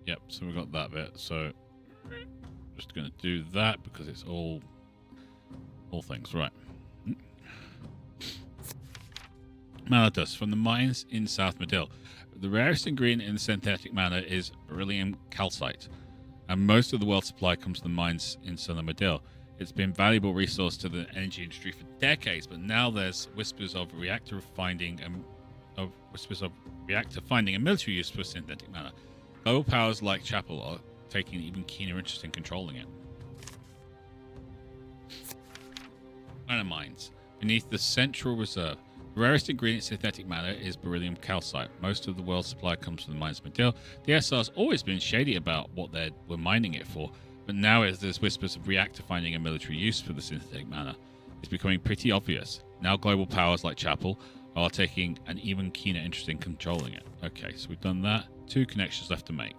Yep, so we got that bit. So just going to do that because it's all things, right? Malodus from the mines in South Medeal. The rarest ingredient in the synthetic mana is beryllium calcite, and most of the world's supply comes from the mines in southern Medeal. It's been a valuable resource to the energy industry for decades, but now there's whispers of reactor finding and military use for synthetic mana. Global powers like Chapel are taking an even keener interest in controlling it. Mana mines beneath the Central Reserve. The rarest ingredient in synthetic matter is beryllium calcite. Most of the world's supply comes from the mines of Medeal. The SR's always been shady about what they were mining it for, but now there's whispers of reactor finding a military use for the synthetic mana. It's becoming pretty obvious. Now global powers like Chapel are taking an even keener interest in controlling it. Okay, so we've done that. 2 connections left to make.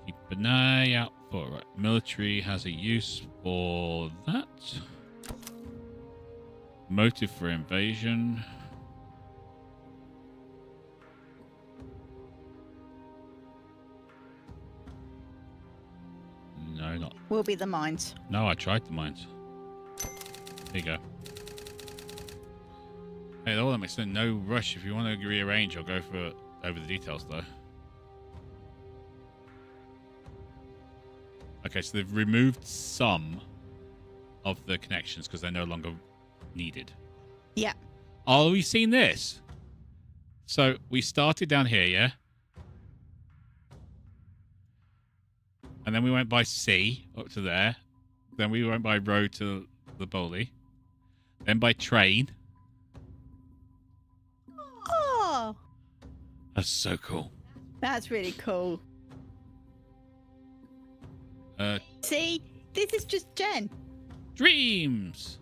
Keep an eye out for it. Military has a use for that. Motive for invasion. No, not. Will be the mines. No, I tried the mines. There you go. Hey, all that makes sense. No rush. If you want to rearrange, I'll go for over the details, though. Okay, so they've removed some of the connections because they're no longer needed. Yeah. Oh, we've seen this. So we started down here, yeah? And then we went by sea up to there. Then we went by road to the Bowley. Then by train. Oh, That's so cool. that's really cool. See, this is just Jen. Dreams.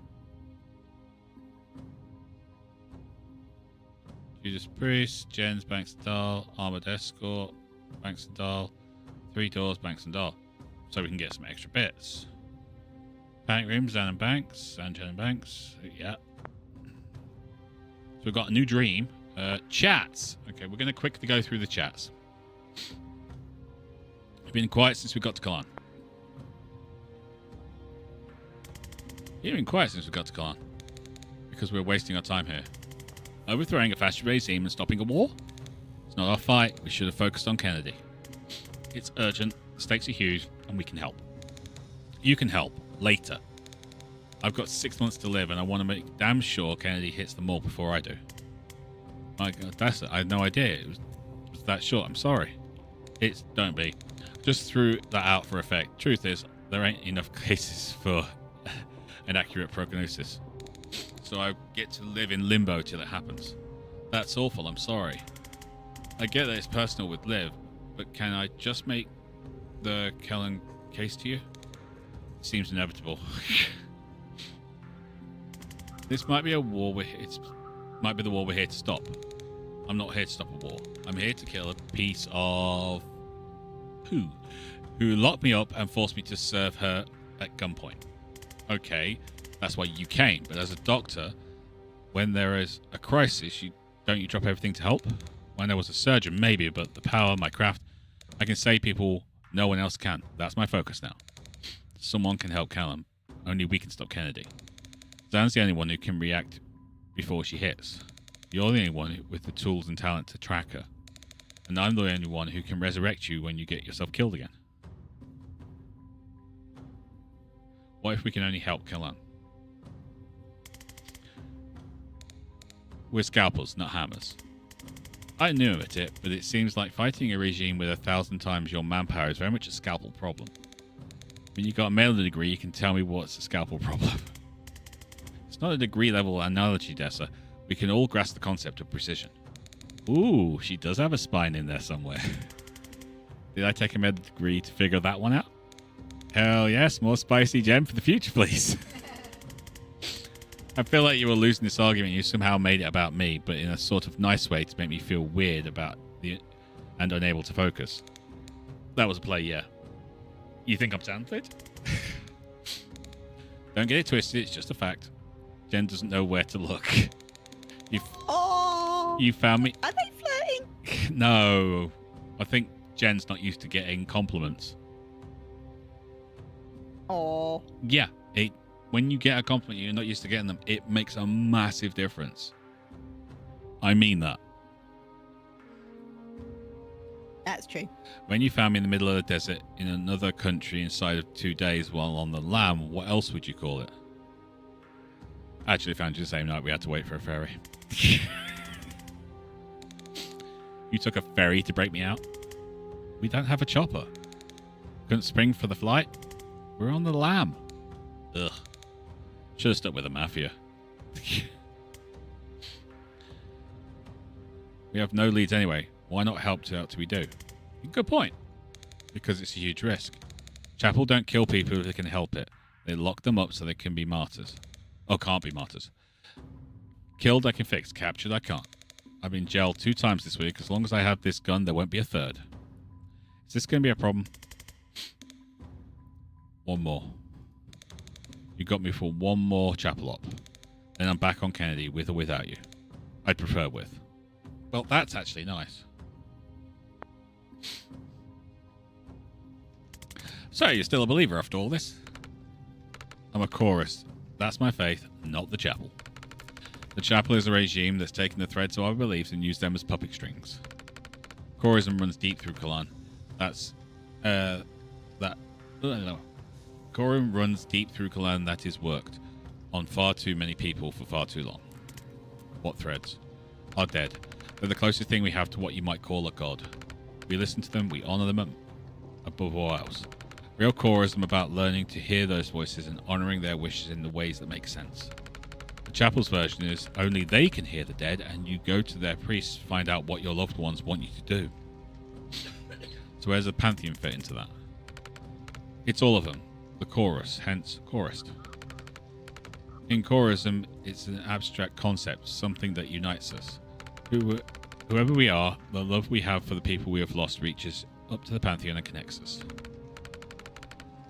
Judas Priest, Jen's Banks and Dahl, Armored Escort, Banks and Dahl, 3 doors, Banks and Dahl. So we can get some extra bits. Bank rooms, Zan and Banks, and Jen and Banks. Yeah. So we've got a new dream. Chats. Okay, we're going to quickly go through the chats. We've been quiet since we got to Kalan. You've been quiet since we got to Kalan. Because we're wasting our time here. Overthrowing a fascist regime and stopping a war? It's not our fight. We should have focused on Kennedy. It's urgent, the stakes are huge, and we can help. You can help. Later. I've got 6 months to live, and I want to make damn sure Kennedy hits the mall before I do. My God, that's it. I had no idea it was that short. I'm sorry. Don't be. Just threw that out for effect. Truth is, there ain't enough cases for an accurate prognosis. So I get to live in limbo till it happens. That's awful, I'm sorry. I get that it's personal with Liv, but can I just make the Kellen case to you? It seems inevitable. This might be a war might be the war we're here to stop. I'm not here to stop a war. I'm here to kill a piece of who locked me up and forced me to serve her at gunpoint. Okay, that's why you came. But as a doctor, when there is a crisis, don't you drop everything to help? When there was a surgeon, maybe, but the power, my craft, I can save people no one else can. That's my focus now. Someone can help Callum. Only we can stop Kennedy. Zan's the only one who can react before she hits. You're the only one with the tools and talent to track her. And I'm the only one who can resurrect you when you get yourself killed again. What if we can only help Kalan? We're scalpels, not hammers. I knew about it, but it seems like fighting a regime with 1,000 times your manpower is very much a scalpel problem. When you got a medical degree, you can tell me what's a scalpel problem. It's not a degree level analogy, Dessa. We can all grasp the concept of precision. Ooh, she does have a spine in there somewhere. Did I take a medical degree to figure that one out? Hell yes, more spicy gem for the future, please. I feel like you were losing this argument. You somehow made it about me, but in a sort of nice way to make me feel weird about and unable to focus. That was a play, yeah. You think I'm talented? Don't get it twisted. It's just a fact. Jen doesn't know where to look. You found me. Are they flirting? No, I think Jen's not used to getting compliments. Oh. Yeah, when you get a compliment, you're not used to getting them. It makes a massive difference. I mean that. That's true. When you found me in the middle of the desert in another country inside of 2 days while on the lam, what else would you call it? Actually found you the same night. We had to wait for a ferry. You took a ferry to break me out? We don't have a chopper. Couldn't spring for the flight? We're on the lam. Ugh. Should have stuck with the mafia. We have no leads anyway. Why not help out till we do? Good point. Because it's a huge risk. Chapel don't kill people if they can help it. They lock them up so they can be martyrs. Oh, can't be martyrs. Killed I can fix. Captured I can't. I've been jailed 2 times this week. As long as I have this gun, there won't be a third. Is this going to be a problem? One more. You got me for one more chapel op. Then I'm back on Kennedy with or without you. I'd prefer with. Well, that's actually nice. So, you're still a believer after all this? I'm a chorus. That's my faith, not the chapel. The chapel is a regime that's taken the threads of our beliefs and used them as puppet strings. Chorism runs deep through Kalan. Chorism runs deep through Kalan that is worked on far too many people for far too long. What threads? Our dead. They're the closest thing we have to what you might call a god. We listen to them, we honor them above all else. Real chorism about learning to hear those voices and honoring their wishes in the ways that make sense. The chapel's version is only they can hear the dead, and you go to their priests to find out what your loved ones want you to do. So where's the pantheon fit into that? It's all of them. The chorus, hence chorist. In chorism, it's an abstract concept, something that unites us. Whoever we are, the love we have for the people we have lost reaches up to the pantheon and connects us.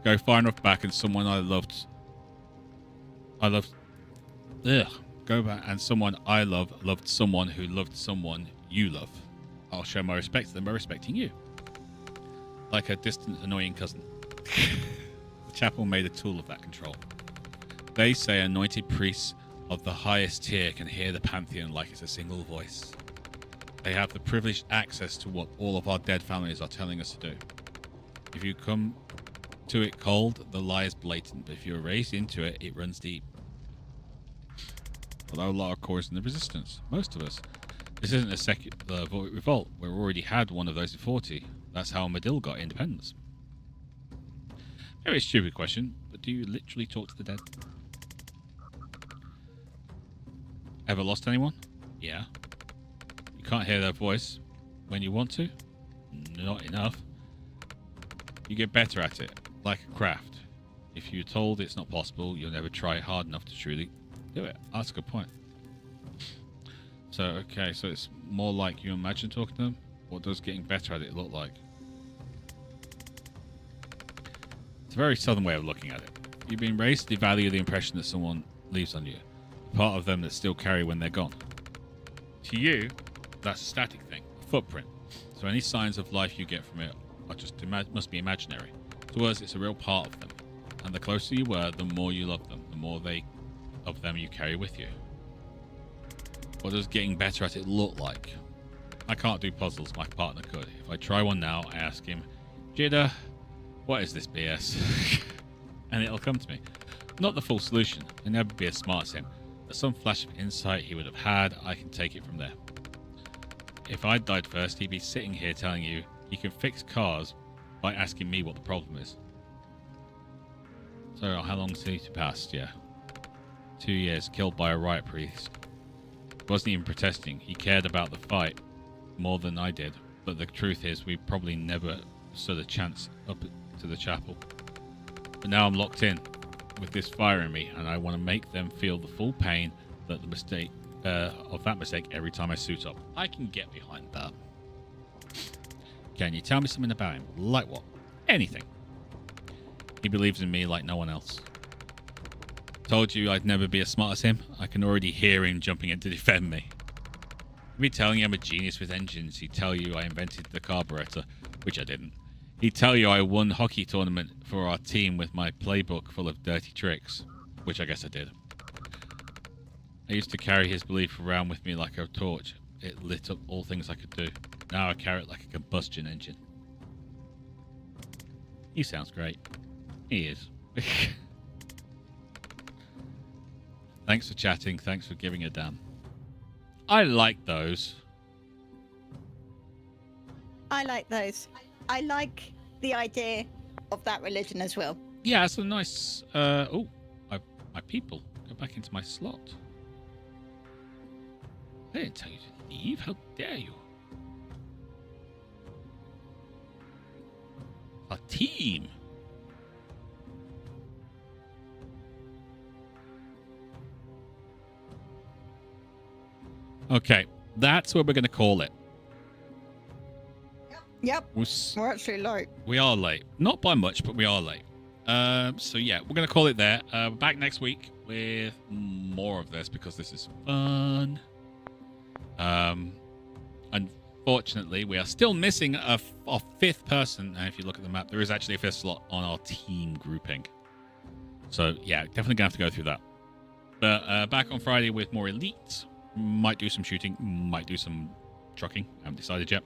Go far enough back and someone go back and someone I loved someone who loved someone you love. I'll show my respect to them by respecting you. Like a distant, annoying cousin. The chapel made a tool of that control. They say anointed priests of the highest tier can hear the pantheon like it's a single voice. They have the privileged access to what all of our dead families are telling us to do. If you come to it cold, the lie is blatant, but if you're raised into it, it runs deep. Although a lot are causing the resistance, most of us. This isn't a secular revolt. We already had one of those in 40. That's how Medill got independence. Very stupid question, but do you literally talk to the dead? Ever lost anyone? Yeah. You can't hear their voice when you want to? Not enough. You get better at it, like a craft. If you're told it's not possible, you'll never try hard enough to truly do it. That's a good point. So, okay, so it's more like you imagine talking to them? What does getting better at it look like? It's a very southern way of looking at it. You've been raised to value the impression that someone leaves on you. Part of them that still carry when they're gone. To you, that's a static thing, a footprint. So any signs of life you get from it are just must be imaginary. To us, it's a real part of them. And the closer you were, the more you love them, the more of them you carry with you. What does getting better at it look like? I can't do puzzles. My partner could. If I try one now, I ask him, Jidda, what is this BS? And it'll come to me. Not the full solution. I'll never be as smart as him. But some flash of insight he would have had, I can take it from there. If I died first, he'd be sitting here telling you he can fix cars by asking me what the problem is. So how long's he passed? Yeah. 2 years, killed by a riot priest. Wasn't even protesting. He cared about the fight more than I did. But the truth is, we probably never stood a chance up to the chapel. But now I'm locked in with this fire in me, and I want to make them feel the full pain that the mistake of that mistake every time I suit up. I can get behind that. Can you tell me something about him? Like what? Anything. He believes in me like no one else. Told you I'd never be as smart as him. I can already hear him jumping in to defend me. He'd be telling you I'm a genius with engines. He'd tell you I invented the carburetor, which I didn't. He'd tell you I won hockey tournament for our team with my playbook full of dirty tricks, which I guess I did. I used to carry his belief around with me like a torch. It lit up all things I could do. Now I carry it like a combustion engine. He sounds great. He is. Thanks for chatting. Thanks for giving a damn. I like those. I like those. I like the idea of that religion as well. Yeah, it's a nice... oh, my people. Go back into my slot. I didn't tell you to leave. How dare you? A team. Okay, that's what we're going to call it. Yep. We're actually late. We are late. Not by much, but we are late. So yeah, we're going to call it there. We're back next week with more of this because this is fun. Unfortunately, we are still missing a fifth person. And if you look at the map, there is actually a fifth slot on our team grouping. So yeah, definitely going to have to go through that. But back on Friday with more elites. Might do some shooting, might do some trucking. I haven't decided yet.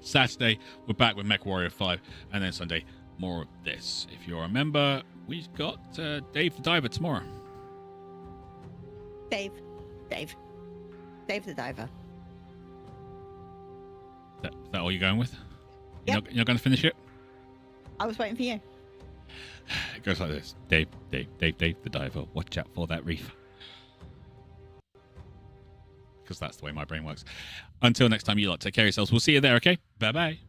Saturday, we're back with Mech Warrior 5. And then Sunday, more of this. If you're a member, we've got Dave the Diver tomorrow. Dave the Diver. Is that all you're going with? Yep. You're not going to finish it? I was waiting for you. It goes like this. Dave the Diver. Watch out for that reef. Because that's the way my brain works. Until next time, you lot take care of yourselves. We'll see you there, okay? Bye-bye.